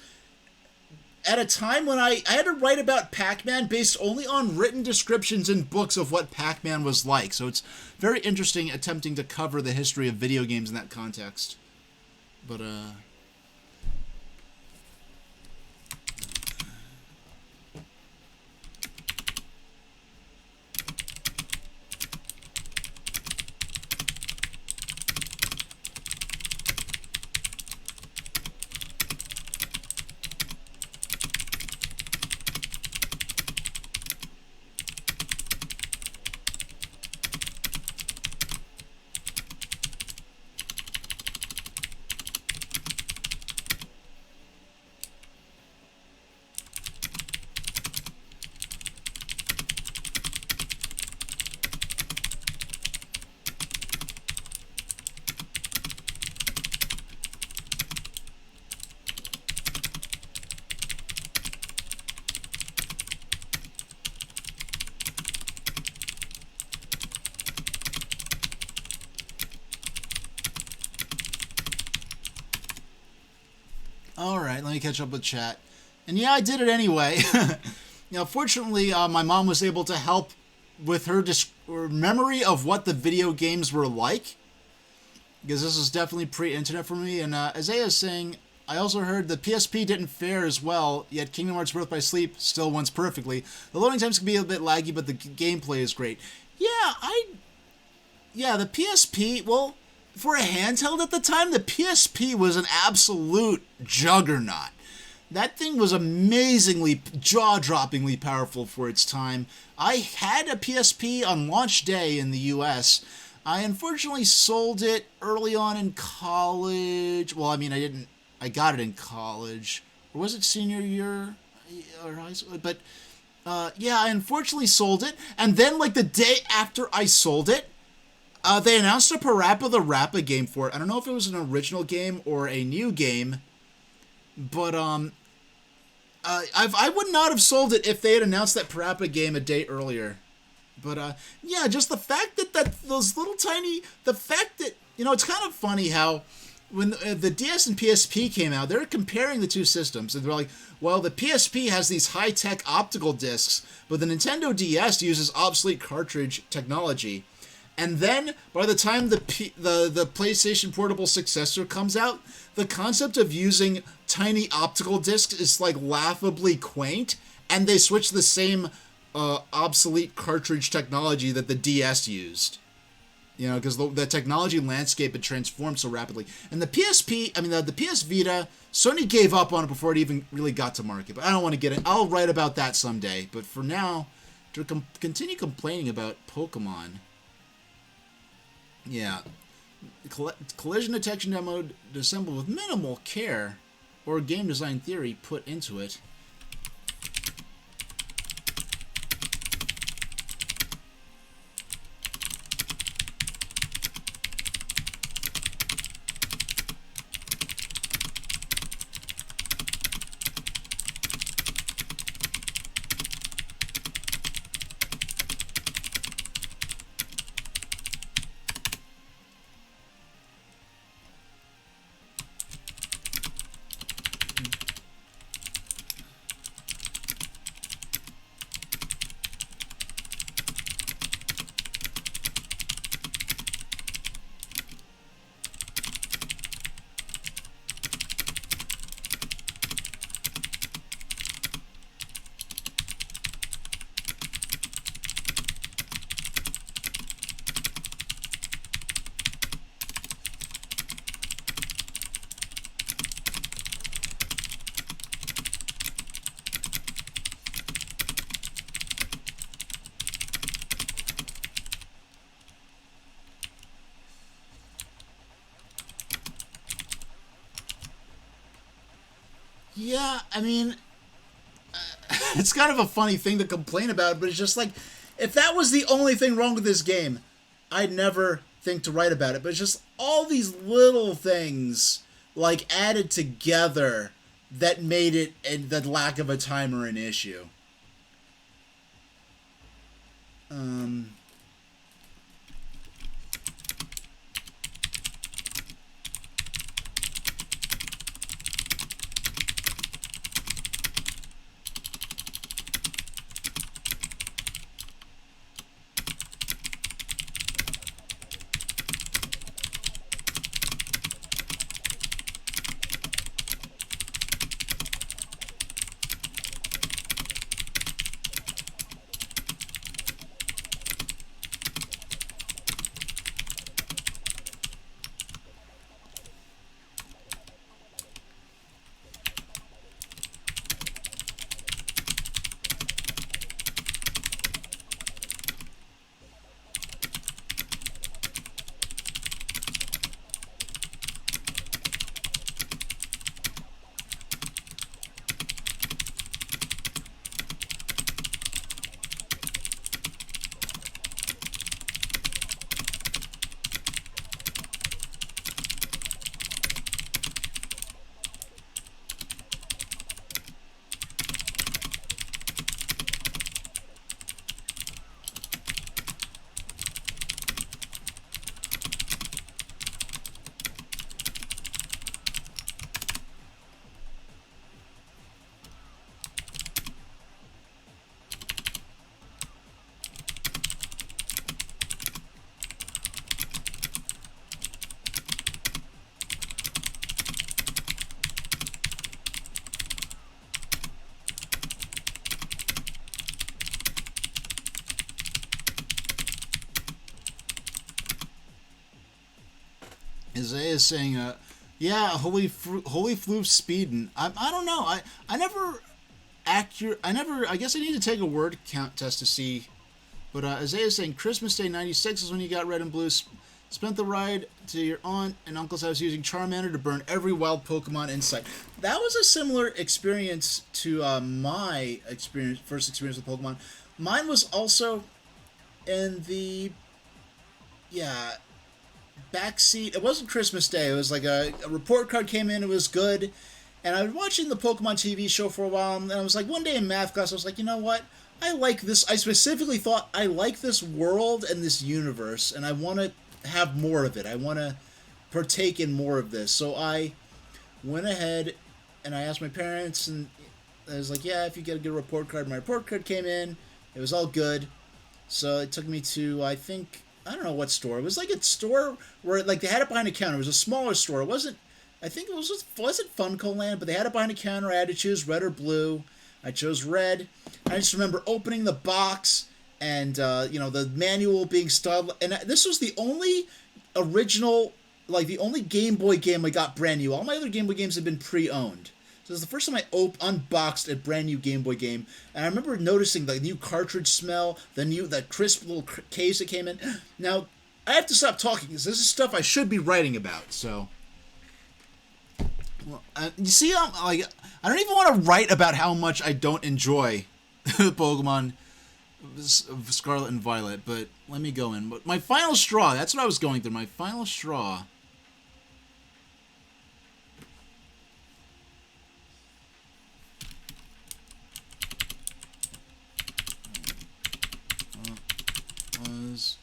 at a time when I had to write about Pac-Man based only on written descriptions in books of what Pac-Man was like. So it's very interesting attempting to cover the history of video games in that context. But, alright, let me catch up with chat. And yeah, I did it anyway. Fortunately, my mom was able to help with her memory of what the video games were like. Because this is definitely pre-internet for me. And Isaiah is saying, I also heard the PSP didn't fare as well, yet Kingdom Hearts Birth by Sleep still runs perfectly. The loading times can be a bit laggy, but the gameplay is great. Yeah, the PSP, well, for a handheld at the time, the PSP was an absolute juggernaut. That thing was amazingly, jaw-droppingly powerful for its time. I had a PSP on launch day in the US. I unfortunately sold it early on in college. Well, I mean, I got it in college. Or was it senior year? Or high school? But, yeah, I unfortunately sold it. And then, like, the day after I sold it, they announced a Parappa the Rappa game for it. I don't know if it was an original game or a new game, but I would not have sold it if they had announced that Parappa game a day earlier. But yeah, just the fact that those little tiny, the fact that, it's kind of funny how when the DS and PSP came out, they were comparing the two systems, and they're like, well, the PSP has these high-tech optical discs, but the Nintendo DS uses obsolete cartridge technology. And then, by the time the PlayStation Portable successor comes out, the concept of using tiny optical discs is, like, laughably quaint, and they switch the same obsolete cartridge technology that the DS used. Because the technology landscape had transformed so rapidly. And the PSP, the PS Vita, Sony gave up on it before it even really got to market. But I don't want to get it. I'll write about that someday. But for now, to continue complaining about Pokemon... Yeah, collision detection demo assembled with minimal care or game design theory put into it. Yeah, it's kind of a funny thing to complain about, but it's just like, if that was the only thing wrong with this game, I'd never think to write about it, but it's just all these little things like added together that made it and the lack of a timer an issue. Um, Isaiah is saying, yeah, holy flu speeding. I don't know. I never I guess I need to take a word count test to see. But Isaiah is saying Christmas Day '96 is when you got red and blue. Spent the ride to your aunt and uncle's house using Charmander to burn every wild Pokemon in sight. That was a similar experience to my first experience with Pokemon. Mine was also in the backseat. It wasn't Christmas Day. It was like a report card came in. It was good. And I was watching the Pokemon TV show for a while, and I was like, one day in math class, I was like, you know what? I like this. I specifically thought, I like this world and this universe, and I want to have more of it. I want to partake in more of this. So I went ahead and I asked my parents, and I was like, yeah, if you get a good report card. My report card came in. It was all good. So it took me to, I don't know what store. It was like a store where like they had it behind a counter. It was a smaller store. It wasn't, I think it wasn't Funko Land, but they had it behind a counter. I had to choose red or blue. I chose red. I just remember opening the box and, the manual being styled. And this was the only original, like the only Game Boy game I got brand new. All my other Game Boy games had been pre-owned. So it was the first time I unboxed a brand new Game Boy game. And I remember noticing the new cartridge smell, that crisp little case that came in. Now, I have to stop talking because this is stuff I should be writing about, so... Well, you see, I don't even want to write about how much I don't enjoy Pokemon Scarlet and Violet, but let me go in. But my final straw, that's what I was going through, my final straw. Was...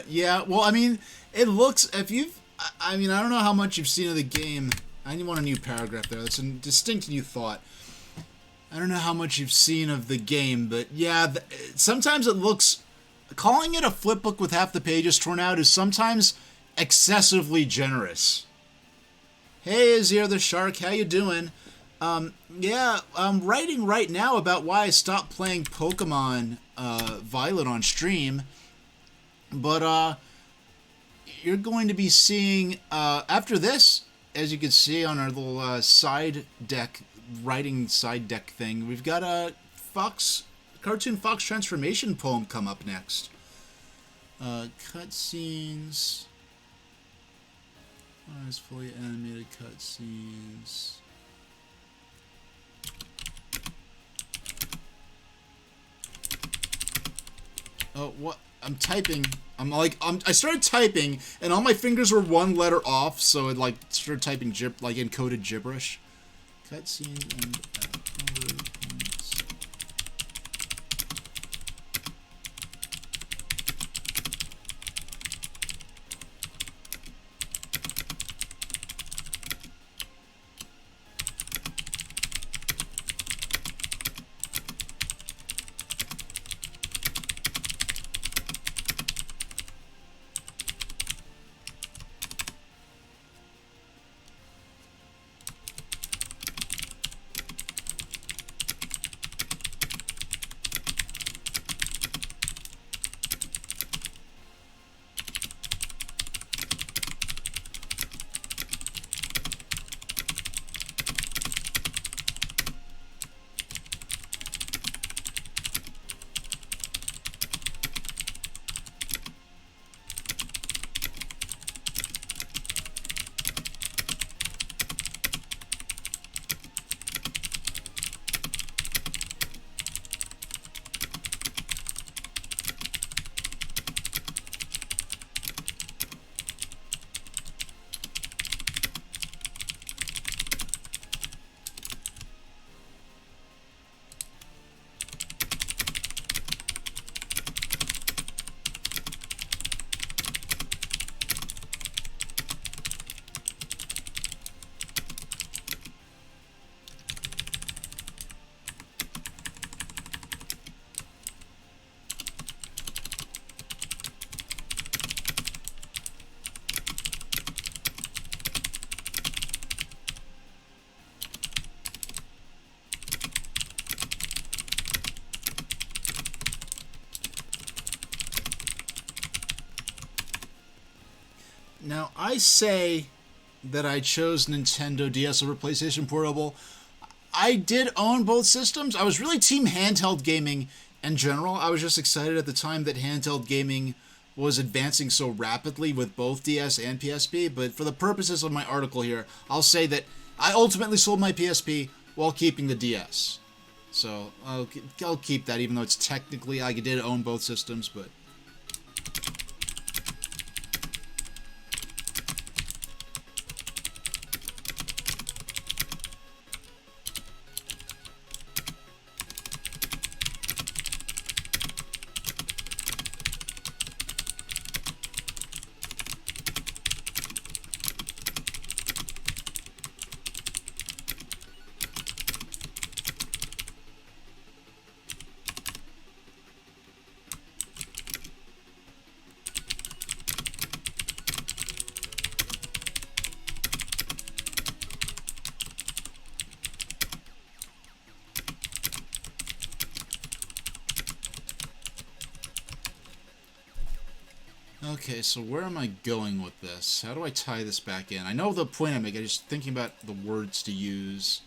Yeah, well, I mean, it looks, if you've, I mean, I don't know how much you've seen of the game. I want a new paragraph there. That's a distinct new thought. I don't know how much you've seen of the game, but yeah, sometimes it looks, calling it a flip book with half the pages torn out is sometimes excessively generous. Hey, Azir the Shark, how you doing? Yeah, I'm writing right now about why I stopped playing Pokemon Violet on stream, but you're going to be seeing, after this, as you can see on our little side deck, writing side deck thing, we've got a cartoon Fox transformation poem come up next. Cutscenes. It's fully animated cutscenes. Oh, what? I'm typing. I started typing, and all my fingers were one letter off, so it like started typing encoded gibberish. Cutscene and points. Now, I say that I chose Nintendo DS over PlayStation Portable. I did own both systems. I was really team handheld gaming in general. I was just excited at the time that handheld gaming was advancing so rapidly with both DS and PSP. But for the purposes of my article here, I'll say that I ultimately sold my PSP while keeping the DS. So I'll keep that, even though it's technically, I did own both systems, but... Okay, so where am I going with this? How do I tie this back in? I know the point I'm making. I'm just thinking about the words to use.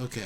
Okay.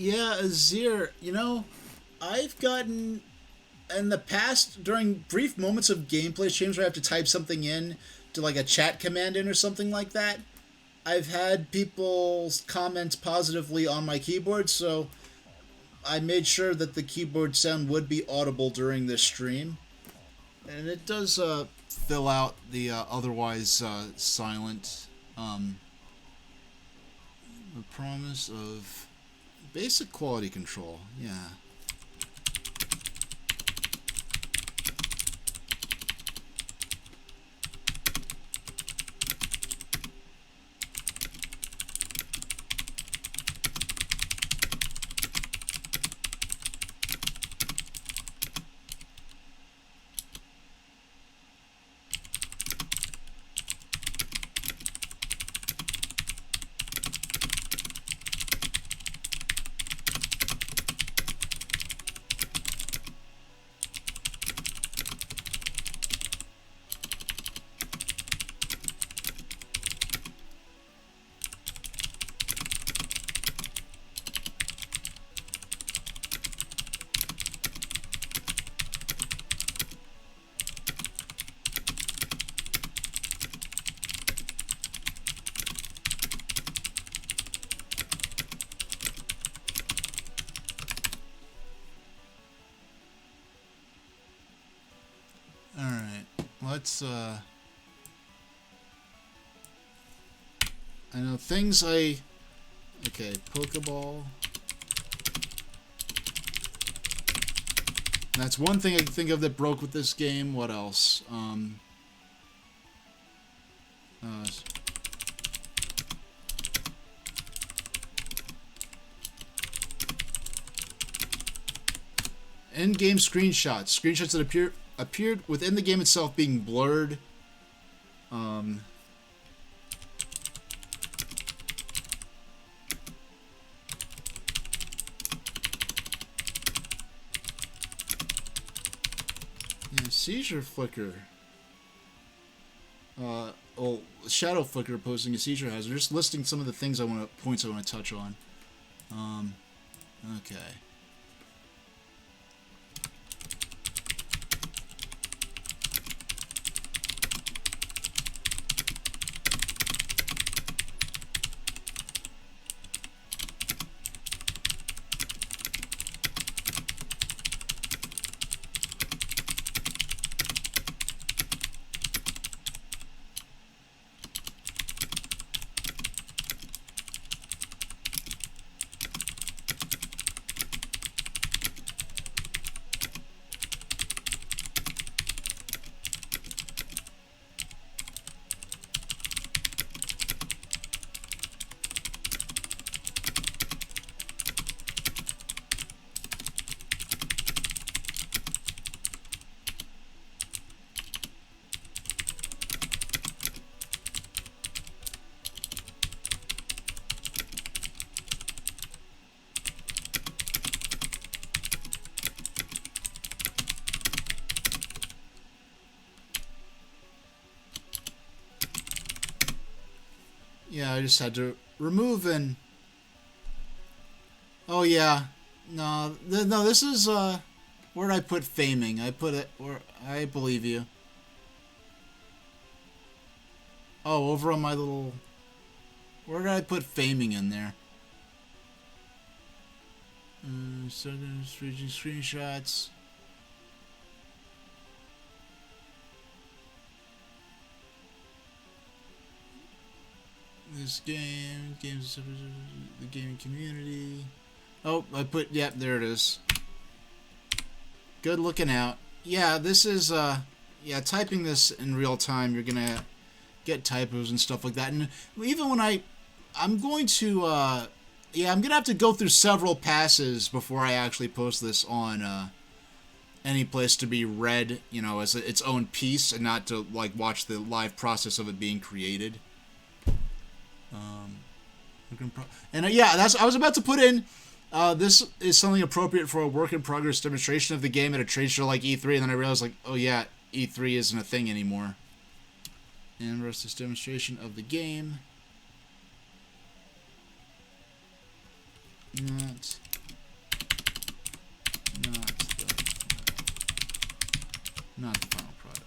Yeah, Azir, I've gotten in the past during brief moments of gameplay streams where I have to type something in to like a chat command in or something like that. I've had people's comments positively on my keyboard, so I made sure that the keyboard sound would be audible during this stream. And it does fill out the otherwise silent the promise of basic quality control. Yeah. Alright. Let's I know things okay, Pokeball. That's one thing I can think of that broke with this game. What else? In-game screenshots. Screenshots that appeared within the game itself being blurred. Yeah, seizure flicker. Oh, shadow flicker posing a seizure hazard. Just listing some of the things points I want to touch on. Okay. Yeah, I just had to remove and... Oh, yeah. No, this is, where did I put faming? I put it where... I believe you. Oh, over on my little... Where did I put faming in there? Reaching screenshots. This games, the gaming community. Oh, I put, yep, there it is. Good looking out. Yeah, this is, yeah, typing this in real time, you're gonna get typos and stuff like that. And even when I'm going to, yeah, I'm gonna have to go through several passes before I actually post this on, any place to be read, you know, as its own piece and not to, like, watch the live process of it being created. And yeah, I was about to put in, this is something appropriate for a work-in-progress demonstration of the game at a trade show like E3, and then I realized, like, oh yeah, E3 isn't a thing anymore. And rest this demonstration of the game. Not the final product.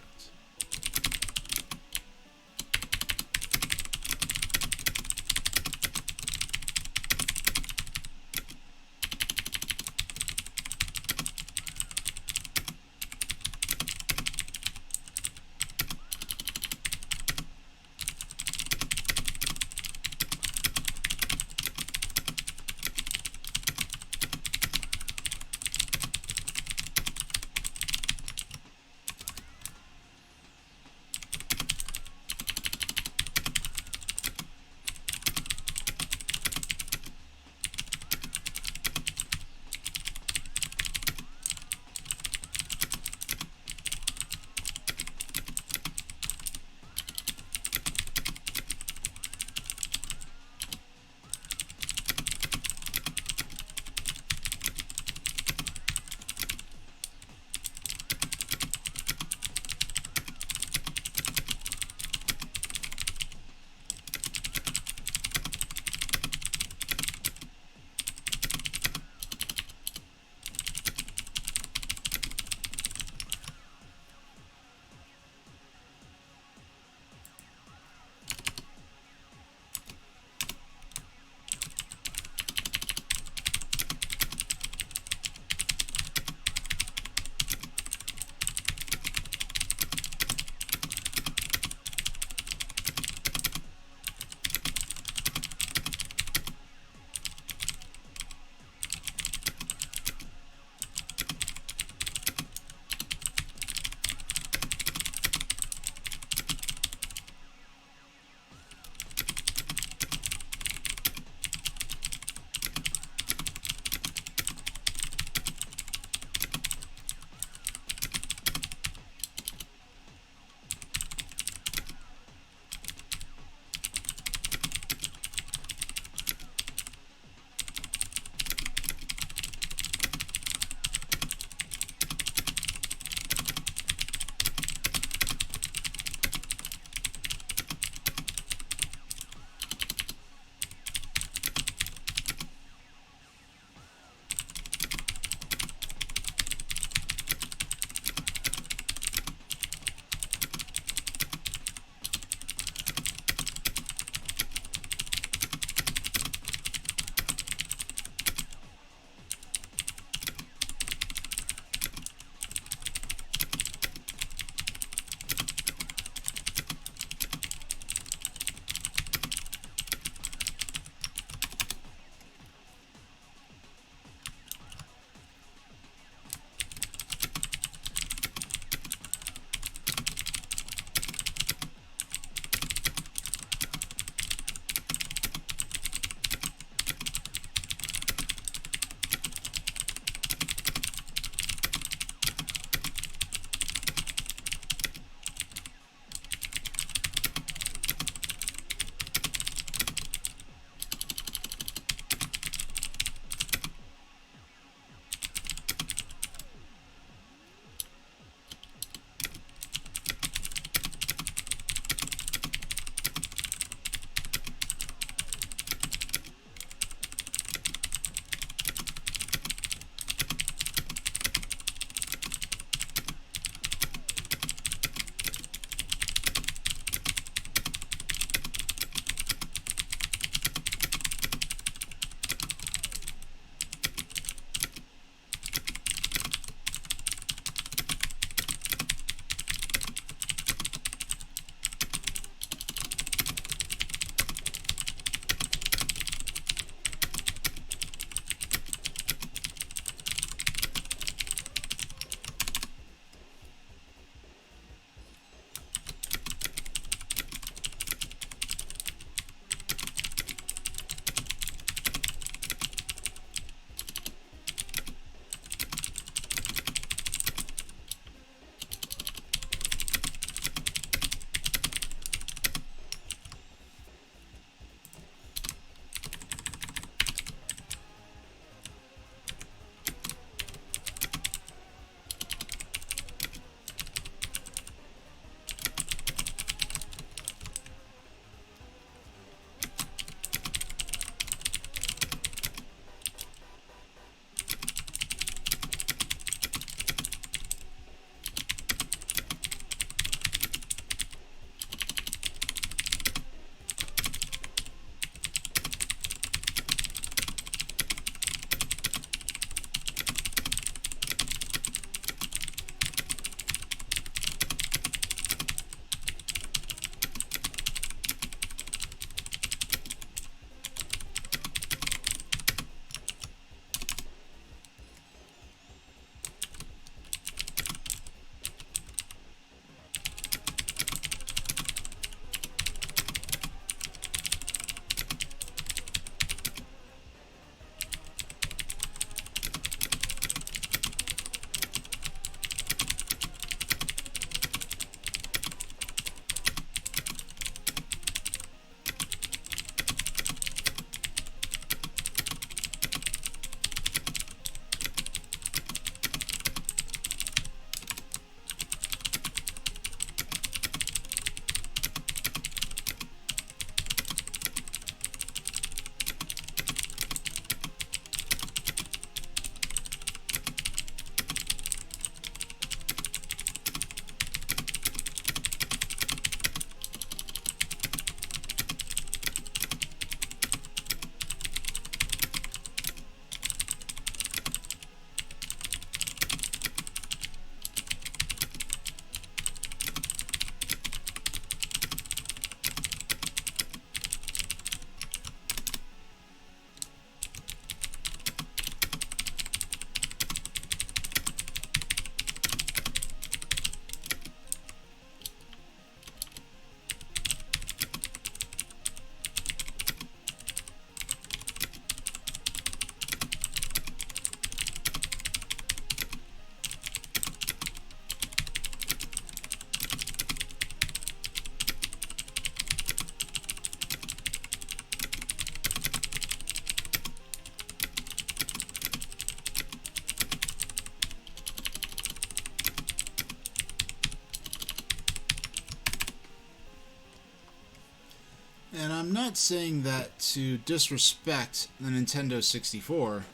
I'm not saying that to disrespect the Nintendo 64,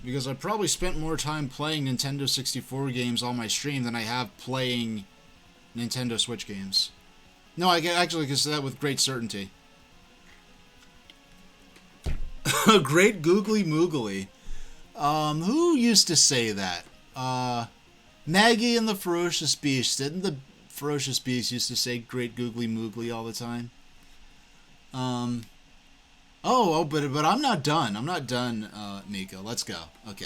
because I probably spent more time playing Nintendo 64 games on my stream than I have playing Nintendo Switch games. No, I actually can say that with great certainty. Great googly moogly. Who used to say that? Maggie and the Ferocious Beast. Didn't the Ferocious Beast used to say great googly moogly all the time? But I'm not done. I'm not done, Nico. Let's go. Okay.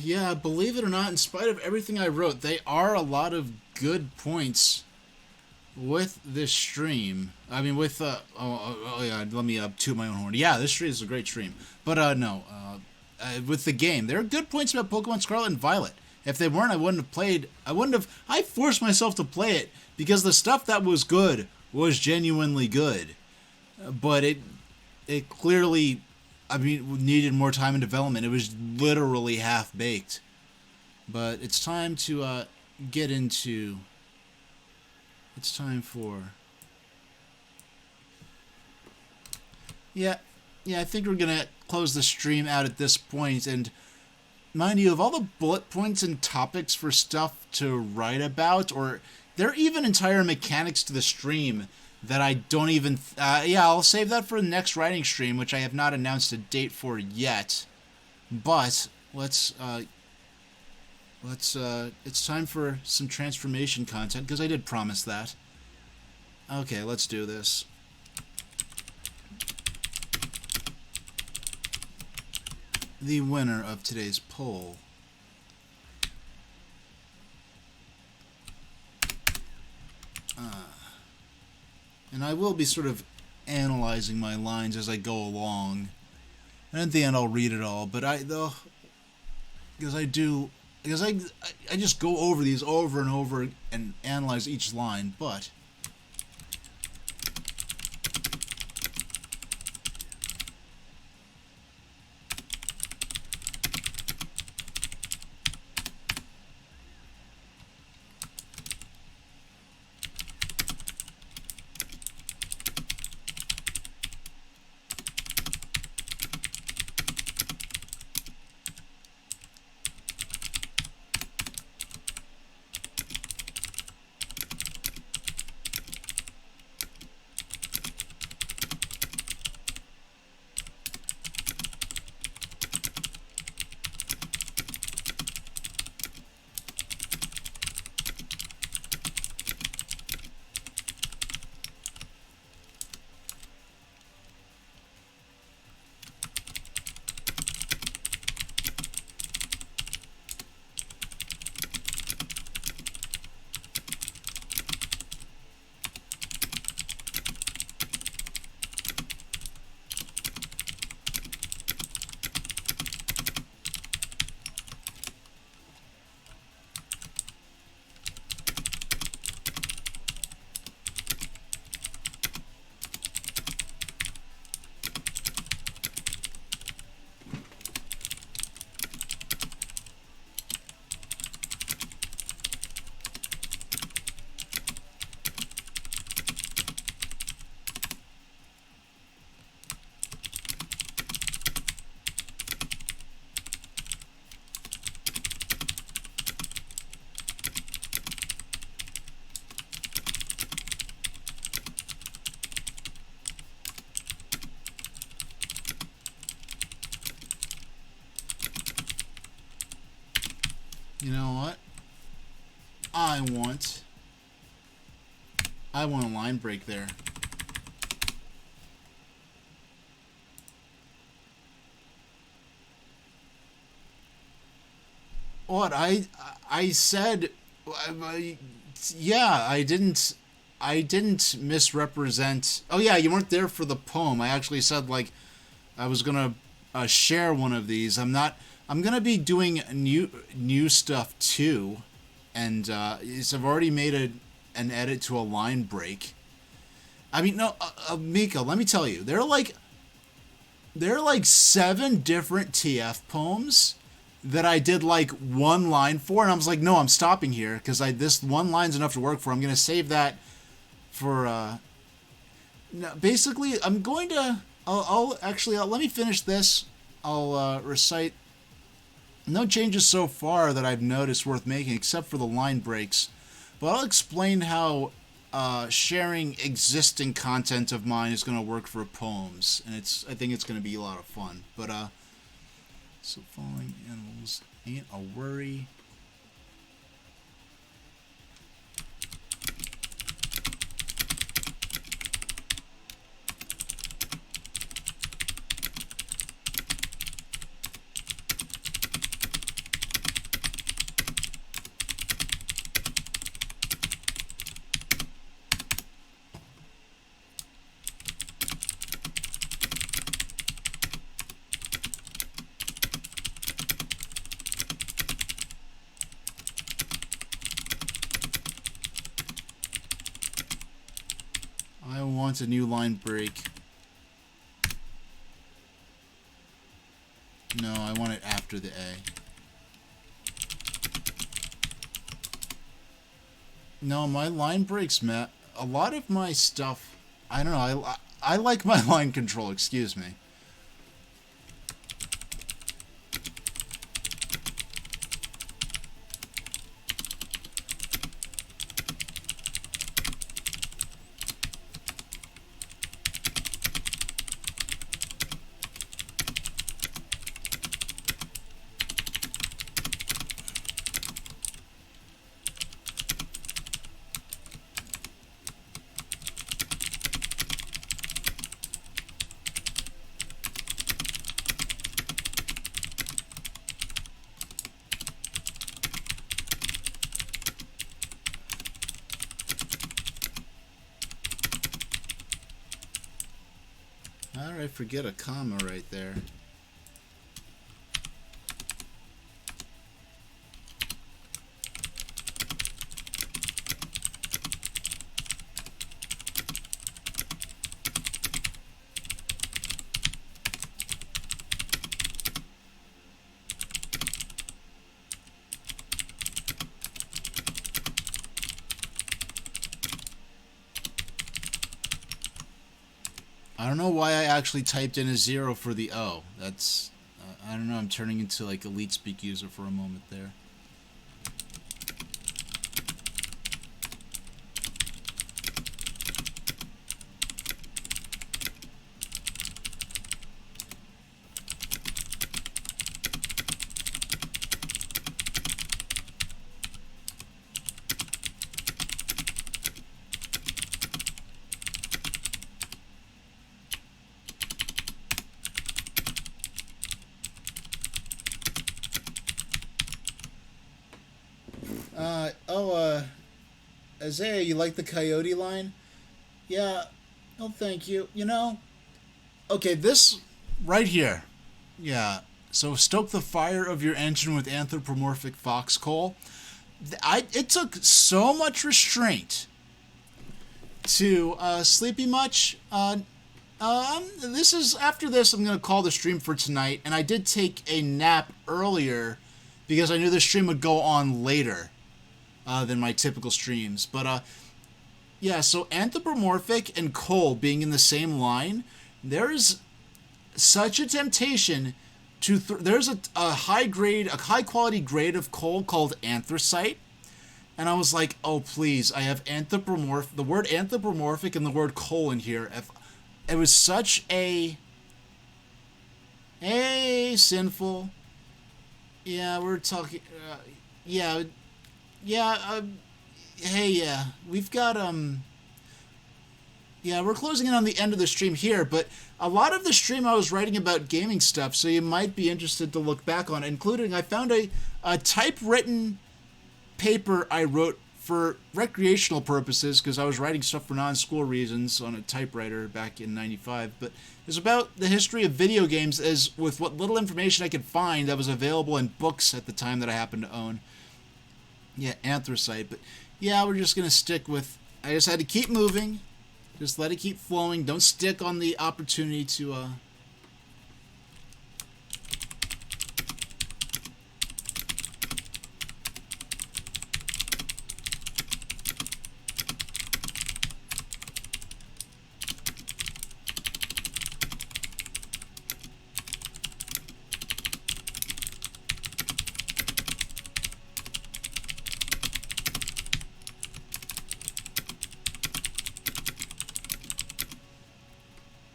Yeah, believe it or not, in spite of everything I wrote, they are a lot of good points with this stream. I mean, with, yeah, let me toot my own horn. Yeah, this stream is a great stream. But, no, with the game, there are good points about Pokemon Scarlet and Violet. If they weren't, I forced myself to play it because the stuff that was good was genuinely good. But it clearly, I mean, needed more time in development. It was literally half-baked. But it's time to get into... It's time for... Yeah, I think we're going to close the stream out at this point. And mind you, of all the bullet points and topics for stuff to write about, or there are even entire mechanics to the stream that I don't even... yeah, I'll save that for the next writing stream, which I have not announced a date for yet. But let's it's time for some transformation content, because I did promise that. Okay, let's do this. the winner of today's poll. And I will be sort of analyzing my lines as I go along. And at the end I'll read it all, but I just go over these over and over and analyze each line, but you know what? I want a line break there. What? I said, yeah, I didn't misrepresent. Oh yeah, you weren't there for the poem. I actually said, like, I was gonna share one of these. I'm not. I'm gonna be doing new stuff too, and I've already made an edit to a line break. I mean, no, Mika, let me tell you, there are like 7 different TF poems that I did like one line for, and I was like, no, I'm stopping here because this one line's enough to work for. I'm gonna save that for. No, basically, I'm going to. I'll actually let me finish this. I'll recite. No changes so far that I've noticed worth making, except for the line breaks. But I'll explain how sharing existing content of mine is going to work for poems, and I think it's going to be a lot of fun. But so following animals ain't a worry. I want a new line break. No, I want it after the A. No, my line breaks, Matt. A lot of my stuff, I don't know, I like my line control, excuse me. How did I forget a comma right there? I don't know why I actually typed in a 0 for the O. That's, I don't know, I'm turning into like Elite Speak user for a moment there. Isaiah, you like the coyote line? Yeah. Oh, thank you. You know, okay, this right here. Yeah. So stoke the fire of your engine with anthropomorphic fox coal. It took so much restraint to Sleepy Much. This is after this. I'm gonna call the stream for tonight, and I did take a nap earlier because I knew the stream would go on later than my typical streams. But yeah, so anthropomorphic and coal being in the same line, there is such a temptation to. There's a high quality grade of coal called anthracite, and I was like, oh please, I have the word anthropomorphic and the word coal in here. If it was such a sinful. Yeah, we're talking. Yeah, yeah. Hey, yeah, we've got Yeah, we're closing in on the end of the stream here, but a lot of the stream I was writing about gaming stuff, so you might be interested to look back on, including I found a typewritten paper I wrote for recreational purposes because I was writing stuff for non-school reasons on a typewriter back in '95. But it's about the history of video games as with what little information I could find that was available in books at the time that I happened to own. Yeah, anthracite. But yeah, we're just gonna stick with. I just had to keep moving, just let it keep flowing. Don't stick on the opportunity to.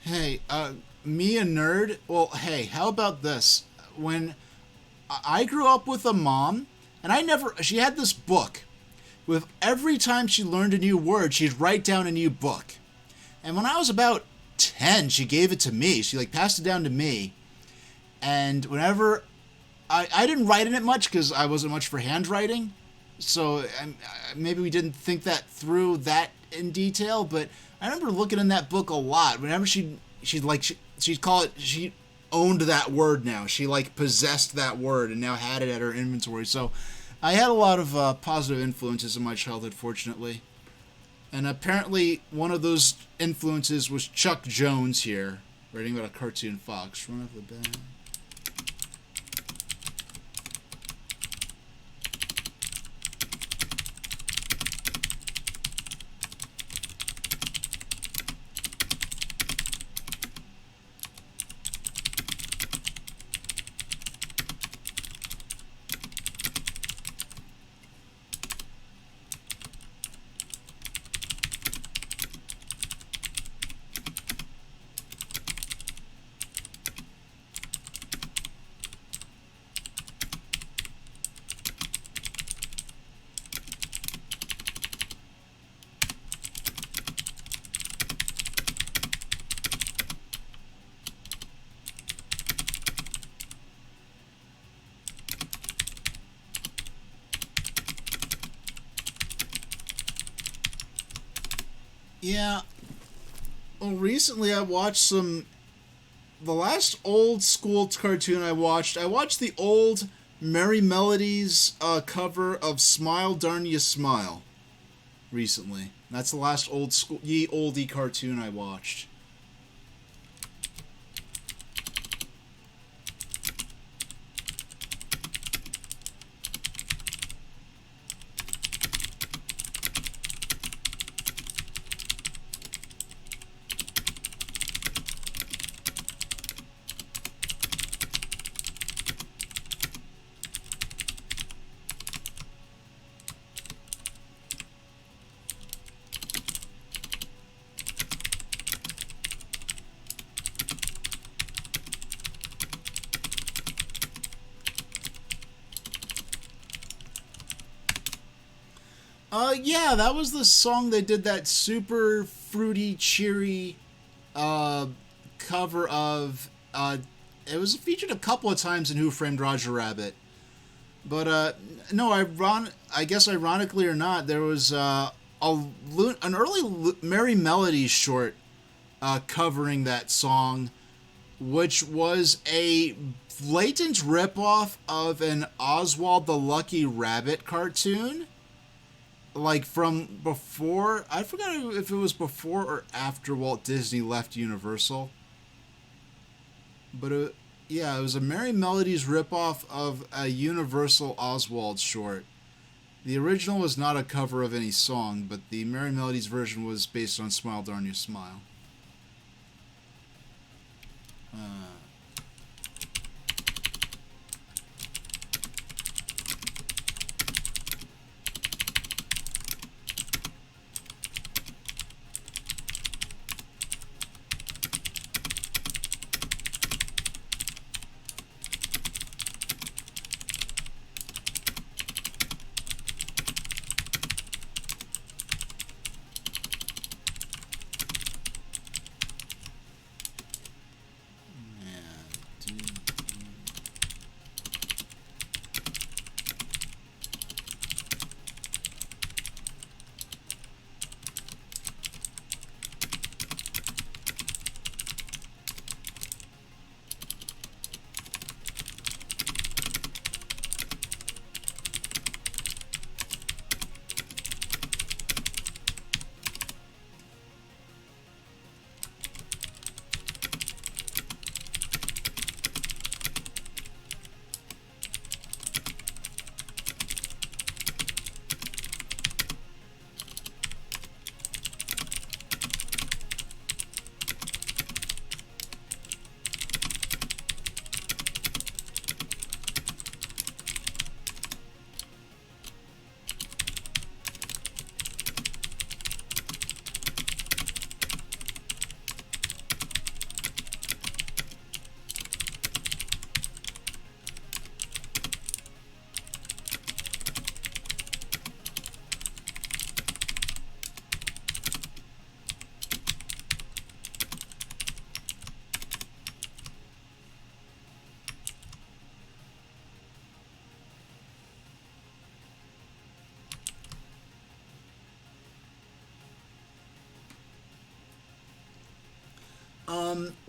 Hey, me a nerd? Well, hey, how about this? When I grew up with a mom, and she had this book with every time she learned a new word, she'd write down a new book. And when I was about 10, she gave it to me. She like passed it down to me. And whenever I didn't write in it much because I wasn't much for handwriting. So maybe we didn't think that through that in detail, but I remember looking in that book a lot. Whenever she'd call it, she owned that word now. She like possessed that word and now had it at her inventory. So I had a lot of positive influences in my childhood, fortunately. And apparently one of those influences was Chuck Jones here, writing about a cartoon fox. Run off the bat. Yeah. Well, recently I watched some the last old school cartoon I watched the old Merry Melodies cover of Smile Darn Ya Smile recently. That's the last old school ye oldie cartoon I watched. Yeah, that was the song they did that super fruity, cheery uh, cover of. It was featured a couple of times in Who Framed Roger Rabbit. But, no, I guess ironically or not, there was an early Merry Melodies short covering that song, which was a blatant ripoff of an Oswald the Lucky Rabbit cartoon, like from before. I forgot if it was before or after Walt Disney left Universal, but yeah, it was a Merry Melodies ripoff of a Universal Oswald short. The original was not a cover of any song, but the Merry Melodies version was based on Smile Darn You Smile.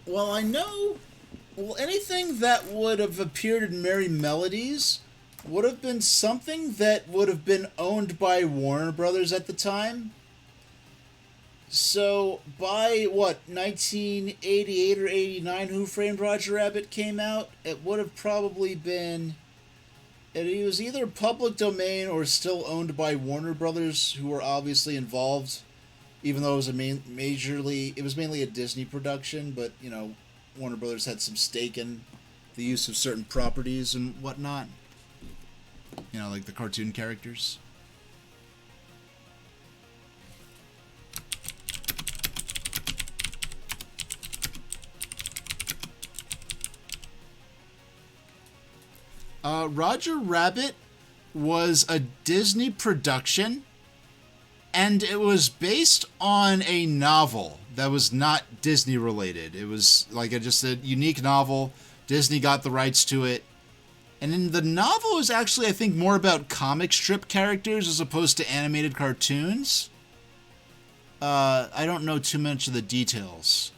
Well, I know. Well, anything that would have appeared in Merry Melodies would have been something that would have been owned by Warner Brothers at the time. So, by what, 1988 or 89, Who Framed Roger Rabbit came out, it would have probably been. It was either public domain or still owned by Warner Brothers, who were obviously involved, even though it was it was mainly a Disney production, but, Warner Brothers had some stake in the use of certain properties and whatnot. Like the cartoon characters. Roger Rabbit was a Disney production, and it was based on a novel that was not Disney related. It was just a unique novel. Disney got the rights to it. And in the novel is actually, I think, more about comic strip characters as opposed to animated cartoons. I don't know too much of the details.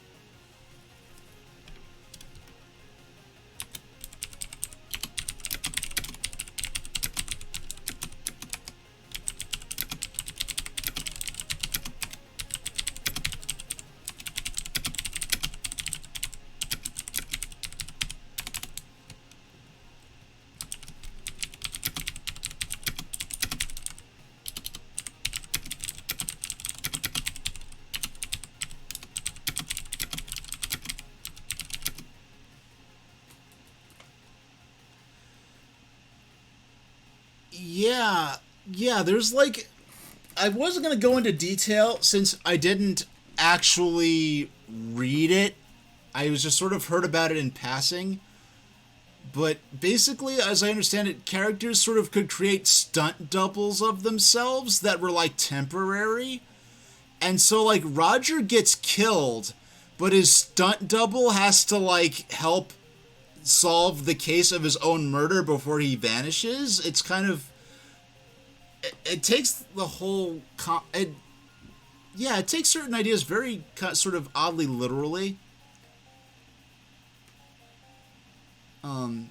Yeah, yeah. There's like, I wasn't gonna go into detail since I didn't actually read it. I was just sort of heard about it in passing. But basically, as I understand it, characters sort of could create stunt doubles of themselves that were like temporary. And so like Roger gets killed, but his stunt double has to like help solve the case of his own murder before he vanishes. It's kind of it takes the whole yeah, it takes certain ideas very sort of oddly literally. Um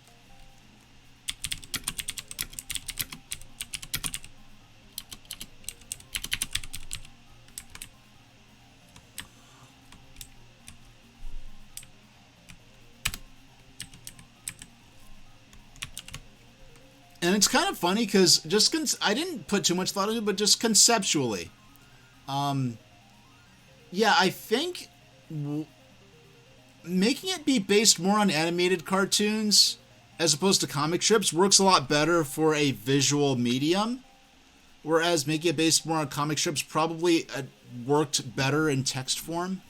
and it's kind of funny because I didn't put too much thought into it, but just conceptually, um, yeah, I think making it be based more on animated cartoons as opposed to comic strips works a lot better for a visual medium, whereas making it based more on comic strips probably worked better in text form.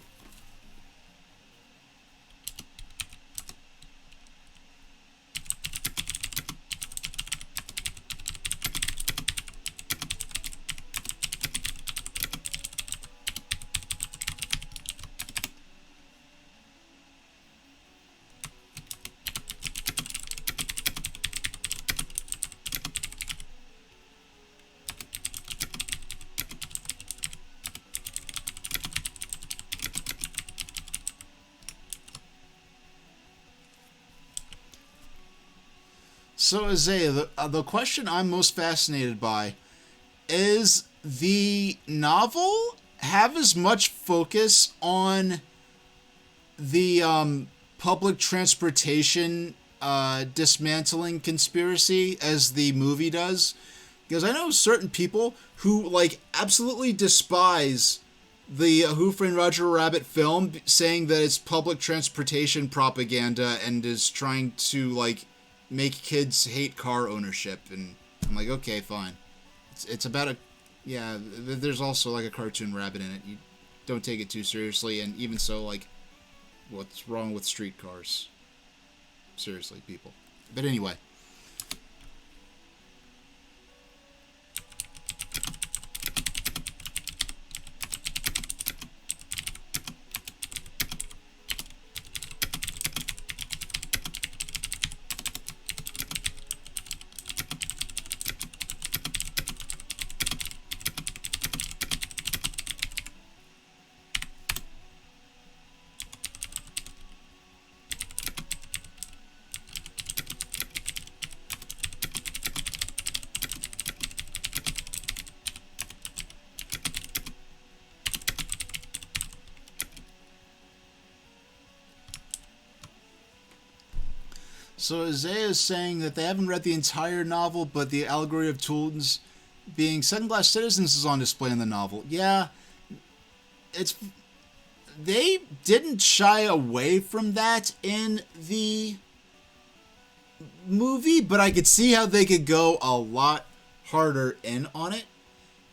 So, Isaiah, the question I'm most fascinated by is the novel have as much focus on the public transportation dismantling conspiracy as the movie does? Because I know certain people who like absolutely despise the Who Framed Roger Rabbit film, saying that it's public transportation propaganda and is trying to like make kids hate car ownership. And I'm like, okay, fine. It's about a yeah. There's also like a cartoon rabbit in it. You don't take it too seriously, and even so, like, what's wrong with streetcars? Seriously, people. But anyway. So Isaiah is saying that they haven't read the entire novel, but the allegory of Toons being second-class citizens is on display in the novel. Yeah, it's they didn't shy away from that in the movie, but I could see how they could go a lot harder in on it.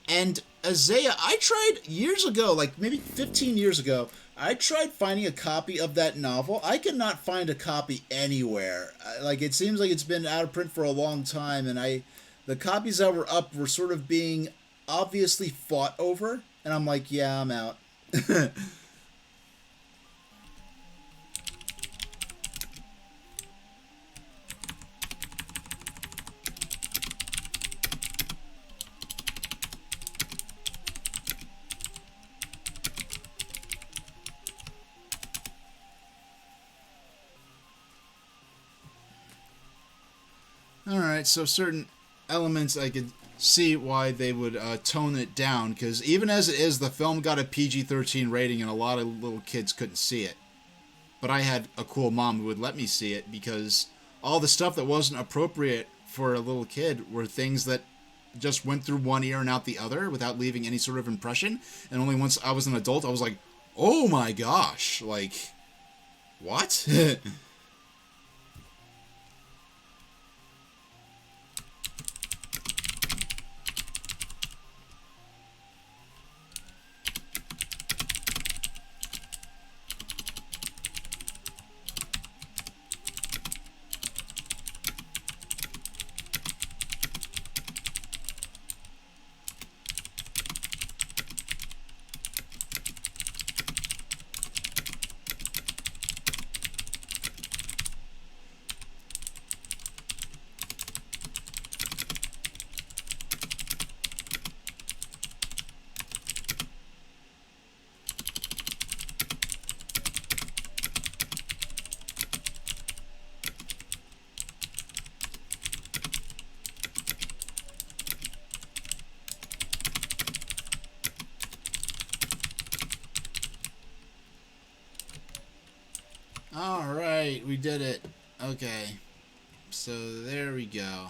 And Isaiah, I tried years ago, like maybe 15 years ago, I tried finding a copy of that novel. I could not find a copy anywhere. Like it seems like it's been out of print for a long time, and the copies that were up were sort of being obviously fought over, and I'm like, yeah, I'm out. All right, so certain elements I could see why they would tone it down, because even as it is, the film got a PG-13 rating and a lot of little kids couldn't see it. But I had a cool mom who would let me see it because all the stuff that wasn't appropriate for a little kid were things that just went through one ear and out the other without leaving any sort of impression. And only once I was an adult, I was like, oh my gosh, like, what? We did it. Okay. So there we go.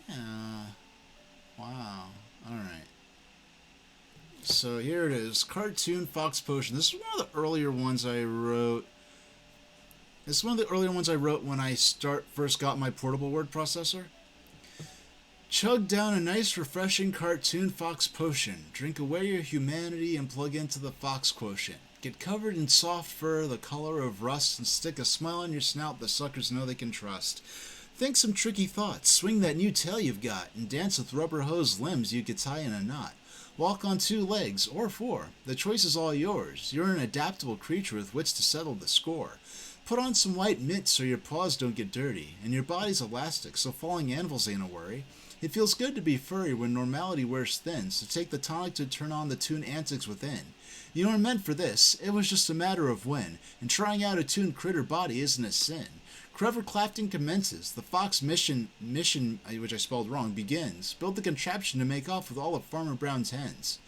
Yeah. Wow. Alright. So here it is. Cartoon Fox Potion. This is one of the earlier ones I wrote. This is one of the earlier ones I wrote when I first got my portable word processor. Chug down a nice, refreshing cartoon Fox Potion. Drink away your humanity and plug into the Fox Quotient. Get covered in soft fur the color of rust and stick a smile on your snout the suckers know they can trust. Think some tricky thoughts, swing that new tail you've got, and dance with rubber hose limbs you could tie in a knot. Walk on 2 legs, or 4. The choice is all yours. You're an adaptable creature with wits to settle the score. Put on some white mitts so your paws don't get dirty, and your body's elastic so falling anvils ain't a worry. It feels good to be furry when normality wears thin, so take the tonic to turn on the toon antics within. You weren't meant for this, it was just a matter of when, and trying out a toon critter body isn't a sin. Clever Clafton commences. The Fox mission, which I spelled wrong, begins. Build the contraption to make off with all of Farmer Brown's hens.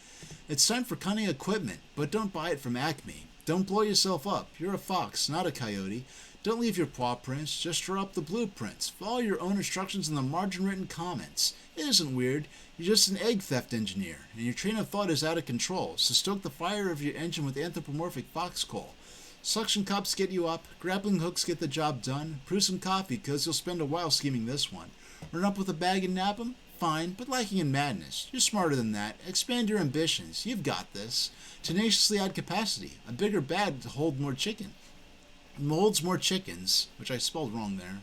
It's time for cunning equipment, but don't buy it from Acme. Don't blow yourself up. You're a fox, not a coyote. Don't leave your paw prints, just draw up the blueprints. Follow your own instructions in the margin-written comments. It isn't weird. You're just an egg theft engineer, and your train of thought is out of control, so stoke the fire of your engine with anthropomorphic fox coal. Suction cups get you up, grappling hooks get the job done, brew some coffee cause you'll spend a while scheming this one. Run up with a bag and nab 'em? Fine, but lacking in madness. You're smarter than that. Expand your ambitions. You've got this. Tenaciously add capacity. A bigger bag to hold more chicken. Molds more chickens, which I spelled wrong there,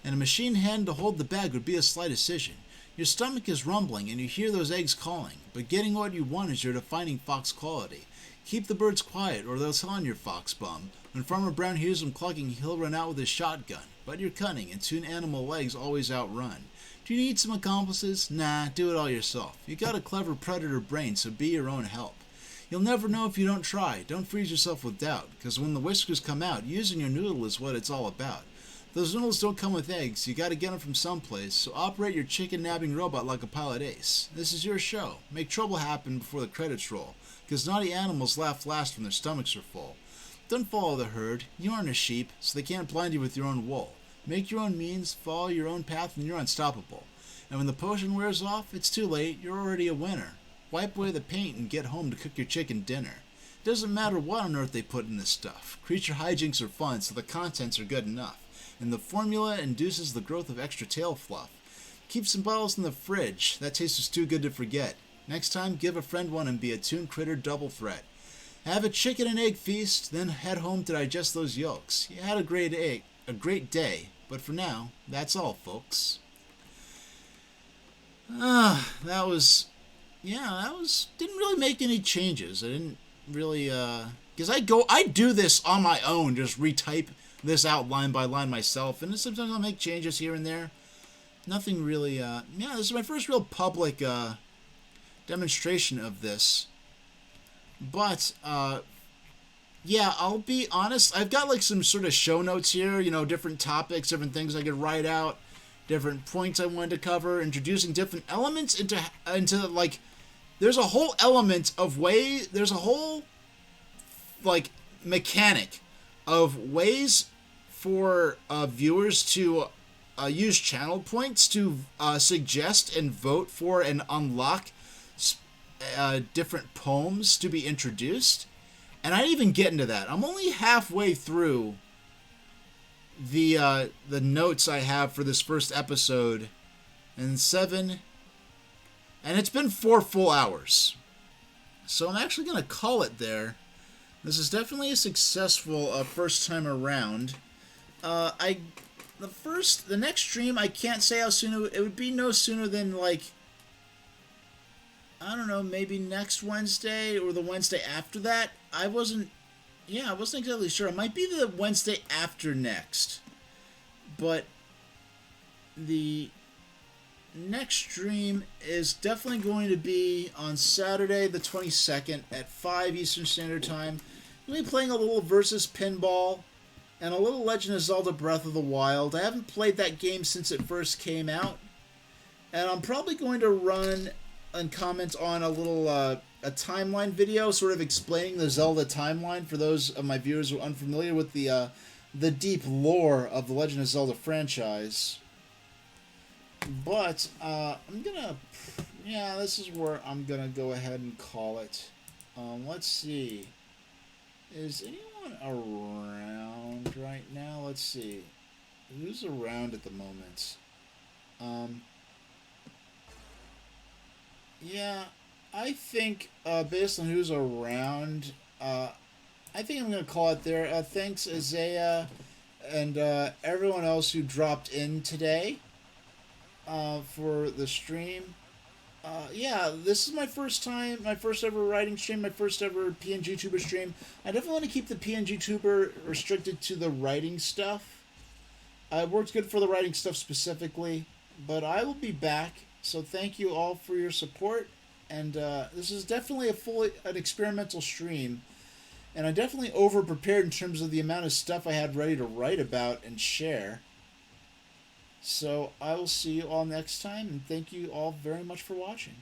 and a machine hand to hold the bag would be a slight decision. Your stomach is rumbling and you hear those eggs calling, but getting what you want is your defining fox quality. Keep the birds quiet or they'll tell on your fox bum. When Farmer Brown hears them clucking, he'll run out with his shotgun. But you're cunning, and toon animal legs always outrun. Do you need some accomplices? Nah, do it all yourself. You got a clever predator brain, so be your own help. You'll never know if you don't try. Don't freeze yourself with doubt, because when the whiskers come out, using your noodle is what it's all about. Those noodles don't come with eggs, you gotta get them from someplace, so operate your chicken-nabbing robot like a pilot ace. This is your show. Make trouble happen before the credits roll, because naughty animals laugh last when their stomachs are full. Don't follow the herd. You aren't a sheep, so they can't blind you with your own wool. Make your own means, follow your own path, and you're unstoppable. And when the potion wears off, it's too late, you're already a winner. Wipe away the paint and get home to cook your chicken dinner. It doesn't matter what on earth they put in this stuff. Creature hijinks are fun, so the contents are good enough. And the formula induces the growth of extra tail fluff. Keep some bottles in the fridge. That taste is too good to forget. Next time, give a friend one and be a toon critter double threat. Have a chicken and egg feast, then head home to digest those yolks. You had a great day, but for now, that's all, folks. Didn't really make any changes. I didn't really, because I do this on my own, just retype this out line by line myself, and sometimes I'll make changes here and there. Nothing really, this is my first real public, demonstration of this. But, I'll be honest, I've got like some sort of show notes here, different topics, different things I could write out, different points I wanted to cover, introducing different elements into like, there's a whole element of there's a whole, like, mechanic of ways for viewers to use channel points to suggest and vote for and unlock different poems to be introduced. And I didn't even get into that. I'm only halfway through the notes I have for this first episode, and it's been 4 full hours. So I'm actually going to call it there. This is definitely a successful first time around. The next stream, I can't say how soon it would be. No sooner than, like, I don't know, maybe next Wednesday or the Wednesday after that. I wasn't exactly sure. It might be the Wednesday after next. But the next stream is definitely going to be on Saturday the 22nd at 5 Eastern Standard Time. We'll be playing a little Versus Pinball and a little Legend of Zelda Breath of the Wild. I haven't played that game since it first came out. And I'm probably going to run and comment on a little a timeline video, sort of explaining the Zelda timeline for those of my viewers who are unfamiliar with the deep lore of the Legend of Zelda franchise. But I'm gonna, yeah, this is where I'm gonna go ahead and call it. Let's see. Is anyone around right now? Let's see. Who's around at the moment? Yeah, I think based on who's around, I think I'm going to call it there. Thanks, Isaiah, and everyone else who dropped in today for the stream. Yeah, this is my first time, my first ever writing stream, my first ever PNG Tuber stream. I definitely want to keep the PNG Tuber restricted to the writing stuff. It works good for the writing stuff specifically, but I will be back. So thank you all for your support, and this is definitely an experimental stream, and I definitely over prepared in terms of the amount of stuff I had ready to write about and share. So I will see you all next time, and thank you all very much for watching.